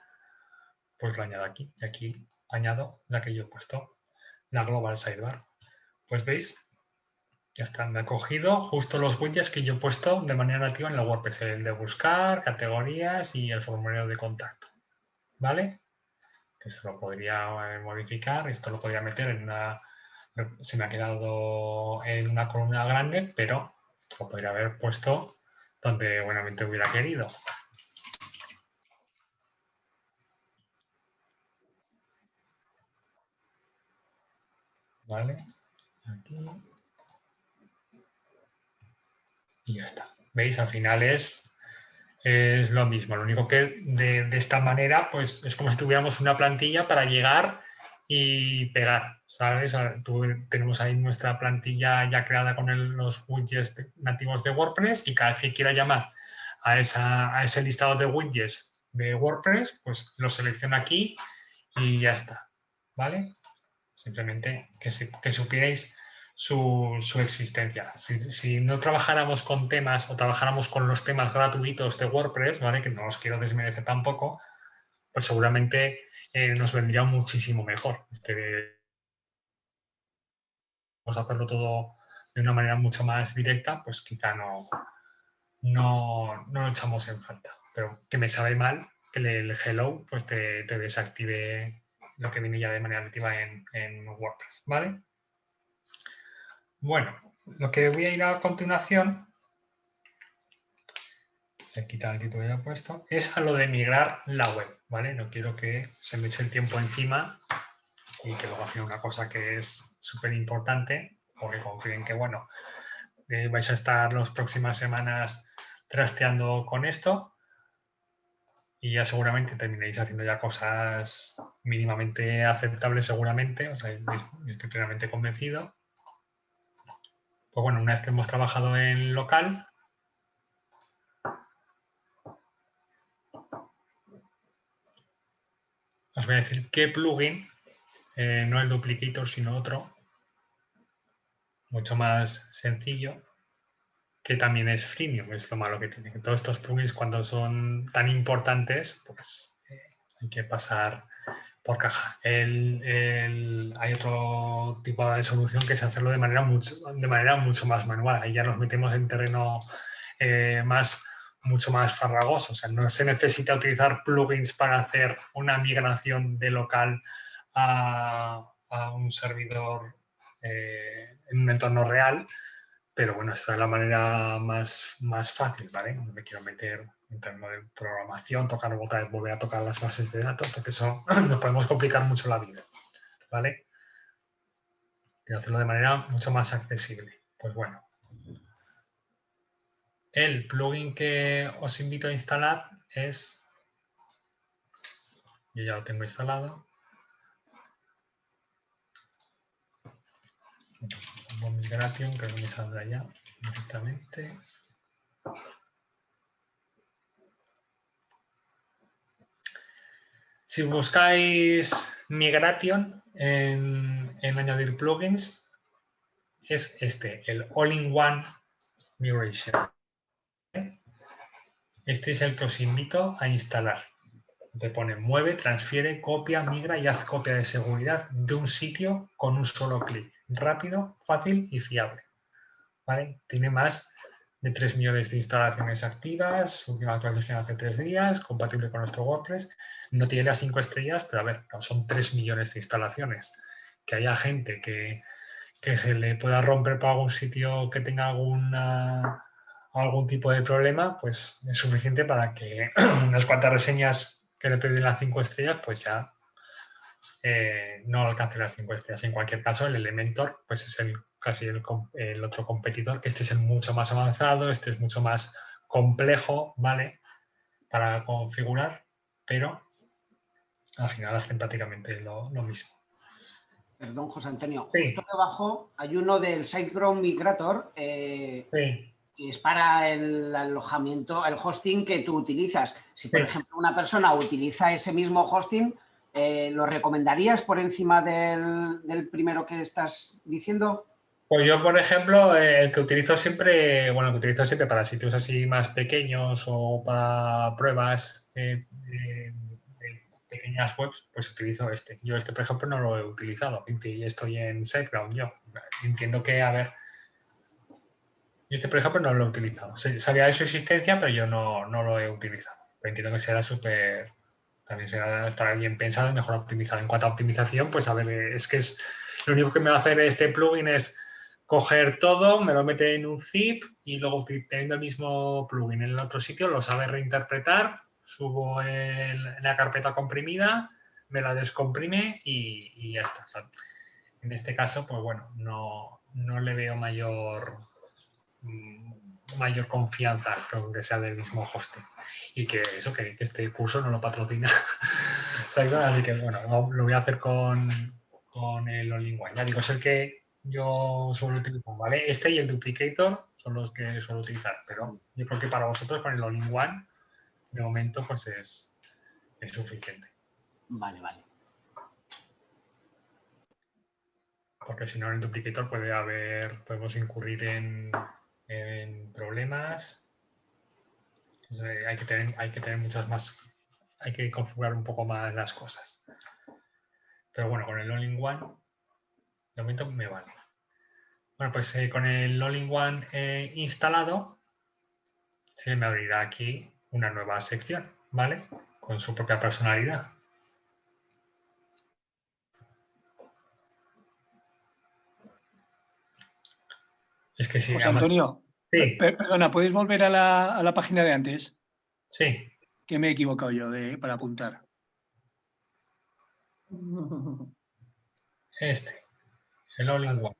pues la añado aquí. Y aquí añado la que yo he puesto, la global sidebar. Pues veis, ya está, me ha cogido justo los widgets que yo he puesto de manera nativa en la WordPress, el de buscar, categorías y el formulario de contacto. ¿Vale? Esto lo podría modificar, esto lo podría meter en una... Se me ha quedado en una columna grande, pero esto lo podría haber puesto donde buenamente hubiera querido. ¿Vale? Aquí. Y ya está. ¿Veis? Al final es lo mismo. Lo único que de esta manera, pues es como si tuviéramos una plantilla para llegar y pegar, ¿sabes? Tenemos ahí nuestra plantilla ya creada con los widgets nativos de WordPress y cada vez que quiera llamar a ese listado de widgets de WordPress, pues lo selecciono aquí y ya está, ¿vale? Simplemente que supierais su existencia. Si no trabajáramos con temas o trabajáramos con los temas gratuitos de WordPress, ¿vale? Que no os quiero desmerecer tampoco, pues seguramente nos vendría muchísimo mejor. Vamos a hacerlo todo de una manera mucho más directa, pues quizá no lo echamos en falta. Pero que me sabe mal que el hello pues te desactive lo que viene ya de manera nativa en WordPress, ¿vale? Bueno, lo que voy a ir a continuación, voy a quitar el título que ya he puesto, es a lo de migrar la web, ¿vale? No quiero que se me eche el tiempo encima y que luego haga una cosa que es súper importante, porque confíen que, bueno, vais a estar las próximas semanas trasteando con esto y ya seguramente terminéis haciendo ya cosas mínimamente aceptables seguramente, o sea, estoy plenamente convencido. Pues bueno, una vez que hemos trabajado en local, os voy a decir qué plugin, no el Duplicator, sino otro, mucho más sencillo, que también es freemium, es lo malo que tiene. Que todos estos plugins, cuando son tan importantes, pues hay que pasar por caja. Hay otro tipo de solución que es hacerlo de manera mucho más manual. Ahí ya nos metemos en terreno mucho más farragoso. O sea, no se necesita utilizar plugins para hacer una migración de local a un servidor en un entorno real, pero bueno, esta es la manera más fácil, ¿vale? No me quiero meter en términos de programación, otra vez volver a tocar las bases de datos, porque eso nos podemos complicar mucho la vida, ¿vale? Quiero hacerlo de manera mucho más accesible. Pues bueno, el plugin que os invito a instalar es, yo ya lo tengo instalado, pongo Migration, que no me saldrá ya directamente. Si buscáis Migration en añadir plugins, es el All-in-One Migration. Este es el que os invito a instalar. Te pone mueve, transfiere, copia, migra y haz copia de seguridad de un sitio con un solo clic. Rápido, fácil y fiable. ¿Vale? Tiene más de 3 millones de instalaciones activas, su última actualización hace 3 días, compatible con nuestro WordPress. No tiene las 5 estrellas, pero a ver, son 3 millones de instalaciones. Que haya gente que se le pueda romper por algún sitio que tenga algún tipo de problema, pues es suficiente para que unas cuantas reseñas que le den las 5 estrellas, pues ya no alcance las 5 estrellas. En cualquier caso, el Elementor pues es casi el otro competidor, que este es el mucho más avanzado, este es mucho más complejo, ¿vale? Para configurar, pero al final hacen prácticamente lo mismo. Perdón, José Antonio. Sí. Justo debajo hay uno del SiteGround Migrator, Sí. que es para el alojamiento, el hosting que tú utilizas. Si, por ejemplo, una persona utiliza ese mismo hosting, ¿lo recomendarías por encima del primero que estás diciendo? Pues yo, por ejemplo, el que utilizo siempre para sitios así más pequeños o para pruebas de pequeñas webs, pues utilizo este. Yo por ejemplo, no lo he utilizado y estoy en SiteGround yo. Entiendo que, a ver, yo por ejemplo, no lo he utilizado. Sabía de su existencia, pero yo no lo he utilizado. Pero entiendo que será también estará bien pensado y mejor optimizado. En cuanto a optimización, pues a ver, lo único que me va a hacer este plugin es coger todo, me lo mete en un zip y luego teniendo el mismo plugin en el otro sitio lo sabe reinterpretar, subo en la carpeta comprimida, me la descomprime y ya está. O sea, en este caso, pues bueno, no le veo mayor confianza que sea del mismo hosting y que este curso no lo patrocina. Así que bueno, lo voy a hacer con el All-in-One. Ya digo, es el que yo suelo utilizar, ¿vale? Este y el Duplicator son los que suelo utilizar, pero yo creo que para vosotros con el All-in-One de momento pues es suficiente. Vale, vale. Porque si no en el Duplicator podemos incurrir en problemas. Hay que tener muchas más, hay que configurar un poco más las cosas. Pero bueno, con el All-in-One de momento me vale. Bueno, pues con el All-in-One instalado, se me abrirá aquí una nueva sección, ¿vale? Con su propia personalidad. Es que sí, José además, Antonio, sí. Perdona, ¿puedes volver a la página de antes? Sí. Que me he equivocado yo para apuntar. El All-in-One.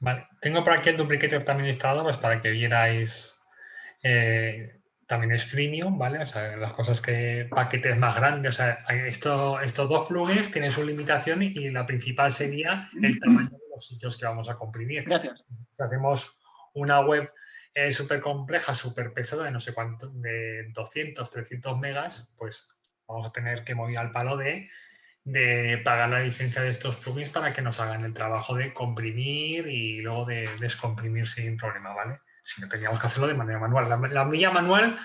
Vale. Tengo por aquí el Duplicator también instalado, pues para que vierais. También es freemium, ¿vale? O sea, las cosas paquetes más grandes. O sea, estos dos plugins tienen su limitación y la principal sería el tamaño de los sitios que vamos a comprimir. Gracias. Si hacemos una web súper compleja, súper pesada, de no sé cuánto, de 200, 300 megas, pues vamos a tener que mover al palo de de pagar la licencia de estos plugins para que nos hagan el trabajo de comprimir y luego de descomprimir sin problema, ¿vale? Si no, teníamos que hacerlo de manera manual. La milla manual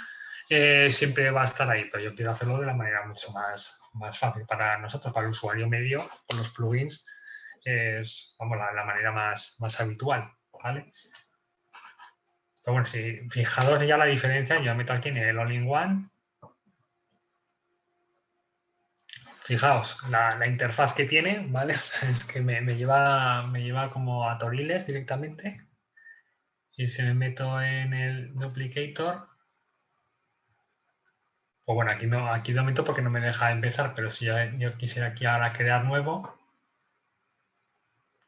siempre va a estar ahí, pero yo quiero hacerlo de la manera mucho más fácil para nosotros, para el usuario medio, con los plugins, es vamos, la manera más habitual, ¿vale? Pero bueno, si fijaros ya la diferencia, yo meto aquí en el All-in-One. Fijaos, la interfaz que tiene, ¿vale? O sea, es que me lleva como a toriles directamente. Y si me meto en el Duplicator, pues bueno, aquí lo meto porque no me deja empezar, pero si yo quisiera aquí ahora crear nuevo,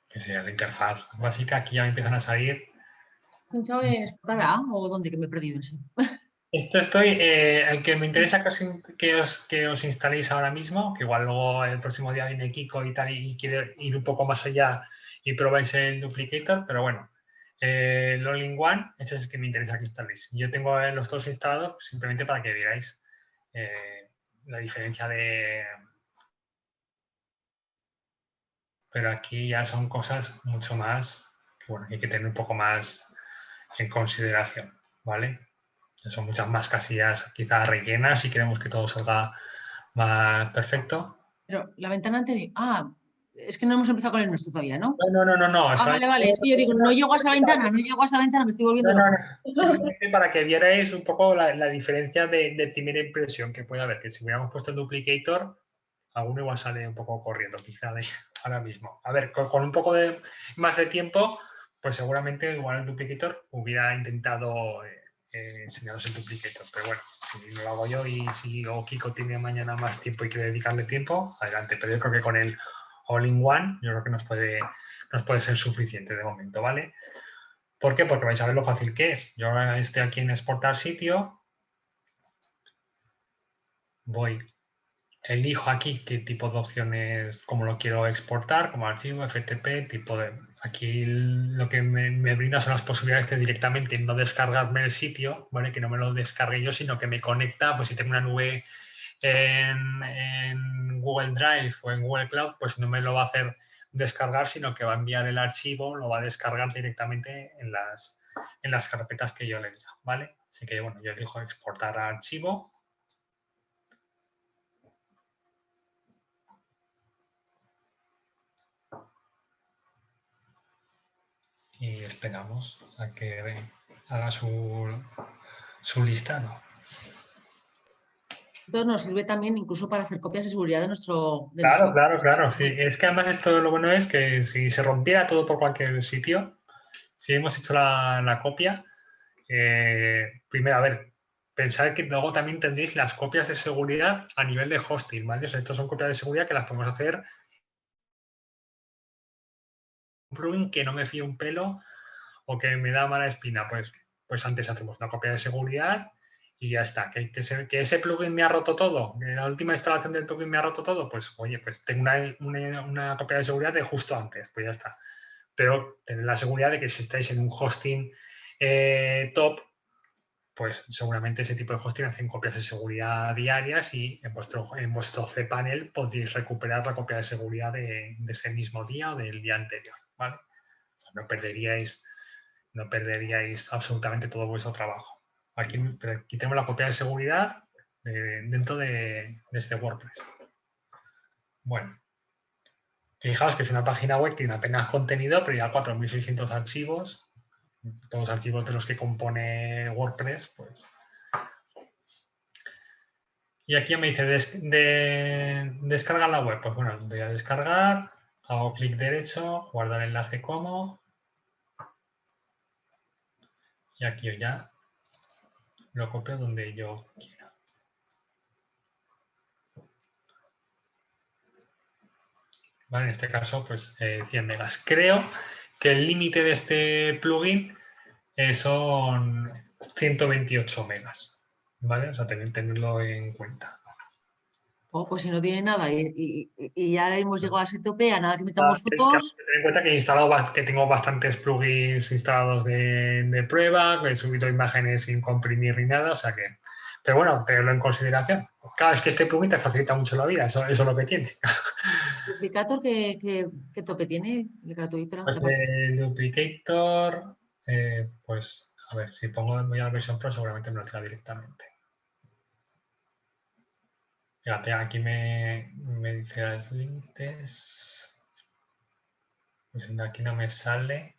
que sería la interfaz básica, aquí ya me empiezan a salir. ¿Pinchado en exportar A o dónde que me he perdido en sí? Esto el que me interesa que os instaléis ahora mismo, que igual luego el próximo día viene Kiko y tal y quiere ir un poco más allá y probáis el Duplicator, pero bueno, el All-in-One, ese es el que me interesa que instaléis. Yo tengo los dos instalados simplemente para que veáis la diferencia de... Pero aquí ya son cosas mucho más, que bueno, hay que tener un poco más en consideración, ¿vale? Son muchas más casillas quizás rellenas y queremos que todo salga más perfecto. Pero la ventana anterior... Ah, es que no hemos empezado con el nuestro todavía, ¿no? No. Ah, vale. Es que yo digo, no llego a esa ventana, me estoy volviendo loca. Simplemente para que vierais un poco la diferencia de primera impresión que puede haber. Que si hubiéramos puesto el Duplicator, alguno igual sale un poco corriendo, quizá ahora mismo. A ver, con un poco más de tiempo, pues seguramente igual el Duplicator hubiera intentado... enseñaros el Duplicator, pero bueno, si no lo hago yo y si Kiko tiene mañana más tiempo y quiere dedicarle tiempo, adelante, pero yo creo que con el All-in-One yo creo que nos puede ser suficiente de momento, ¿vale? ¿Por qué? Porque vais a ver lo fácil que es. Yo ahora estoy aquí en exportar sitio, elijo aquí qué tipo de opciones, cómo lo quiero exportar, como archivo, FTP, tipo de... Aquí lo que me brinda son las posibilidades de directamente no descargarme el sitio, ¿vale? Que no me lo descargue yo, sino que me conecta, pues si tengo una nube en Google Drive o en Google Cloud, pues no me lo va a hacer descargar, sino que va a enviar el archivo, lo va a descargar directamente en las carpetas que yo le diga, ¿vale? Así que, bueno, yo elijo exportar a archivo. Y esperamos a que haga su listado. Entonces nos sirve también incluso para hacer copias de seguridad de nuestro... Claro. Sí. Es que además esto lo bueno es que si se rompiera todo por cualquier sitio, si hemos hecho la copia, primero, a ver, pensad que luego también tendréis las copias de seguridad a nivel de hosting, ¿vale? O sea, estos son copias de seguridad que las podemos hacer un plugin que no me fíe un pelo o que me da mala espina, pues antes hacemos una copia de seguridad y ya está. Que ese plugin me ha roto todo, que la última instalación del plugin me ha roto todo, pues oye, pues tengo una copia de seguridad de justo antes, pues ya está. Pero tener la seguridad de que si estáis en un hosting top, pues seguramente ese tipo de hosting hacen copias de seguridad diarias y en vuestro cPanel podéis recuperar la copia de seguridad de ese mismo día o del día anterior, ¿vale? O sea, no perderíais absolutamente todo vuestro trabajo. Aquí tenemos la copia de seguridad dentro de este WordPress. Bueno, fijaos que es una página web que tiene apenas contenido, pero ya 4.600 archivos, todos los archivos de los que compone WordPress, pues. Y aquí me dice descargar la web. Pues bueno, voy a descargar, hago clic derecho, guardar enlace como. Y aquí yo ya lo copio donde yo quiera. Vale, en este caso, pues 100 megas. Creo que el límite de este plugin son 128 megas. ¿Vale? O sea, tenerlo en cuenta. Pues si no tiene nada y ya hemos llegado a ese tope, a nada que metamos fotos. Ten en cuenta que tengo bastantes plugins instalados de prueba, que he subido imágenes sin comprimir ni nada, o sea que Pero bueno, tenlo en consideración. Claro, es que este plugin te facilita mucho la vida, eso es lo que tiene. Duplicator, ¿qué tope tiene? El gratuito. Pues el Duplicator, pues a ver, si voy a la versión Pro seguramente me lo tira directamente. Fíjate, aquí me dice las límites. Pues aquí no me sale.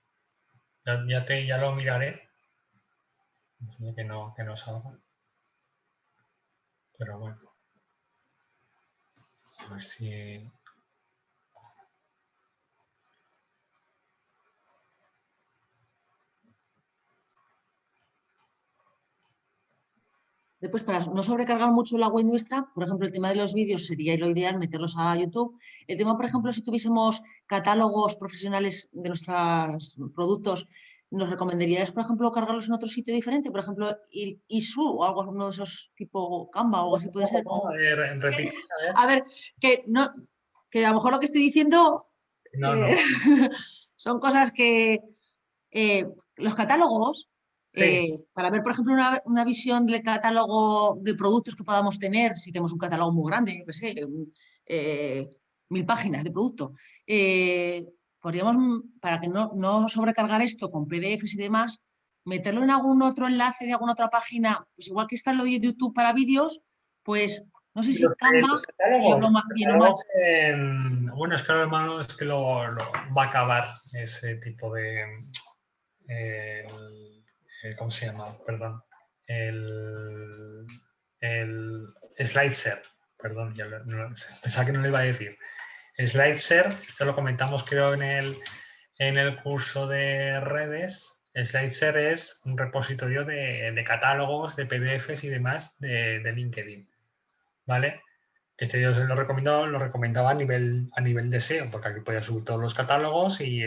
Ya lo miraré. Que no salga. Pero bueno. A ver si... Después, para no sobrecargar mucho la web nuestra, por ejemplo, el tema de los vídeos sería lo ideal meterlos a YouTube. El tema, por ejemplo, si tuviésemos catálogos profesionales de nuestros productos, ¿nos recomendarías, por ejemplo, cargarlos en otro sitio diferente? Por ejemplo, ISU o algo, uno de esos tipo Canva o algo así puede ser. A ver, que a lo mejor lo que estoy diciendo son cosas que los catálogos... Sí. Para ver, por ejemplo, una visión del catálogo de productos que podamos tener, si tenemos un catálogo muy grande, yo qué sé, 1000 páginas de producto, podríamos, para que no sobrecargar esto con PDFs y demás, meterlo en algún otro enlace de alguna otra página, pues igual que está en lo de YouTube para vídeos, pues no sé si Canva sería lo más... Bueno, es que lo malo es que lo va a acabar ese tipo de... ¿cómo se llama? Perdón. El SlideShare. Perdón, pensaba que no lo iba a decir. SlideShare, esto lo comentamos creo en el curso de redes. SlideShare es un repositorio de catálogos, de PDFs y demás de LinkedIn. ¿Vale? Que este yo lo recomendaba a nivel de SEO, porque aquí podía subir todos los catálogos y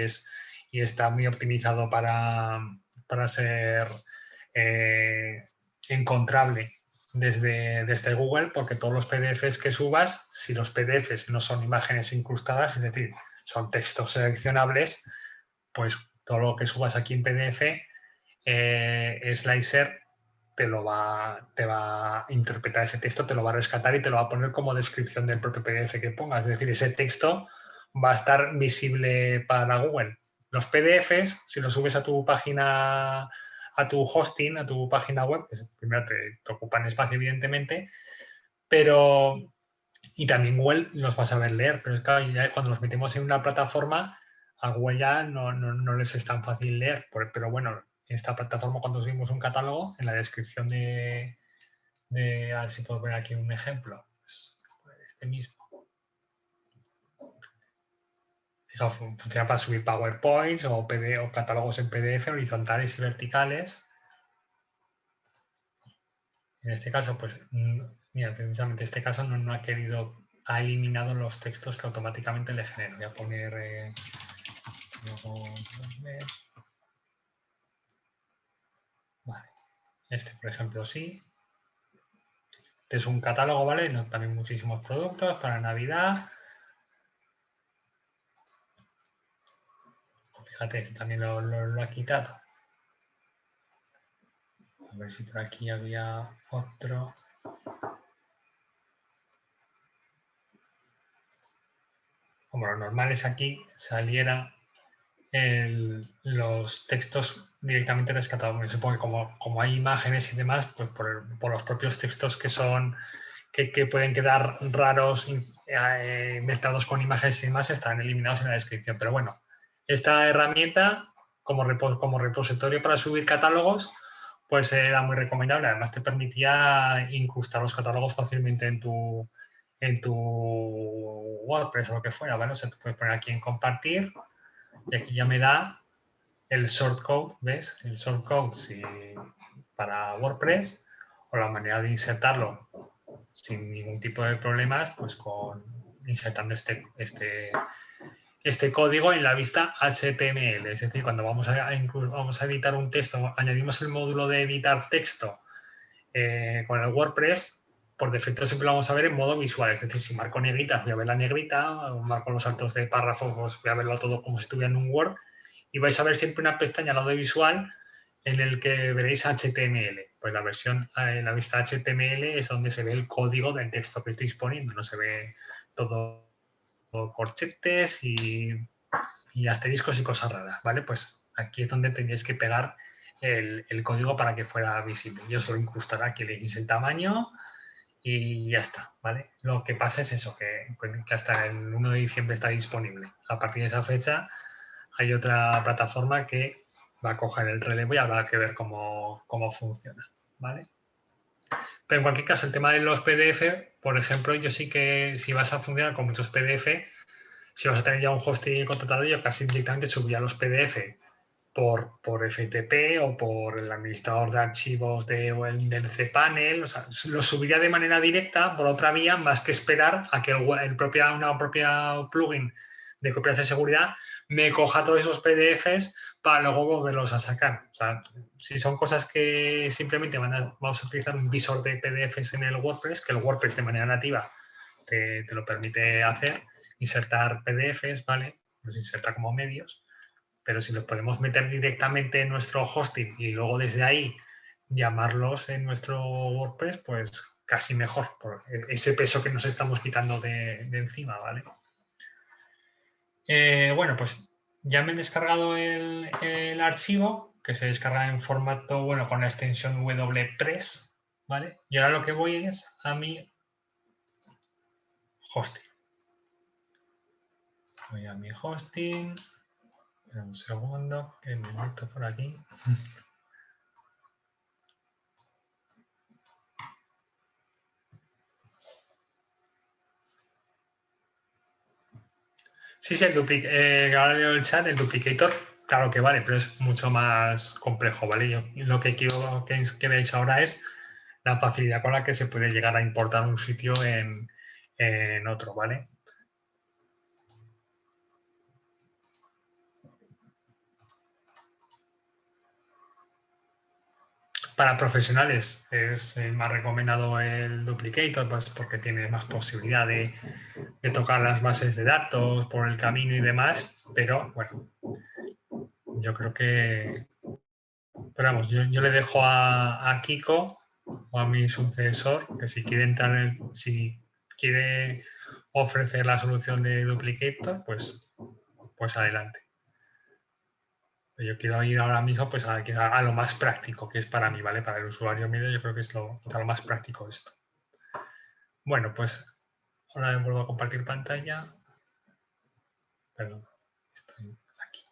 está muy optimizado para ser encontrable desde Google, porque todos los PDFs que subas, si los PDFs no son imágenes incrustadas, es decir, son textos seleccionables, pues todo lo que subas aquí en PDF, SlideShare te va a interpretar ese texto, te lo va a rescatar y te lo va a poner como descripción del propio PDF que pongas. Es decir, ese texto va a estar visible para Google. Los PDFs, si los subes a tu página, a tu hosting, a tu página web, pues primero te ocupan espacio, evidentemente, pero... Y también Google los va a saber leer, pero claro, ya cuando los metemos en una plataforma, a Google ya no les es tan fácil leer. Pero bueno, en esta plataforma, cuando subimos un catálogo, en la descripción a ver si puedo ver aquí un ejemplo, pues, este mismo. Eso funciona para subir PowerPoints o catálogos en PDF horizontales y verticales. En este caso, pues, mira, precisamente este caso no ha eliminado los textos que automáticamente le genera. Voy a poner... Vale. Este, por ejemplo, sí. Este es un catálogo, ¿vale? También muchísimos productos para Navidad. Fíjate, también lo ha quitado. A ver si por aquí había otro. Como lo normal es aquí, salieran los textos directamente rescatados. Me supongo que como hay imágenes y demás, pues por los propios textos que pueden quedar raros, mezclados con imágenes y demás, están eliminados en la descripción. Pero bueno, esta herramienta como repositorio para subir catálogos, pues era muy recomendable. Además te permitía incrustar los catálogos fácilmente en tu WordPress o lo que fuera, ¿vale? O sea, tú puedes poner aquí en compartir y aquí ya me da el shortcode, ¿ves? El shortcode para WordPress o la manera de insertarlo sin ningún tipo de problemas, pues insertando este código en la vista HTML. Es decir, cuando vamos a editar un texto, añadimos el módulo de editar texto con el WordPress, por defecto siempre lo vamos a ver en modo visual. Es decir, si marco negritas, voy a ver la negrita, o marco los saltos de párrafo, pues voy a verlo todo como si estuviera en un Word. Y vais a ver siempre una pestaña al lado de visual en el que veréis HTML. Pues la versión, la vista HTML es donde se ve el código del texto que estáis poniendo, no se ve todo corchetes y asteriscos y cosas raras, ¿vale? Pues aquí es donde tenéis que pegar el código para que fuera visible. Yo se lo incrustaré aquí, le elegís el tamaño y ya está, ¿vale? Lo que pasa es eso, que hasta el 1 de diciembre está disponible. A partir de esa fecha hay otra plataforma que va a coger el relevo y habrá que ver cómo funciona, ¿vale? Pero en cualquier caso, el tema de los PDF, por ejemplo, yo sí que si vas a funcionar con muchos PDF, si vas a tener ya un hosting contratado, yo casi directamente subiría los PDF por FTP o por el administrador de archivos del cPanel. O sea, los subiría de manera directa por otra vía, más que esperar a que una propia plugin de copias de seguridad me coja todos esos PDFs para luego volverlos a sacar. O sea, si son cosas que simplemente vamos a utilizar un visor de PDFs en el WordPress, que el WordPress de manera nativa te lo permite hacer, insertar PDFs, ¿vale? Los inserta como medios, pero si los podemos meter directamente en nuestro hosting y luego desde ahí llamarlos en nuestro WordPress, pues casi mejor, por ese peso que nos estamos quitando de encima, ¿vale? Bueno, pues ya me he descargado el archivo, que se descarga en formato, bueno, con la extensión WPress, ¿vale? Y ahora lo que voy es a mi hosting. Voy a mi hosting. Un segundo, que me meto por aquí. Sí, ahora leo el chat, el duplicator, claro que vale, pero es mucho más complejo, ¿vale? Yo lo que quiero que veáis ahora es la facilidad con la que se puede llegar a importar un sitio en otro, ¿vale? Para profesionales es el más recomendado el Duplicator, pues porque tiene más posibilidad de tocar las bases de datos por el camino y demás, pero bueno, yo creo que... Pero vamos, yo le dejo a Kiko o a mi sucesor que si quiere entrar, si quiere ofrecer la solución de Duplicator, pues adelante. Yo quiero ir ahora mismo pues a lo más práctico que es para mí, ¿vale? Para el usuario medio yo creo que es lo más práctico esto. Bueno, pues ahora vuelvo a compartir pantalla. Perdón, estoy aquí.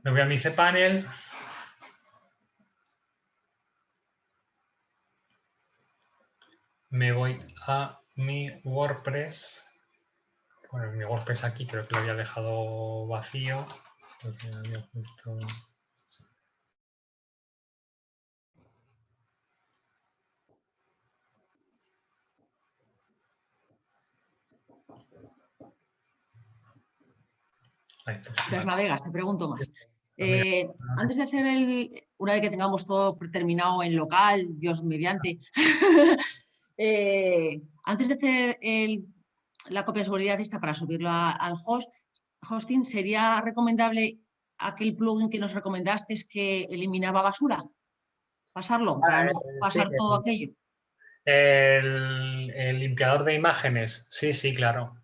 Me voy a mi cPanel. Me voy a mi WordPress. Bueno, mi WordPress aquí creo que lo había dejado vacío. Porque había puesto... Ahí, pues, Mientras navegas, te pregunto más. Mira. Antes de hacer una vez que tengamos todo terminado en local, Dios mediante, antes de hacer la copia de seguridad esta para subirlo al hosting, ¿sería recomendable aquel plugin que nos recomendaste que eliminaba basura? Pasarlo, para no pasar todo aquello. El limpiador de imágenes, sí, claro.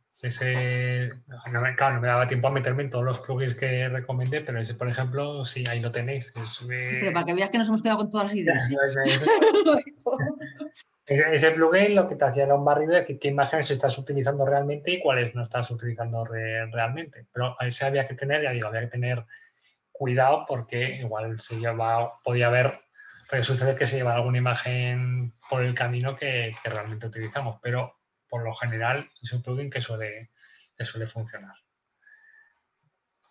Claro, no me daba tiempo a meterme en todos los plugins que recomendé, pero ese, por ejemplo, sí, ahí lo tenéis. Sí, pero para que veas que nos hemos quedado con todas las ideas. Ese plugin lo que te hacía era un barrido de decir qué imágenes estás utilizando realmente y cuáles no estás utilizando realmente. Pero ese había que tener cuidado porque igual puede suceder que se lleva alguna imagen por el camino que realmente utilizamos, pero por lo general es un plugin que suele funcionar.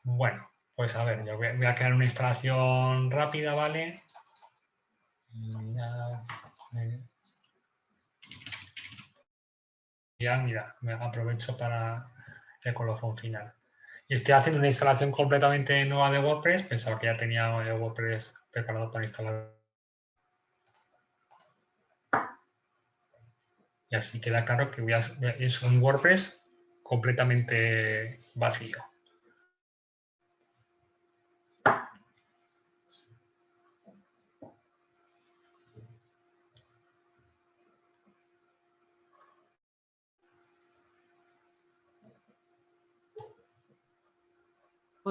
Bueno, pues a ver, yo voy a crear una instalación rápida, ¿vale? Ya, mira, me aprovecho para el colofón final. Y estoy haciendo una instalación completamente nueva de WordPress. Pensaba que ya tenía el WordPress preparado para instalar. Y así queda claro que es un WordPress completamente vacío.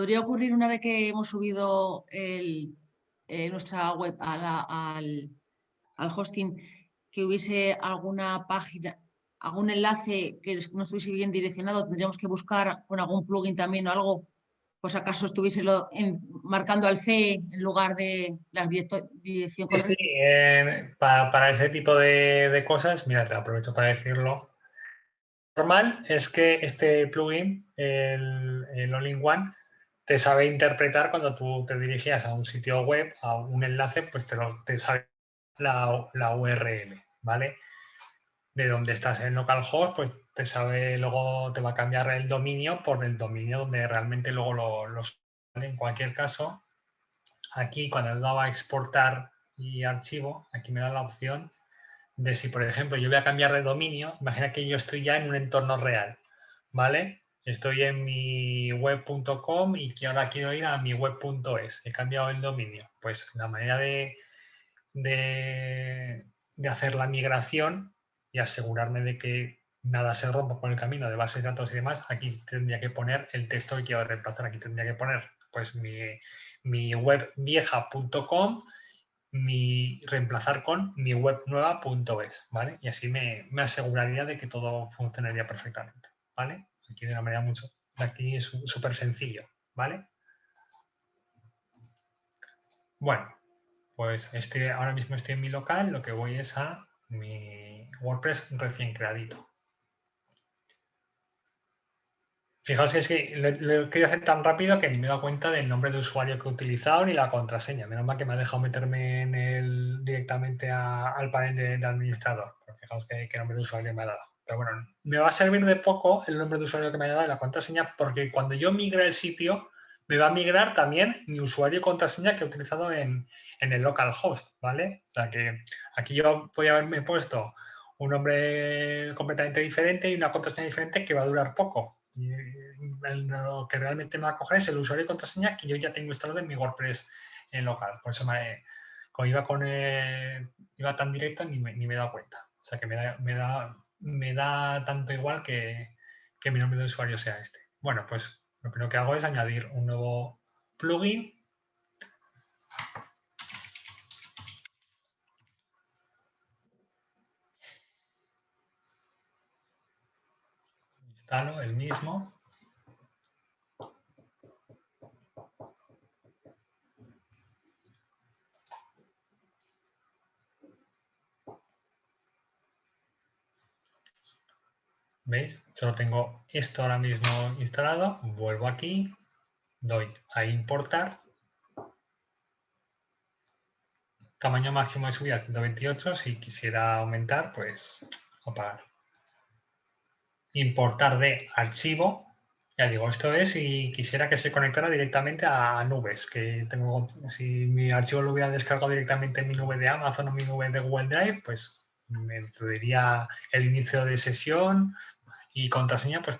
podría ocurrir una vez que hemos subido nuestra web al hosting, que hubiese alguna página, algún enlace que no estuviese bien direccionado, tendríamos que buscar con algún plugin también o algo, pues acaso estuviese marcando al C en lugar de la dirección correcta. Sí, para ese tipo de cosas, mira, te aprovecho para decirlo. Normal es que este plugin, el All-in-One, te sabe interpretar cuando tú te dirigías a un sitio web, a un enlace, pues te sabe la URL, ¿vale? De donde estás en localhost, pues te sabe, luego te va a cambiar el dominio por el dominio donde realmente luego en cualquier caso, aquí cuando le daba a exportar y archivo, aquí me da la opción de si, por ejemplo, yo voy a cambiar de dominio, imagina que yo estoy ya en un entorno real, ¿vale? Estoy en mi web.com y que ahora quiero ir a mi web.es. He cambiado el dominio. Pues la manera de hacer la migración y asegurarme de que nada se rompa por el camino de bases de datos y demás, aquí tendría que poner el texto que quiero reemplazar. Aquí tendría que poner pues mi webvieja.com, reemplazar con mi webnueva.es, ¿vale? Y así me aseguraría de que todo funcionaría perfectamente, ¿vale? Aquí de una manera aquí es súper sencillo, ¿vale? Bueno, pues ahora mismo estoy en mi local, lo que voy es a mi WordPress recién creadito. Fijaos que es que lo quiero hacer tan rápido que ni me he dado cuenta del nombre de usuario que he utilizado ni la contraseña. Menos mal que me ha dejado meterme directamente al panel de administrador. Pero fijaos qué nombre de usuario me ha dado. Pero bueno, me va a servir de poco el nombre de usuario que me haya dado y la contraseña, porque cuando yo migre el sitio, me va a migrar también mi usuario y contraseña que he utilizado en el localhost, ¿vale? O sea que aquí yo podía haberme puesto un nombre completamente diferente y una contraseña diferente que va a durar poco. Y lo que realmente me va a coger es el usuario y contraseña que yo ya tengo instalado en mi WordPress en local. Por eso como iba tan directo ni me he dado cuenta. O sea que me da tanto igual que mi nombre de usuario sea este. Bueno, pues lo primero que hago es añadir un nuevo plugin. Instalo el mismo. ¿Veis? Solo tengo esto ahora mismo instalado. Vuelvo aquí, doy a importar. Tamaño máximo de subida 128. Si quisiera aumentar, pues apagar. Importar de archivo. Ya digo, esto es si quisiera que se conectara directamente a nubes. Si mi archivo lo hubiera descargado directamente en mi nube de Amazon o mi nube de Google Drive, pues me introduciría el inicio de sesión y contraseña, pues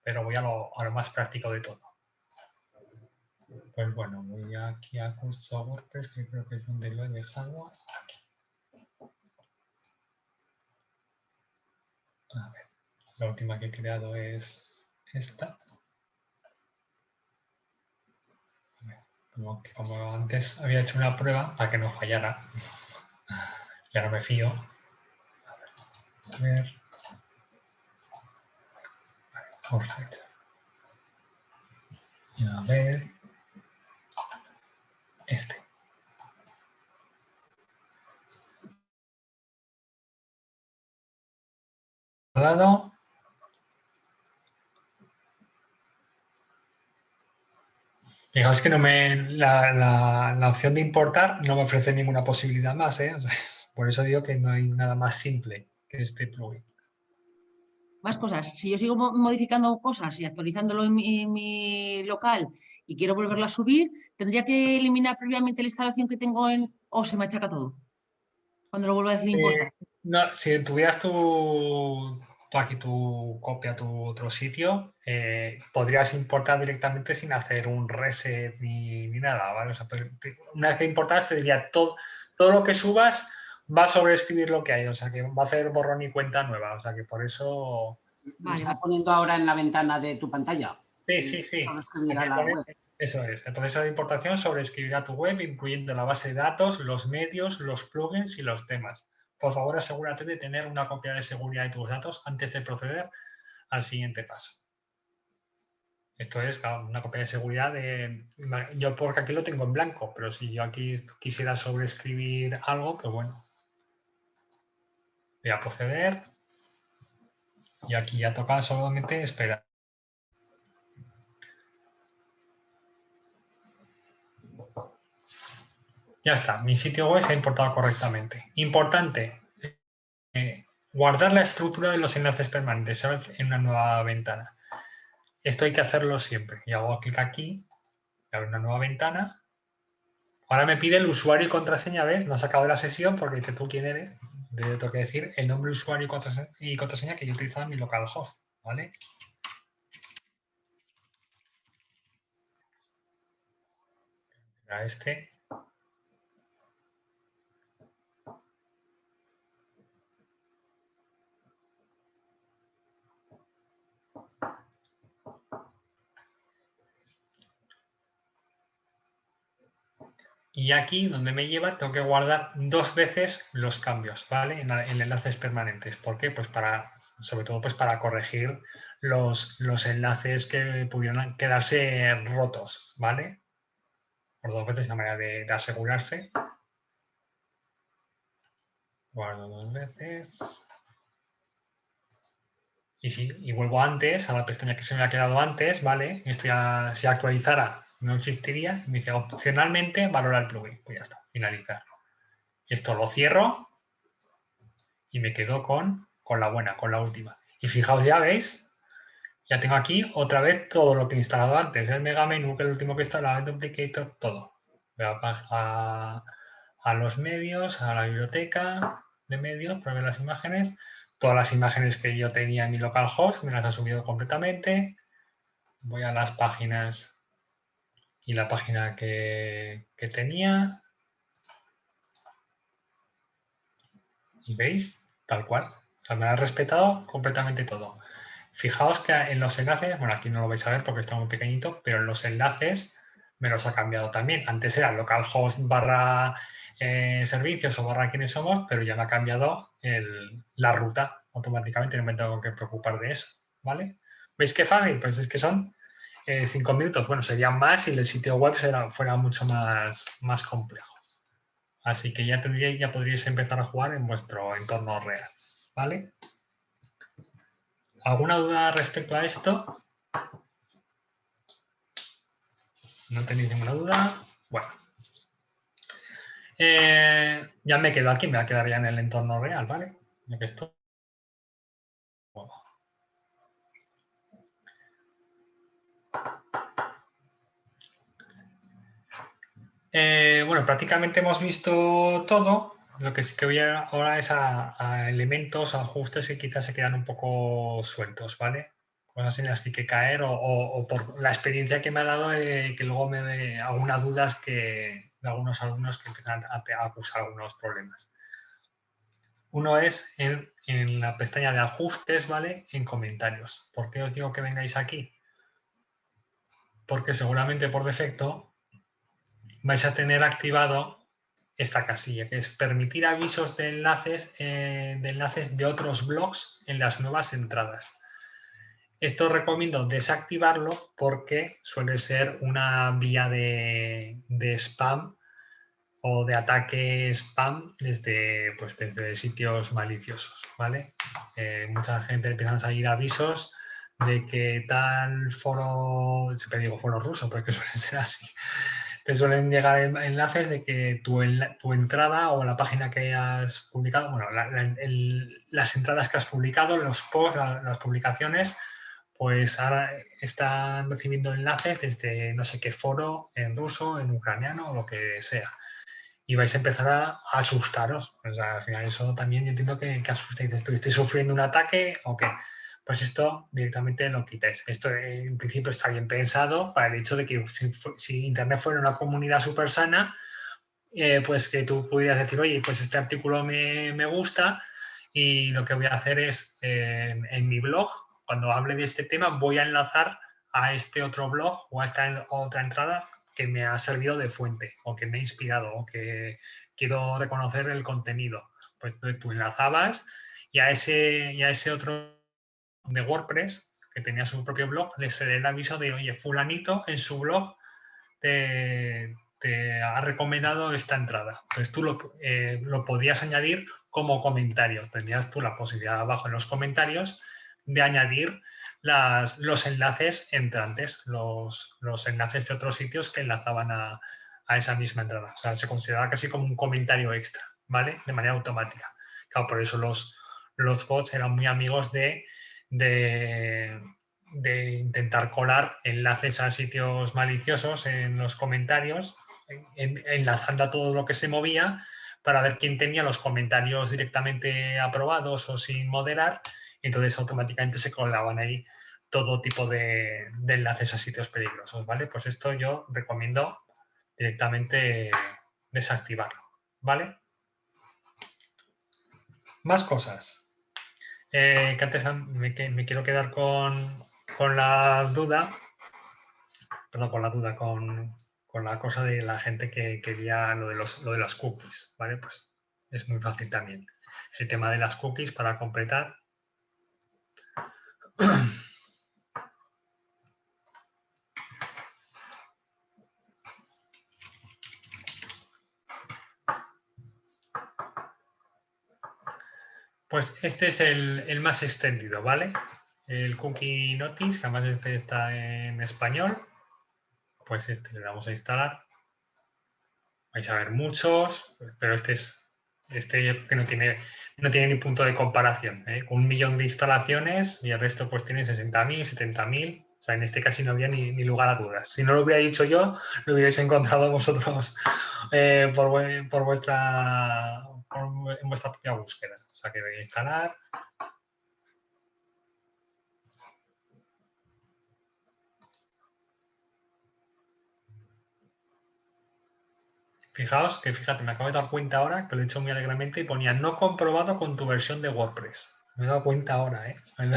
pero voy a lo más práctico de todo. Pues bueno, voy aquí a curso WordPress, que creo que es donde lo he dejado. Aquí. A ver, la última que he creado es esta. A ver, como antes había hecho una prueba para que no fallara. Ya no me fío. A ver. Offset. Y a ver. Este. Dado. Fijaos que la opción de importar no me ofrece ninguna posibilidad más, ¿eh? O sea, por eso digo que no hay nada más simple que este plugin. Más cosas. Si yo sigo modificando cosas y actualizándolo en mi local y quiero volverlo a subir, ¿tendría que eliminar previamente la instalación que tengo o se machaca todo? Cuando lo vuelvo a decir importar. No, si tuvieras aquí tu copia a tu otro sitio, podrías importar directamente sin hacer un reset ni nada, ¿vale? O sea, una vez que importas te diría todo lo que subas va a sobreescribir lo que hay, o sea que va a hacer borrón y cuenta nueva, o sea que por eso... ¿Lo estás poniendo ahora en la ventana de tu pantalla? Sí. Escribir a la web. Eso es, el proceso de importación sobre escribir a tu web, incluyendo la base de datos, los medios, los plugins y los temas. Por favor, asegúrate de tener una copia de seguridad de tus datos antes de proceder al siguiente paso. Esto es, claro, una copia de seguridad yo porque aquí lo tengo en blanco, pero si yo aquí quisiera sobreescribir algo, pues bueno. Voy a proceder. Y aquí ya toca solamente esperar. Ya está, mi sitio web se ha importado correctamente. Importante, guardar la estructura de los enlaces permanentes en una nueva ventana. Esto hay que hacerlo siempre. Y hago clic aquí, abro una nueva ventana. Ahora me pide el usuario y contraseña, ¿ves? Me ha sacado de la sesión porque dice tú quién eres. Tengo que decir el nombre de usuario y contraseña que yo he utilizado en mi localhost, ¿vale? A este. Y aquí, donde me lleva, tengo que guardar 2 veces los cambios, ¿vale? En enlaces permanentes. ¿Por qué? Pues sobre todo pues para corregir los enlaces que pudieran quedarse rotos, ¿vale? Por 2 veces, la manera de asegurarse. Guardo 2 veces. Y vuelvo antes, a la pestaña que se me ha quedado antes, ¿vale? Esto ya, si actualizara, no existiría. Me dice opcionalmente valora el plugin. Pues ya está, finalizar. Esto lo cierro y me quedo con la buena, con la última. Y fijaos, ya veis, ya tengo aquí otra vez todo lo que he instalado antes. El mega menú, que es el último que está, la duplicator, todo. Voy a los medios, a la biblioteca de medios para ver las imágenes. Todas las imágenes que yo tenía en mi localhost me las ha subido completamente. Voy a las páginas y la página que tenía. Y veis, tal cual. O sea, me ha respetado completamente todo. Fijaos que en los enlaces, bueno, aquí no lo vais a ver porque está muy pequeñito, pero en los enlaces me los ha cambiado también. Antes era localhost barra servicios o barra quiénes somos, pero ya me ha cambiado la ruta automáticamente, no me tengo que preocupar de eso, ¿vale? ¿Veis qué fácil? Pues es que son 5 minutos. Bueno, serían más si el sitio web fuera mucho más complejo. Así que ya podríais empezar a jugar en vuestro entorno real, ¿vale? ¿Alguna duda respecto a esto? ¿No tenéis ninguna duda? Bueno. Ya me quedo aquí, me voy a quedar ya en el entorno real, ¿vale? Ya que esto... Bueno, prácticamente hemos visto todo. Lo que sí que voy ahora es a elementos, a ajustes que quizás se quedan un poco sueltos, ¿vale? Cosas en las que hay que caer o por la experiencia que me ha dado que luego me dé algunas dudas de algunos alumnos que empiezan a acusar algunos problemas. Uno es en la pestaña de ajustes, ¿vale? En comentarios. ¿Por qué os digo que vengáis aquí? Porque seguramente por defecto vais a tener activado esta casilla, que es permitir avisos de enlaces de otros blogs en las nuevas entradas. Esto recomiendo desactivarlo porque suele ser una vía de spam o de ataque spam desde sitios maliciosos, ¿vale? Mucha gente empieza a salir avisos de que tal foro, siempre digo foro ruso porque suele ser así, te suelen llegar enlaces de que tu entrada o la página que has publicado, bueno, las entradas que has publicado, los posts, las publicaciones, pues ahora están recibiendo enlaces desde no sé qué foro en ruso, en ucraniano o lo que sea. Y vais a empezar a asustaros. O sea, al final eso también yo entiendo que asustéis. ¿Estoy sufriendo un ataque o qué? Pues esto directamente lo quitáis. Esto en principio está bien pensado para el hecho de que si Internet fuera una comunidad súper sana, pues que tú pudieras decir, oye, pues este artículo me gusta y lo que voy a hacer es en mi blog, cuando hable de este tema, voy a enlazar a este otro blog o a esta otra entrada que me ha servido de fuente o que me ha inspirado o que quiero reconocer el contenido. Pues tú enlazabas y a ese otro de WordPress que tenía su propio blog, le se le el aviso de, oye, fulanito en su blog te ha recomendado esta entrada. Entonces tú lo podías añadir como comentario. Tenías tú la posibilidad abajo en los comentarios de añadir los enlaces entrantes, los enlaces de otros sitios que enlazaban a esa misma entrada. O sea, se consideraba casi como un comentario extra, ¿vale? De manera automática. Claro, por eso los bots eran muy amigos de intentar colar enlaces a sitios maliciosos en los comentarios, enlazando a todo lo que se movía para ver quién tenía los comentarios directamente aprobados o sin moderar, y entonces automáticamente se colaban ahí todo tipo de enlaces a sitios peligrosos, ¿vale? Pues esto yo recomiendo directamente desactivarlo, ¿vale? Más cosas. Que antes me quiero quedar con la duda, perdón, con la cosa de la gente que quería lo de las cookies, ¿vale? Pues es muy fácil también. El tema de las cookies para completar. Pues este es el más extendido, ¿vale? El Cookie Notice, que además este está en español. Pues este le damos a instalar. Vais a ver muchos, pero este que no tiene ni punto de comparación, ¿eh? Con 1 millón de instalaciones y el resto pues tiene 60.000, 70.000. O sea, en este casi no había ni lugar a dudas. Si no lo hubiera dicho yo, lo hubierais encontrado vosotros en vuestra propia búsqueda. O sea, que voy a instalar. Fijaos que, me acabo de dar cuenta ahora que lo he hecho muy alegremente y ponía no comprobado con tu versión de WordPress. Me he dado cuenta ahora, ¿eh? Le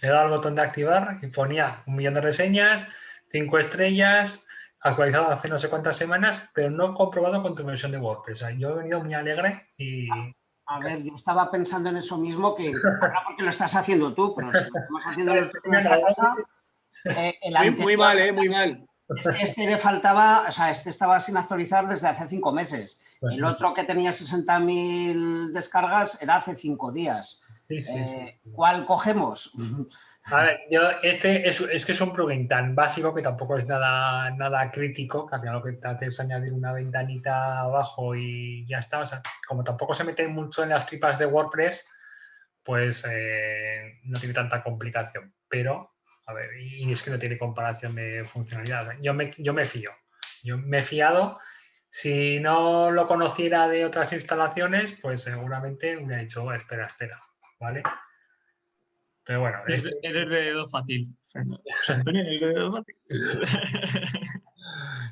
he dado al botón de activar y ponía 1 millón de reseñas, 5 estrellas, actualizado hace no sé cuántas semanas, pero no comprobado con tu versión de WordPress. O sea, yo he venido muy alegre y... A ver, yo estaba pensando en eso mismo, que ahora porque lo estás haciendo tú, pero si lo estamos haciendo los dos en nuestra casa, el anterior, muy mal, muy mal. Es que este le faltaba, o sea, este estaba sin actualizar desde hace 5 meses. Pues el otro que tenía 60.000 descargas era hace 5 días. Sí. ¿Cuál cogemos? A ver, es que es un plugin tan básico que tampoco es nada crítico, que al final lo que te hace es añadir una ventanita abajo y ya está. O sea, como tampoco se mete mucho en las tripas de WordPress, pues no tiene tanta complicación. Pero, a ver, y es que no tiene comparación de funcionalidad. O sea, yo me fío. Yo me he fiado. Si no lo conociera de otras instalaciones, pues seguramente hubiera dicho, oh, espera, ¿vale? Pero bueno, Eres de dedo fácil. José Antonio, eres de dedo fácil.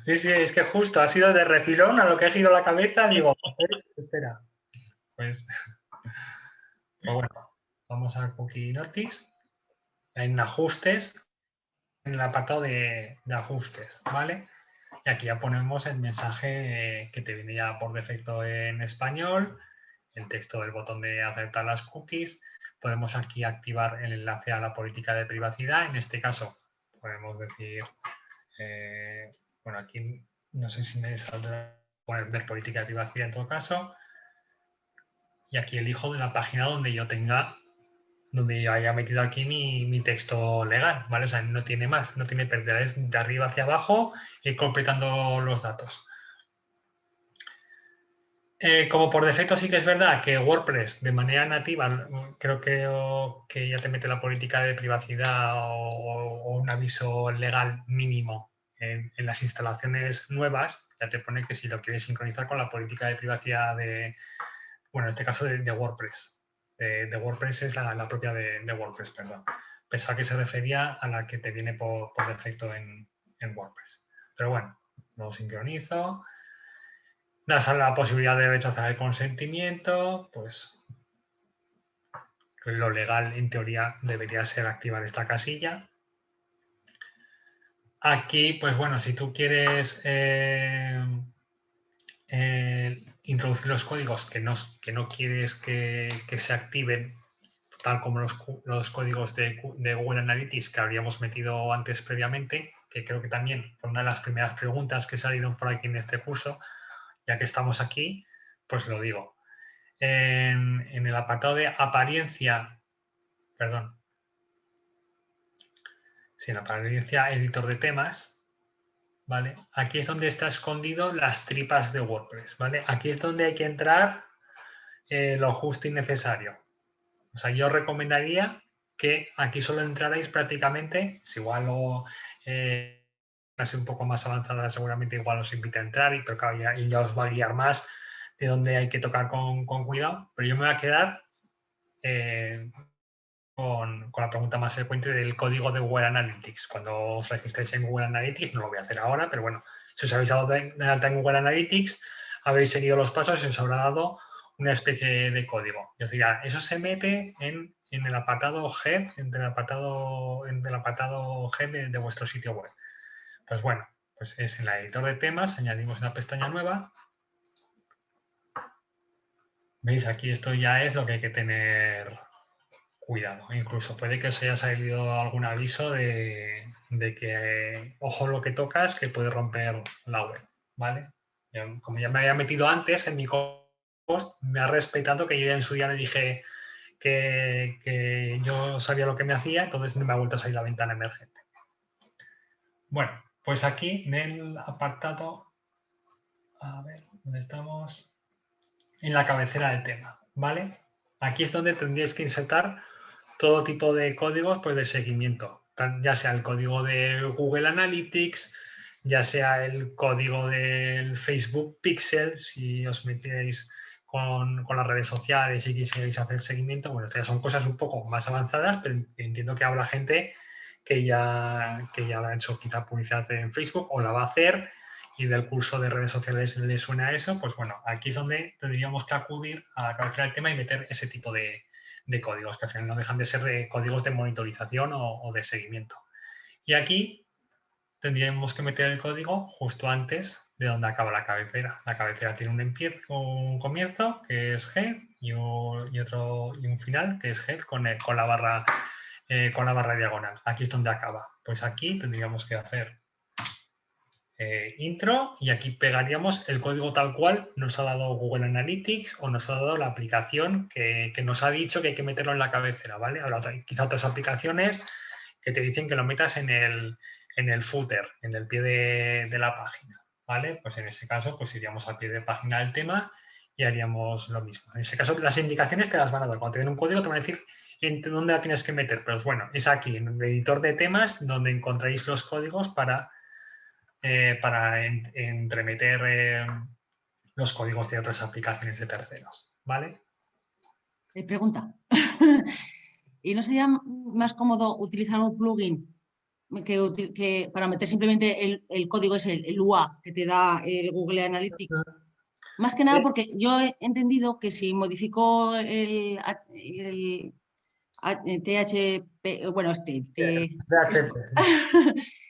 Sí, es que justo ha sido de refilón a lo que he girado la cabeza. Digo, espera. Pues bueno, vamos a Cookie Notice. En ajustes, en el apartado de ajustes, ¿vale? Y aquí ya ponemos el mensaje que te viene ya por defecto en español, el texto del botón de aceptar las cookies. Podemos aquí activar el enlace a la política de privacidad. En este caso, podemos decir, bueno, aquí no sé si me saldrá poner ver política de privacidad en todo caso. Y aquí elijo de la página donde yo haya metido aquí mi texto legal, ¿vale? O sea, no tiene más, no tiene pérdida, es de arriba hacia abajo y completando los datos. Como por defecto sí que es verdad que WordPress de manera nativa creo que ya te mete la política de privacidad o un aviso legal mínimo en las instalaciones nuevas, ya te pone que si lo quieres sincronizar con la política de privacidad bueno, en este caso de WordPress. De WordPress es la propia de WordPress, perdón. Pensaba que se refería a la que te viene por defecto en WordPress. Pero bueno, lo sincronizo. Das a la posibilidad de rechazar el consentimiento, pues lo legal en teoría debería ser activar esta casilla. Aquí, pues bueno, si tú quieres introducir los códigos que no quieres que se activen, tal como los códigos de Google Analytics que habríamos metido antes previamente, que creo que también fue una de las primeras preguntas que salieron por aquí en este curso, ya que estamos aquí, pues lo digo. En el apartado de apariencia, perdón, sí, en apariencia editor de temas, ¿vale? Aquí es donde está escondido las tripas de WordPress, ¿vale? Aquí es donde hay que entrar lo justo y necesario. O sea, yo recomendaría que aquí solo entrarais prácticamente, si igual lo casi un poco más avanzada, seguramente igual os invita a entrar, pero claro, ya os va a guiar más de dónde hay que tocar con cuidado, pero yo me voy a quedar con la pregunta más frecuente del código de Google Analytics. Cuando os registréis en Google Analytics, no lo voy a hacer ahora, pero bueno, si os habéis dado de alta en Google Analytics, habéis seguido los pasos y os habrá dado una especie de código. Y os dirá, eso se mete en el apartado head, en el apartado head de vuestro sitio web. Pues bueno, pues es en el editor de temas, añadimos una pestaña nueva. ¿Veis? Aquí esto ya es lo que hay que tener cuidado. Incluso puede que os haya salido algún aviso de que, ojo lo que tocas, que puede romper la web, ¿vale? Como ya me había metido antes en mi post, me ha respetado que yo ya en su día le dije que yo sabía lo que me hacía, entonces no me ha vuelto a salir la ventana emergente. Bueno, pues aquí en el apartado, a ver, ¿dónde estamos? En la cabecera del tema, ¿vale? Aquí es donde tendríais que insertar todo tipo de códigos pues, de seguimiento, ya sea el código de Google Analytics, ya sea el código del Facebook Pixel, si os metéis con las redes sociales y quisierais hacer seguimiento. Bueno, estas ya son cosas un poco más avanzadas, pero entiendo que habrá gente que ya ha hecho quizá publicidad en Facebook o la va a hacer y del curso de redes sociales le suena eso, pues bueno, aquí es donde tendríamos que acudir a la cabecera del tema y meter ese tipo de códigos, que al final no dejan de ser códigos de monitorización o de seguimiento. Y aquí tendríamos que meter el código justo antes de donde acaba la cabecera. La cabecera tiene un comienzo, que es head, y un final, que es head con la barra diagonal. Aquí es donde acaba. Pues aquí tendríamos que hacer intro y aquí pegaríamos el código tal cual nos ha dado Google Analytics o nos ha dado la aplicación que nos ha dicho que hay que meterlo en la cabecera, ¿vale? Habrá quizá otras aplicaciones que te dicen que lo metas en el footer, en el pie de la página, ¿vale? Pues en ese caso pues iríamos al pie de página del tema y haríamos lo mismo. En ese caso las indicaciones te las van a dar. Cuando te den un código te van a decir en dónde la tienes que meter, pero bueno, es aquí, en el editor de temas, donde encontráis los códigos para entremeter los códigos de otras aplicaciones de terceros, ¿vale? Pregunta. ¿Y no sería más cómodo utilizar un plugin que para meter simplemente el código es el UA que te da el Google Analytics? Más que nada porque yo he entendido que si modifico el THP, bueno, PHP.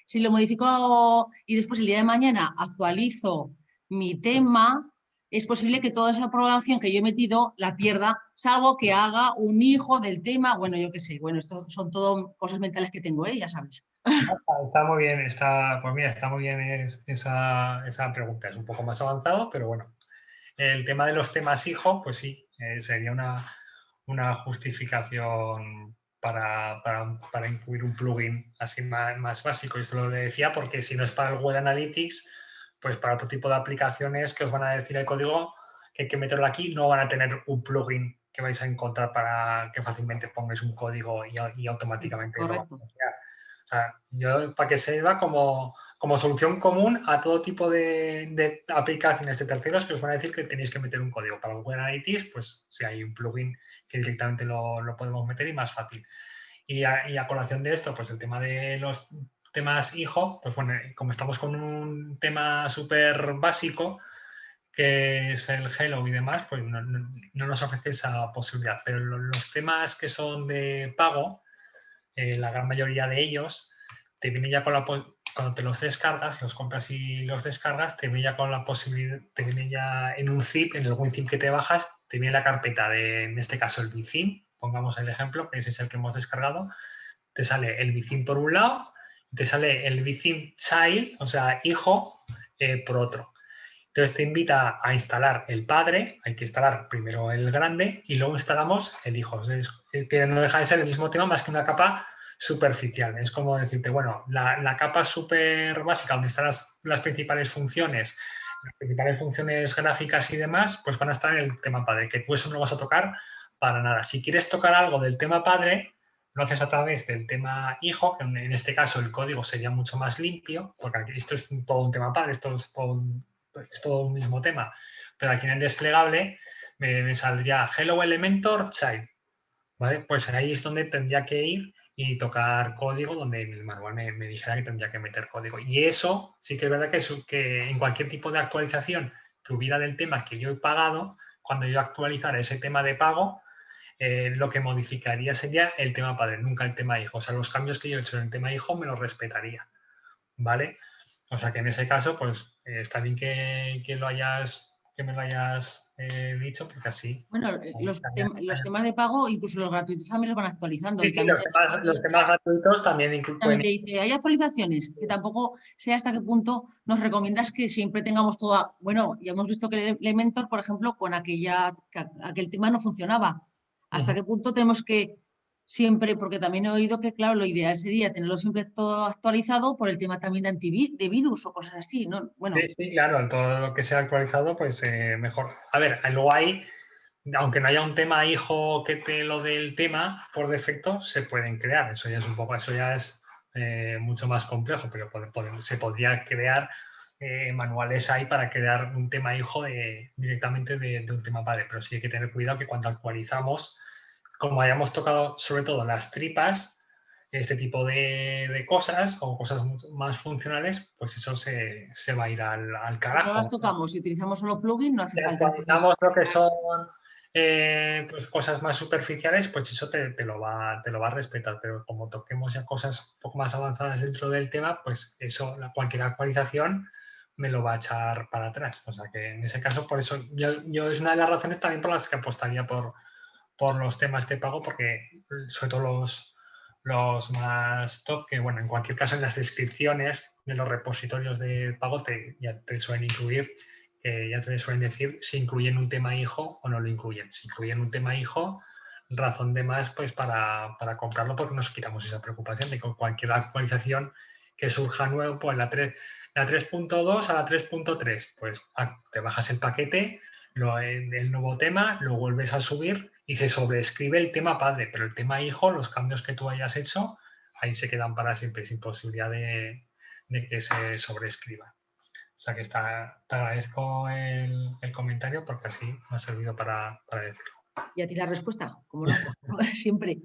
Si lo modifico y después el día de mañana actualizo mi tema, es posible que toda esa programación que yo he metido la pierda, salvo que haga un hijo del tema, bueno, yo qué sé, bueno, esto son todo cosas mentales que tengo, ya sabes. Está muy bien, pues mira, está muy bien esa pregunta, es un poco más avanzado, pero bueno, el tema de los temas hijo, pues sí, sería una justificación para incluir un plugin así más básico. Y esto lo decía porque si no es para el Google Analytics, pues para otro tipo de aplicaciones que os van a decir el código que hay que meterlo aquí, no van a tener un plugin que vais a encontrar para que fácilmente pongáis un código y automáticamente Correcto. lo o sea, yo para que sirva como solución común a todo tipo de aplicaciones de terceros que os van a decir que tenéis que meter un código. Para Google Analytics, pues si hay un plugin que directamente lo podemos meter y más fácil. Y a colación de esto, pues el tema de los temas hijo, pues bueno, como estamos con un tema súper básico, que es el Hello y demás, pues no nos ofrece esa posibilidad. Pero los temas que son de pago, la gran mayoría de ellos te viene ya con la cuando te los descargas, los compras y los descargas, te viene ya con la posibilidad, te viene ya en un zip, en el WinZip que te bajas, te viene la carpeta de, en este caso, el Bizim, pongamos el ejemplo, que ese es el que hemos descargado, te sale el Bizim por un lado, te sale el Bizim Child, o sea, hijo, por otro. Entonces te invita a instalar el padre, hay que instalar primero el grande y luego instalamos el hijo. Es que no deja de ser el mismo tema más que una capa superficial. Es como decirte, bueno, la capa súper básica donde están las principales funciones gráficas y demás, pues van a estar en el tema padre, que tú eso no lo vas a tocar para nada. Si quieres tocar algo del tema padre, lo haces a través del tema hijo, que en este caso el código sería mucho más limpio, porque aquí esto es todo un tema padre, esto es todo un mismo tema, pero aquí en el desplegable me saldría Hello Elementor Child, ¿vale? Pues ahí es donde tendría que ir y tocar código, donde en el manual me dijera que tendría que meter código. Y eso sí que es verdad que en cualquier tipo de actualización que hubiera del tema que yo he pagado, cuando yo actualizara ese tema de pago, lo que modificaría sería el tema padre, nunca el tema hijo. O sea, los cambios que yo he hecho en el tema hijo me los respetaría, ¿vale? O sea, que en ese caso, pues está bien que me lo hayas dicho, porque así... Bueno, los temas de pago, incluso los gratuitos también los van actualizando. Sí, Y también los temas gratuitos también pueden... te dice, hay actualizaciones, que tampoco sé hasta qué punto nos recomiendas que siempre tengamos toda... Bueno, ya hemos visto que Elementor, por ejemplo, con aquel tema no funcionaba. ¿Hasta qué punto tenemos que siempre, porque también he oído que, claro, lo ideal sería tenerlo siempre todo actualizado por el tema también de virus o cosas así, ¿no? Bueno, Sí, claro, todo lo que sea actualizado, pues mejor. A ver, luego hay, aunque no haya un tema hijo que te lo dé el tema, por defecto se pueden crear. Eso ya es mucho más complejo, pero se podría crear manuales ahí para crear un tema hijo directamente de un tema padre. Pero sí hay que tener cuidado que cuando actualizamos, como hayamos tocado sobre todo las tripas, este tipo de cosas o cosas más funcionales, pues eso se va a ir al no carajo. las tocamos. Si utilizamos solo plugin, no hace Si falta. Entonces, actualizamos lo que son pues cosas más superficiales, pues eso te lo va a respetar. Pero como toquemos ya cosas un poco más avanzadas dentro del tema, pues eso, cualquier actualización me lo va a echar para atrás. O sea que en ese caso, por eso yo es una de las razones también por las que apostaría por los temas de pago, porque sobre todo los más top, que bueno, en cualquier caso en las descripciones de los repositorios de pago ya te suelen incluir, ya te suelen decir si incluyen un tema hijo o no lo incluyen. Si incluyen un tema hijo, razón de más pues para comprarlo, porque nos quitamos esa preocupación de que con cualquier actualización que surja nuevo, pues la 3.2 a la 3.3, pues te bajas el paquete, el nuevo tema, lo vuelves a subir y se sobreescribe el tema padre, pero el tema hijo, los cambios que tú hayas hecho, ahí se quedan para siempre, sin posibilidad de que se sobreescriba. O sea que te agradezco el comentario porque así me ha servido para decirlo. y a ti la respuesta, como no, siempre.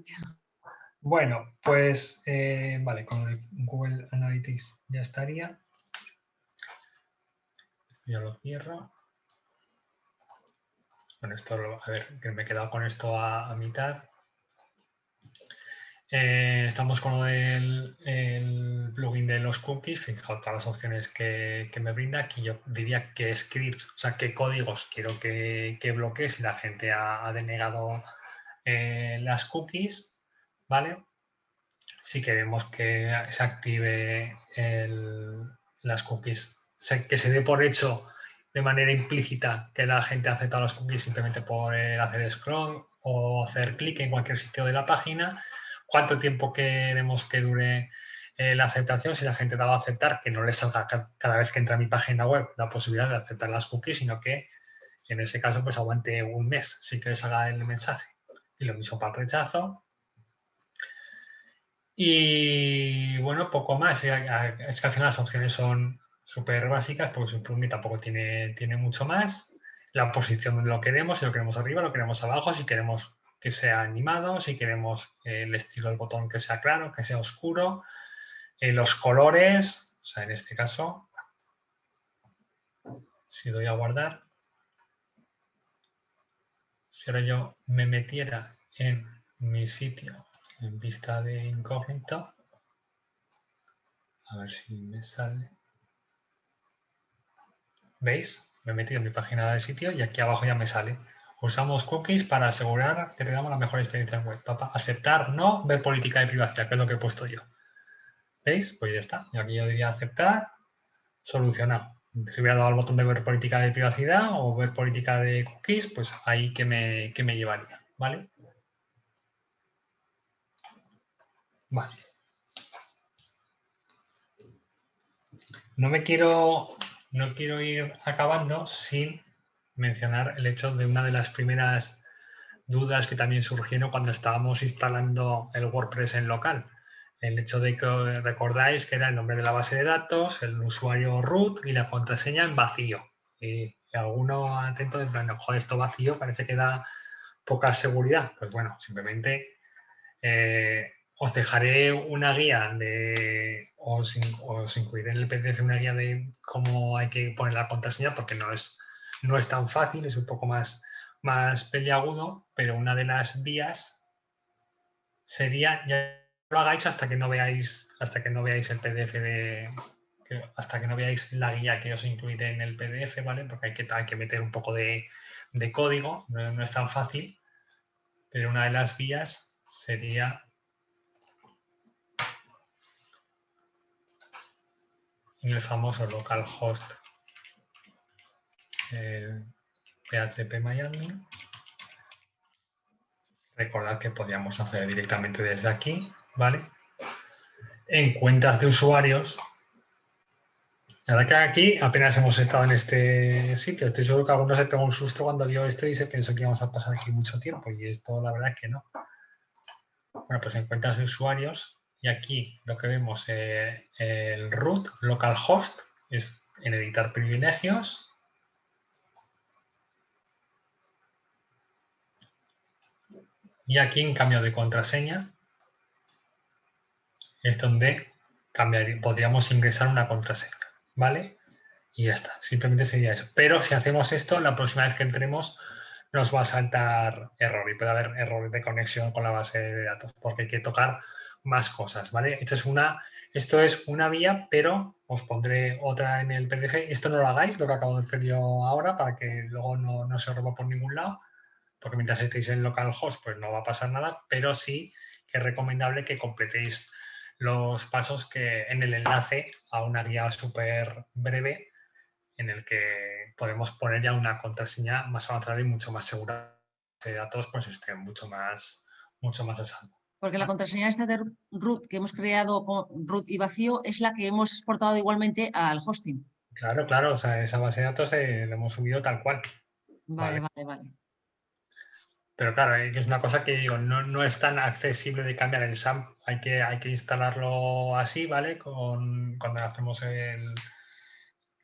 Bueno, pues vale, con el Google Analytics ya estaría. Esto ya lo cierro. Bueno, esto, a ver, que me he quedado con esto a mitad. Estamos con el plugin de los cookies. Fijaos todas las opciones que me brinda. Aquí yo diría qué scripts, o sea, qué códigos quiero que bloquee si la gente ha denegado las cookies, ¿vale? Si queremos que se active las cookies, que se dé por hecho de manera implícita que la gente ha aceptado las cookies simplemente por hacer scroll o hacer clic en cualquier sitio de la página. Cuánto tiempo queremos que dure la aceptación, si la gente la va a aceptar, que no le salga cada vez que entra a mi página web la posibilidad de aceptar las cookies, sino que en ese caso pues aguante un mes sin que les haga el mensaje. Y lo mismo para el rechazo. Y bueno, poco más. Es que al final las opciones son súper básicas porque su plugin tampoco tiene mucho más. La posición donde lo queremos, si lo queremos arriba, lo queremos abajo, si queremos que sea animado, si queremos el estilo del botón que sea claro, que sea oscuro, los colores, o sea, en este caso, si doy a guardar, si ahora yo me metiera en mi sitio en vista de incógnito, A ver si me sale. ¿Veis? Me he metido en mi página de sitio y aquí abajo ya me sale. Usamos cookies para asegurar que tengamos la mejor experiencia en web. Aceptar, no, ver política de privacidad, que es lo que he puesto yo. ¿Veis? Pues ya está. Y aquí yo diría aceptar, solucionado. Si hubiera dado al botón de ver política de privacidad o ver política de cookies, pues ahí que me llevaría, ¿vale? Vale. No quiero ir acabando sin mencionar el hecho de una de las primeras dudas que también surgieron cuando estábamos instalando el WordPress en local. El hecho de que recordáis que era el nombre de la base de datos, el usuario root y la contraseña en vacío. Y alguno atento de plan, joder, esto vacío parece que da poca seguridad. Pues bueno, simplemente os dejaré una guía os incluiré en el PDF una guía de cómo hay que poner la contraseña porque no es tan fácil, es un poco más peliagudo, pero una de las vías sería, ya lo hagáis hasta que no veáis el PDF hasta que no veáis la guía que os incluiré en el PDF, ¿vale? Porque hay que meter un poco de código, no es tan fácil, pero una de las vías sería en el famoso localhost phpMyAdmin. Recordad que podíamos hacer directamente desde aquí, ¿vale? En cuentas de usuarios. La verdad que aquí apenas hemos estado en este sitio. Estoy seguro que algunos se pegó un susto cuando vio esto y se pensó que íbamos a pasar aquí mucho tiempo. Y esto la verdad es que no. Bueno, pues en cuentas de usuarios. Y aquí lo que vemos el root, localhost, es en editar privilegios. Y aquí en cambio de contraseña es donde podríamos ingresar una contraseña, ¿vale? Y ya está, simplemente sería eso. Pero si hacemos esto, la próxima vez que entremos nos va a saltar error y puede haber errores de conexión con la base de datos porque hay que tocar más cosas, ¿vale? Esto es una vía, pero os pondré otra en el PDF. Esto no lo hagáis, lo que acabo de hacer yo ahora, para que luego no se roba por ningún lado, porque mientras estéis en localhost pues no va a pasar nada, pero sí que es recomendable que completéis los pasos que en el enlace a una guía súper breve en el que podemos poner ya una contraseña más avanzada y mucho más segura de datos pues esté mucho más a salvo. Porque la contraseña esta de root que hemos creado con root y vacío es la que hemos exportado igualmente al hosting. Claro, o sea, esa base de datos la hemos subido tal cual. Vale. Pero claro, es una cosa que digo, no es tan accesible de cambiar el SAMP, hay que instalarlo así, ¿vale? Cuando hacemos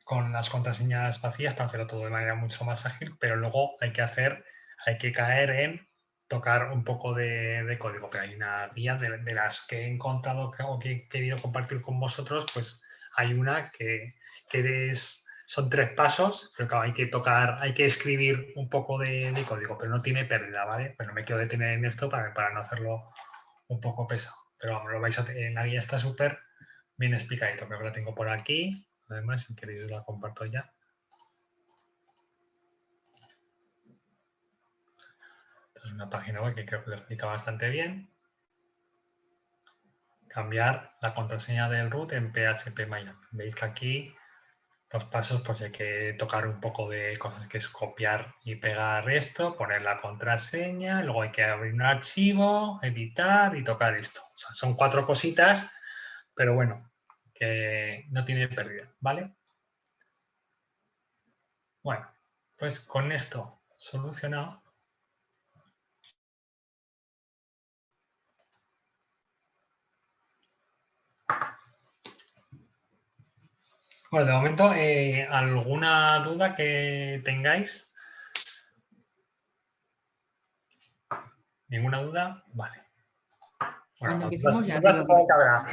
con las contraseñas vacías para hacerlo todo de manera mucho más ágil, pero luego hay que caer en tocar un poco de código. Pero hay una guía de las que he encontrado o que he querido compartir con vosotros, pues hay una que son 3 pasos, pero claro, hay que escribir un poco de código, pero no tiene pérdida, ¿vale? Bueno, me quiero detener en esto para no hacerlo un poco pesado. Pero vamos, lo vais a tener, la guía está súper bien explicadito. Creo que la tengo por aquí. Además, si queréis os la comparto ya. Esta es una página web que creo que lo explica bastante bien. Cambiar la contraseña del root en phpMyAdmin. Veis que aquí los pasos, pues hay que tocar un poco de cosas, que es copiar y pegar esto, poner la contraseña, luego hay que abrir un archivo, editar y tocar esto. O sea, son 4 cositas, pero bueno, que no tiene pérdida, ¿vale? Bueno, pues con esto solucionado. Bueno, de momento, ¿alguna duda que tengáis? ¿Ninguna duda? Vale. Bueno, cuando empecemos ya dudas supongo que habrá.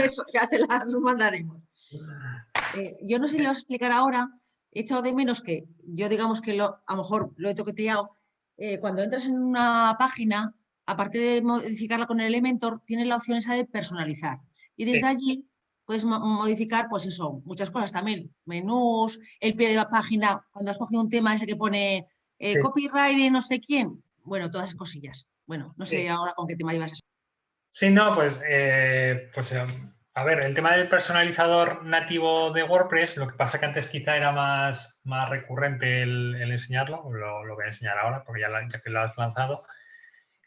Eso ya te las mandaremos. Yo no sé si lo voy a explicar ahora. He echado de menos que yo digamos que a lo mejor lo he toqueteado. Cuando entras en una página, aparte de modificarla con el Elementor, tienes la opción esa de personalizar. Y desde allí puedes modificar, pues eso, muchas cosas también. Menús, el pie de la página, cuando has cogido un tema ese que pone Sí. copyright de no sé quién. Bueno, todas esas cosillas. Bueno, no sé Sí. ahora con qué tema ibas a... Sí, no, pues, a ver, el tema del personalizador nativo de WordPress, lo que pasa que antes quizá era más recurrente el enseñarlo, lo voy a enseñar ahora porque ya que lo has lanzado.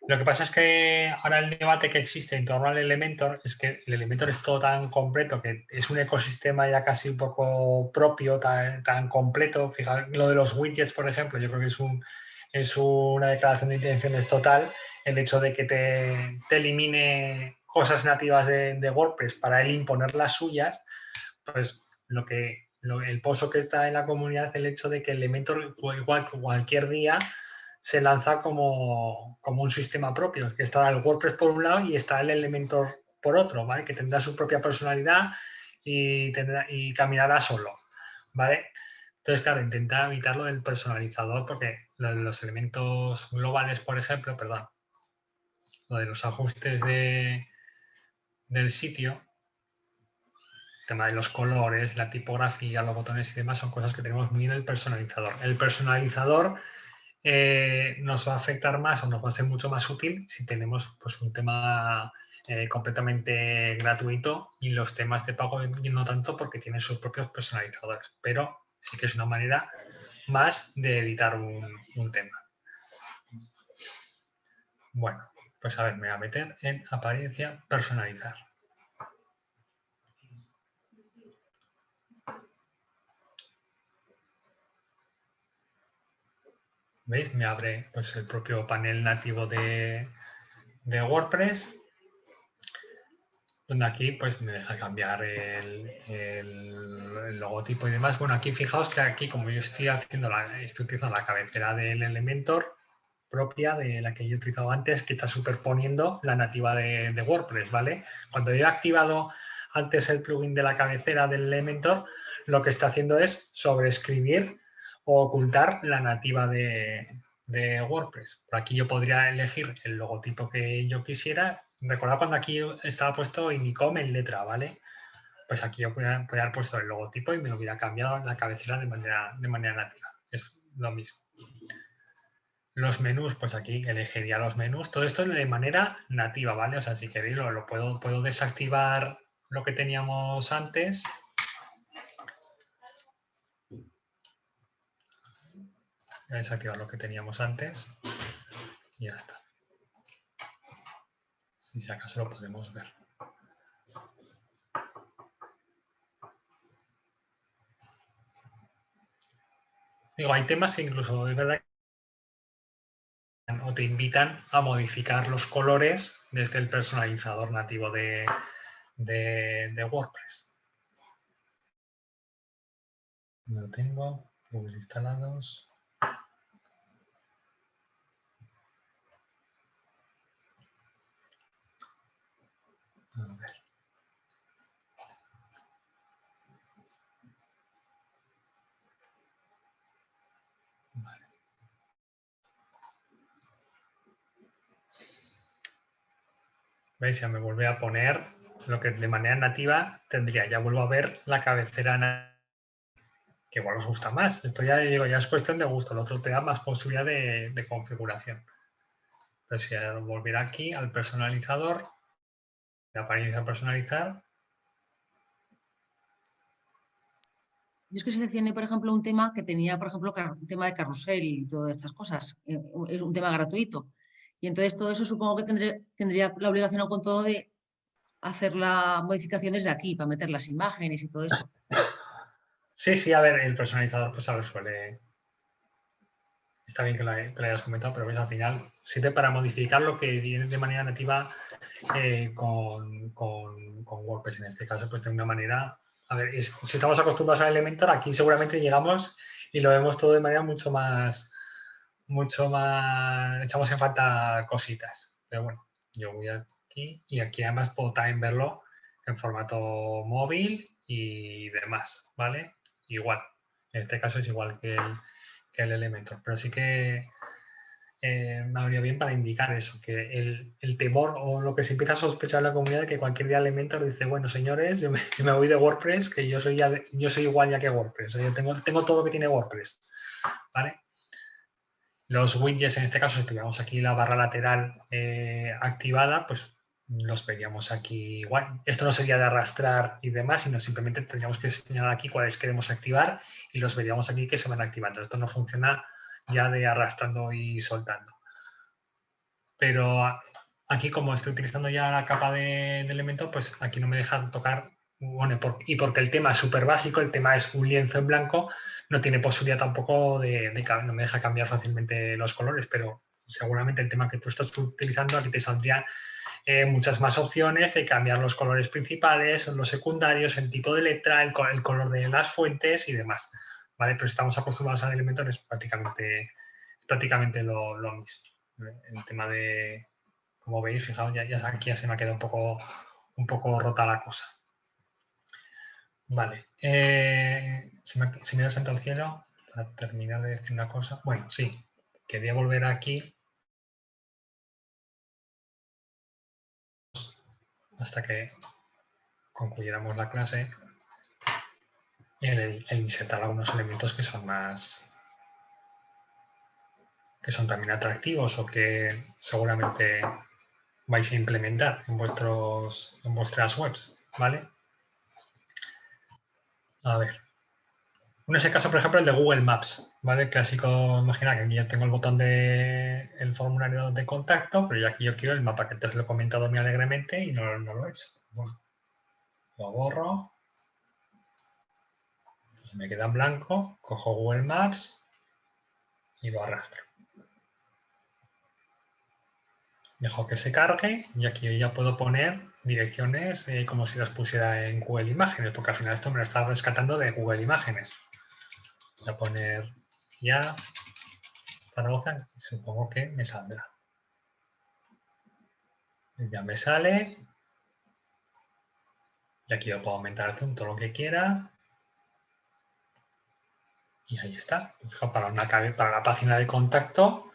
Lo que pasa es que ahora el debate que existe en torno al Elementor es que el Elementor es todo tan completo, que es un ecosistema ya casi un poco propio, tan completo. Fijaos, lo de los widgets, por ejemplo, yo creo que es una declaración de intenciones total el hecho de que te elimine cosas nativas de WordPress para él imponer las suyas, pues el pozo que está en la comunidad, el hecho de que Elementor igual cualquier día se lanza como un sistema propio, que está el WordPress por un lado y está el Elementor por otro, ¿vale? Que tendrá su propia personalidad y caminará solo, ¿vale? Entonces, claro, intenta evitar lo del personalizador porque los elementos globales, por ejemplo, perdón, lo de los ajustes del sitio, el tema de los colores, la tipografía, los botones y demás son cosas que tenemos muy en el personalizador. El personalizador nos va a afectar más o nos va a ser mucho más útil si tenemos pues, un tema completamente gratuito y los temas de pago no tanto porque tienen sus propios personalizadores, pero sí que es una manera más de editar un tema. Bueno, pues a ver, me voy a meter en apariencia, personalizar. ¿Veis? Me abre pues, el propio panel nativo de WordPress, donde aquí pues me deja cambiar el logotipo y demás. Bueno, aquí fijaos que aquí como yo estoy utilizando la cabecera del Elementor propia de la que yo he utilizado antes, que está superponiendo la nativa de WordPress, ¿vale? Cuando yo he activado antes el plugin de la cabecera del Elementor, lo que está haciendo es sobreescribir o ocultar la nativa de WordPress. Por aquí yo podría elegir el logotipo que yo quisiera. Recordad cuando aquí estaba puesto Inicom en letra, ¿vale? Pues aquí yo podría haber puesto el logotipo y me lo hubiera cambiado en la cabecera de manera nativa. Es lo mismo. Los menús, pues aquí elegiría los menús. Todo esto es de manera nativa, ¿vale? O sea, si queréis lo puedo desactivar lo que teníamos antes. Voy a desactivar lo que teníamos antes y ya está. Si acaso lo podemos ver. Digo, hay temas que incluso es verdad o te invitan a modificar los colores desde el personalizador nativo de WordPress. Lo tengo, plugins instalados. A ver. Vale. ¿Veis? Ya me vuelve a poner lo que de manera nativa tendría. Ya vuelvo a ver la cabecera que igual os gusta más. Esto ya digo, ya es cuestión de gusto. El otro te da más posibilidad de configuración. Entonces, si volviera aquí al personalizador, de apariencia personalizar. Yo es que seleccioné, por ejemplo, un tema que tenía, por ejemplo, un tema de carrusel y todas estas cosas. Es un tema gratuito. Y entonces todo eso supongo que tendría la obligación con todo de hacer la modificación desde aquí para meter las imágenes y todo eso. Sí, a ver, el personalizador pues ahora suele... Está bien que lo hayas comentado, pero ves, al final sirve para modificar lo que viene de manera nativa con WordPress. En este caso, pues de una manera... A ver, si estamos acostumbrados al Elementor, aquí seguramente llegamos y lo vemos todo de manera mucho más... Echamos en falta cositas. Pero bueno, yo voy aquí y aquí además puedo también verlo en formato móvil y demás, ¿vale? Igual. En este caso es igual que el Elementor, pero sí que me ha venido bien para indicar eso, que el temor o lo que se empieza a sospechar en la comunidad de que cualquier día Elementor dice, bueno, señores, yo me voy de WordPress, que yo soy igual ya que WordPress, yo tengo todo lo que tiene WordPress, ¿vale? Los widgets, en este caso, si tuviéramos aquí la barra lateral activada, pues los veríamos aquí igual. Esto no sería de arrastrar y demás, sino simplemente tendríamos que señalar aquí cuáles queremos activar y los veríamos aquí que se van activando. Esto no funciona ya de arrastrando y soltando. Pero aquí, como estoy utilizando ya la capa de Elementor, pues aquí no me deja tocar, bueno, y porque el tema es súper básico, el tema es un lienzo en blanco, no tiene posibilidad tampoco no me deja cambiar fácilmente los colores, pero seguramente el tema que tú estás utilizando, aquí te saldrían muchas más opciones de cambiar los colores principales, los secundarios, el tipo de letra, el color de las fuentes y demás. ¿Vale? Pero estamos acostumbrados a Elementor, es prácticamente lo mismo. El tema de, como veis, fijaos, ya aquí ya se me ha quedado un poco rota la cosa. Vale, se me ha sentado al cielo para terminar de decir una cosa. Bueno, sí, quería volver aquí hasta que concluyéramos la clase el insertar algunos elementos que son también atractivos o que seguramente vais a implementar en vuestras webs, ¿vale? A ver. En ese caso, por ejemplo, el de Google Maps, ¿vale? Clásico, imagina que aquí ya tengo el botón del formulario de contacto, pero aquí yo quiero el mapa, que antes lo he comentado muy alegremente y no lo he hecho. Bueno, lo borro. Se me queda en blanco, cojo Google Maps y lo arrastro. Dejo que se cargue y aquí yo ya puedo poner direcciones como si las pusiera en Google Imágenes, porque al final esto me lo está rescatando de Google Imágenes. Voy a poner ya Zaragoza y supongo que me saldrá. Ya me sale. Y aquí yo puedo aumentar el zoom todo lo que quiera. Y ahí está. Para la página de contacto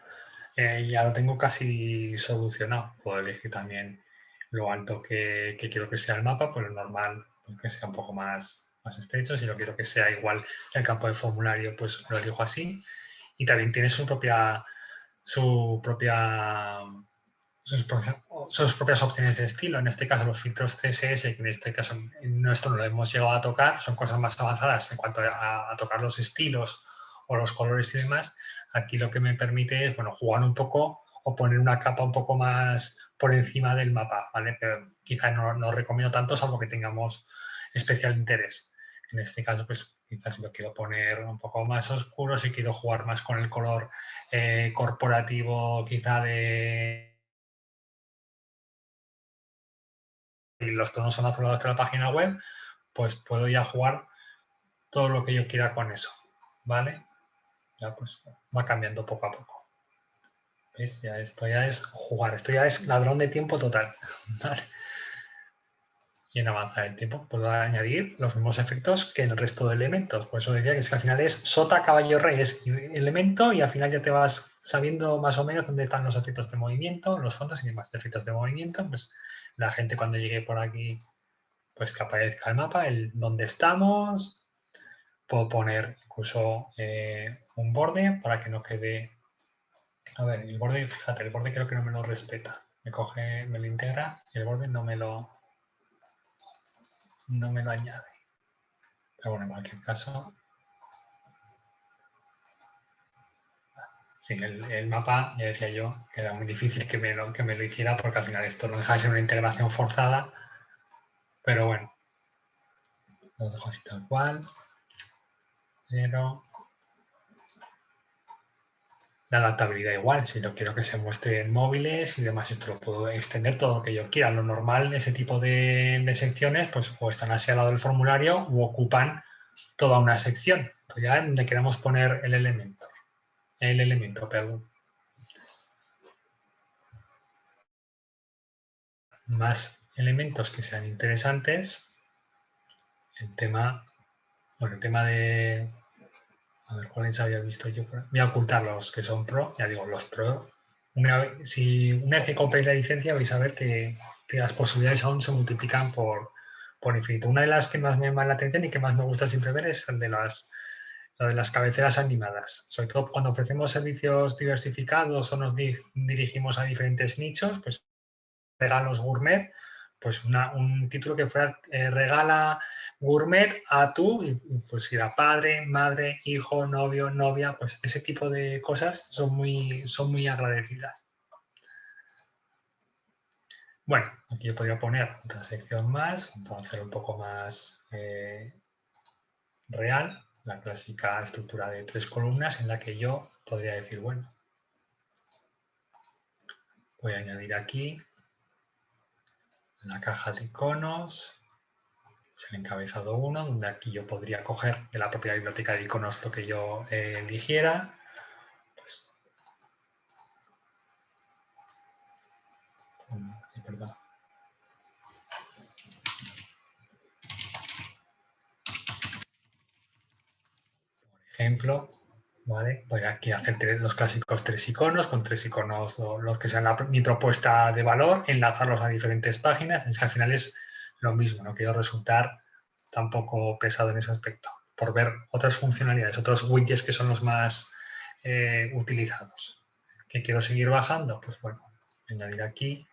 ya lo tengo casi solucionado. Puedo elegir también lo alto que quiero que sea el mapa, pues lo normal pues que sea un poco más estrecho. Si lo quiero que sea igual que el campo de formulario, pues lo elijo así. Y también tiene sus propias opciones de estilo. En este caso, los filtros CSS, que en este caso esto no lo hemos llegado a tocar, son cosas más avanzadas en cuanto a tocar los estilos o los colores y demás. Aquí lo que me permite es, bueno, jugar un poco o poner una capa un poco más por encima del mapa, ¿vale? Pero quizá no lo recomiendo tanto, salvo que tengamos especial interés. En este caso, pues quizás si lo quiero poner un poco más oscuro, si quiero jugar más con el color corporativo, quizá y los tonos son azulados de la página web, pues puedo ya jugar todo lo que yo quiera con eso, ¿vale? Ya pues va cambiando poco a poco. ¿Veis? Ya esto ya es jugar, esto ya es ladrón de tiempo total, ¿vale? Y en avanzar el tiempo puedo añadir los mismos efectos que en el resto de elementos. Por eso decía que es que al final es sota, caballo, rey, es elemento y al final ya te vas sabiendo más o menos dónde están los efectos de movimiento, los fondos y demás efectos de movimiento. Pues la gente cuando llegue por aquí, pues que aparezca el mapa, el dónde estamos. Puedo poner incluso un borde para que no quede... A ver, el borde, fíjate, el borde creo que no me lo respeta. Me lo integra y el borde no me lo añade. Pero bueno, en cualquier caso... Sí, el mapa, ya decía yo, que era muy difícil que me lo hiciera porque al final esto no deja de ser una integración forzada. Pero bueno, lo dejo así tal cual. Pero la adaptabilidad igual, si yo quiero que se muestre en móviles y demás, esto lo puedo extender todo lo que yo quiera. Lo normal, ese tipo de secciones, pues o están así al lado del formulario o ocupan toda una sección. Entonces ya es donde queremos poner el elemento. Perdón. Más elementos que sean interesantes. El tema de... A ver, ¿cuáles había visto yo? Voy a ocultar los que son pro. Ya digo, los pro una vez que compréis la licencia vais a ver que las posibilidades aún se multiplican por infinito. Una de las que más me llama la atención y que más me gusta siempre ver es el de la de las cabeceras animadas. Sobre todo cuando ofrecemos servicios diversificados o nos dirigimos a diferentes nichos, pues regalos gourmet, pues un título que fuera regala gourmet a tú, y pues si era padre, madre, hijo, novio, novia, pues ese tipo de cosas son muy agradecidas. Bueno, aquí yo podría poner otra sección más, para hacer un poco más real, la clásica estructura de 3 columnas en la que yo podría decir, bueno, voy a añadir aquí la caja de iconos, es el encabezado 1, donde aquí yo podría coger de la propia biblioteca de iconos lo que yo eligiera. Pues, perdón. Por ejemplo, ¿vale? Voy aquí a hacer los clásicos 3 iconos, con 3 iconos los que sean mi propuesta de valor, enlazarlos a diferentes páginas. Es que al final es lo mismo, no quiero resultar tampoco pesado en ese aspecto, por ver otras funcionalidades, otros widgets que son los más utilizados. ¿Qué quiero seguir bajando? Pues bueno, añadir aquí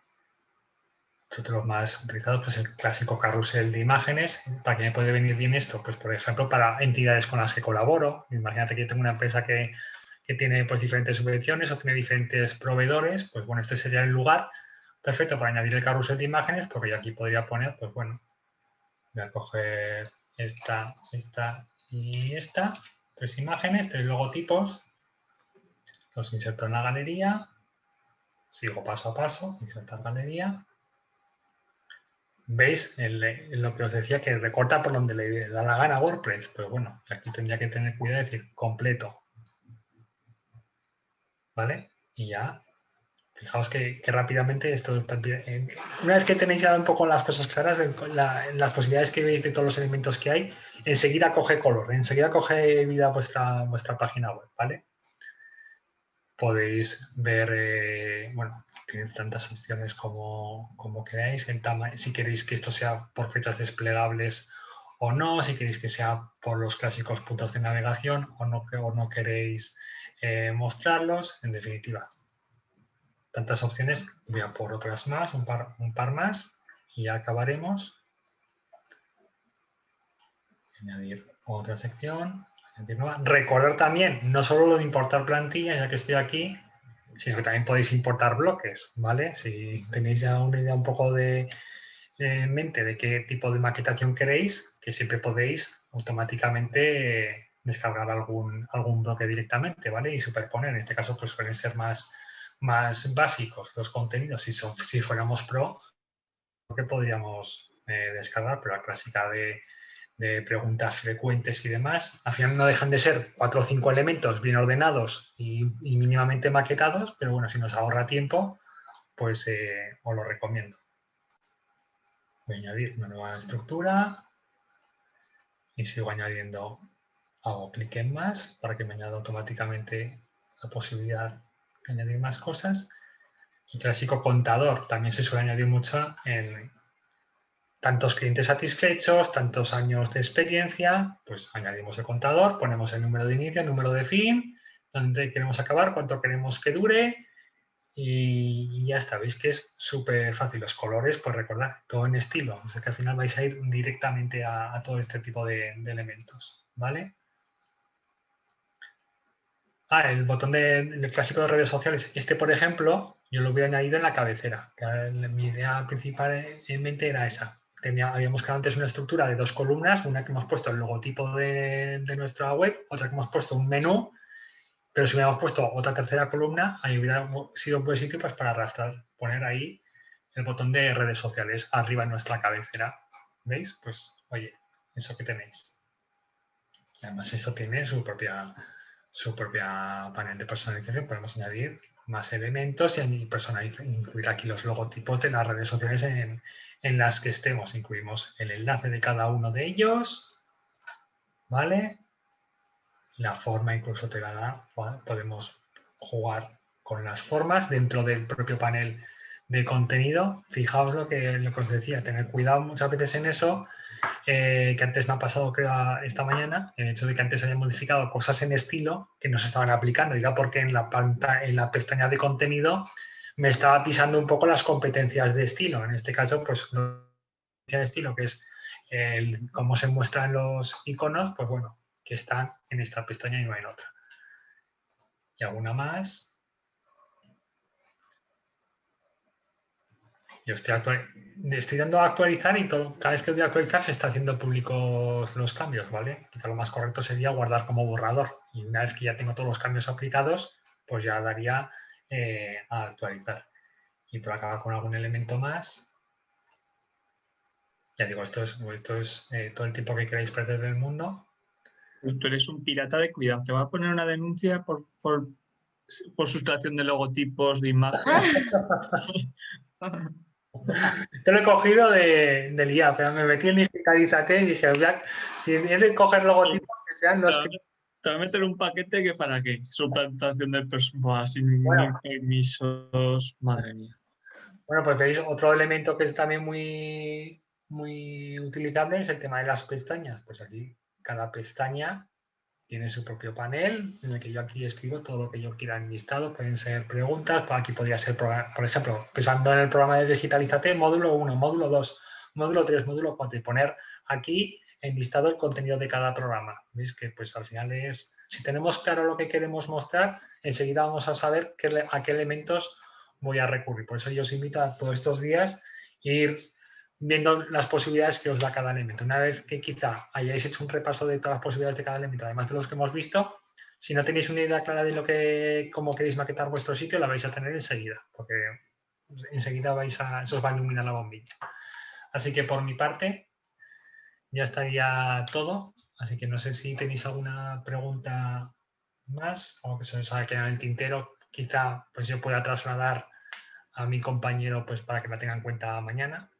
otros más utilizados, pues el clásico carrusel de imágenes. ¿Para qué me puede venir bien esto? Pues por ejemplo para entidades con las que colaboro. Imagínate que yo tengo una empresa que tiene pues diferentes subvenciones o tiene diferentes proveedores, pues bueno, este sería el lugar perfecto para añadir el carrusel de imágenes, porque yo aquí podría poner, pues bueno, voy a coger esta y esta, 3 imágenes, 3 logotipos, los inserto en la galería, sigo paso a paso, insertar galería. ¿Veis lo que os decía, que recorta por donde le da la gana a WordPress? Pero bueno, aquí tendría que tener cuidado de decir completo. ¿Vale? Y ya, fijaos que rápidamente esto está bien. Una vez que tenéis ya un poco las cosas claras, las posibilidades que veis de todos los elementos que hay, enseguida coge color, enseguida coge vida vuestra página web, ¿vale? Podéis ver, bueno, tiene tantas opciones como queráis. Si queréis que esto sea por fechas desplegables o no, si queréis que sea por los clásicos puntos de navegación o no queréis mostrarlos, en definitiva. Tantas opciones, voy a por otras más, un par más y ya acabaremos. Añadir otra sección. Recordar también, no solo lo de importar plantillas, ya que estoy aquí, sino que también podéis importar bloques, ¿vale? Si tenéis ya una idea un poco en mente de qué tipo de maquetación queréis, que siempre podéis automáticamente descargar algún bloque directamente, ¿vale? Y superponer. En este caso, pues suelen ser más básicos los contenidos. Si fuéramos pro, lo que podríamos descargar, pero la clásica de preguntas frecuentes y demás, al final no dejan de ser 4 o 5 elementos bien ordenados y mínimamente maquetados, pero bueno, si nos ahorra tiempo, pues os lo recomiendo. Voy a añadir una nueva estructura y sigo añadiendo, hago clic en más para que me añada automáticamente la posibilidad de añadir más cosas. El clásico contador también se suele añadir mucho en tantos clientes satisfechos, tantos años de experiencia, pues añadimos el contador, ponemos el número de inicio, el número de fin, dónde queremos acabar, cuánto queremos que dure y ya está. Veis que es súper fácil. Los colores, pues recordad, todo en estilo. O sea que al final vais a ir directamente a todo este tipo de elementos, ¿vale? El botón del clásico de redes sociales. Este, por ejemplo, yo lo hubiera añadido en la cabecera. Mi idea principal en mente era esa. Habíamos creado antes una estructura de 2 columnas, una que hemos puesto el logotipo de nuestra web, otra que hemos puesto un menú, pero si hubiéramos puesto otra tercera columna, ahí hubiera sido un buen sitio pues, para arrastrar, poner ahí el botón de redes sociales arriba en nuestra cabecera. ¿Veis? Pues, oye, eso que tenéis. Y además esto tiene su propia panel de personalización. Podemos añadir más elementos y incluir aquí los logotipos de las redes sociales en las que estemos. Incluimos el enlace de cada uno de ellos, ¿vale? La forma incluso te la da, ¿vale? Podemos jugar con las formas dentro del propio panel de contenido. Fijaos lo que os decía, tener cuidado muchas veces en eso, que antes me ha pasado, creo, esta mañana, el hecho de que antes haya modificado cosas en estilo que no se estaban aplicando, ya porque en la pestaña de contenido me estaba pisando un poco las competencias de estilo. En este caso, pues, de estilo, que es cómo se muestran los iconos, pues bueno, que están en esta pestaña y no en otra. Y alguna más. Yo estoy dando a actualizar y cada vez que doy a actualizar se está haciendo públicos los cambios, ¿vale? Quizá lo más correcto sería guardar como borrador. Y una vez que ya tengo todos los cambios aplicados, pues ya daría a actualizar. Y por acabar con algún elemento más, ya digo, esto es todo el tiempo que queráis perder del mundo. Pues tú eres un pirata de cuidado. Te voy a poner una denuncia por sustracción de logotipos, de imágenes. Te lo he cogido del IA, pero me metí en Digitalízate y dije, si tienes que coger logotipos que sean los que... Te voy a meter un paquete que para qué. Suplantación de personas sin permisos. Madre mía. Bueno, pues veis, otro elemento que es también muy, muy utilizable es el tema de las pestañas. Pues aquí cada pestaña tiene su propio panel en el que yo aquí escribo todo lo que yo quiera en listado. Pueden ser preguntas, pues aquí podría ser, por ejemplo, pensando en el programa de Digitalízate, módulo 1, módulo 2, módulo 3, módulo 4 y poner aquí en listado el contenido de cada programa. ¿Veis? Que pues al final es, si tenemos claro lo que queremos mostrar, enseguida vamos a saber a qué elementos voy a recurrir. Por eso yo os invito a todos estos días ir viendo las posibilidades que os da cada elemento. Una vez que quizá hayáis hecho un repaso de todas las posibilidades de cada elemento, además de los que hemos visto, si no tenéis una idea clara de cómo queréis maquetar vuestro sitio, la vais a tener enseguida, porque enseguida eso os va a iluminar la bombilla. Así que por mi parte ya estaría todo. Así que no sé si tenéis alguna pregunta más, algo que se os haya quedado en el tintero, quizá pues yo pueda trasladar a mi compañero pues para que la tenga en cuenta mañana.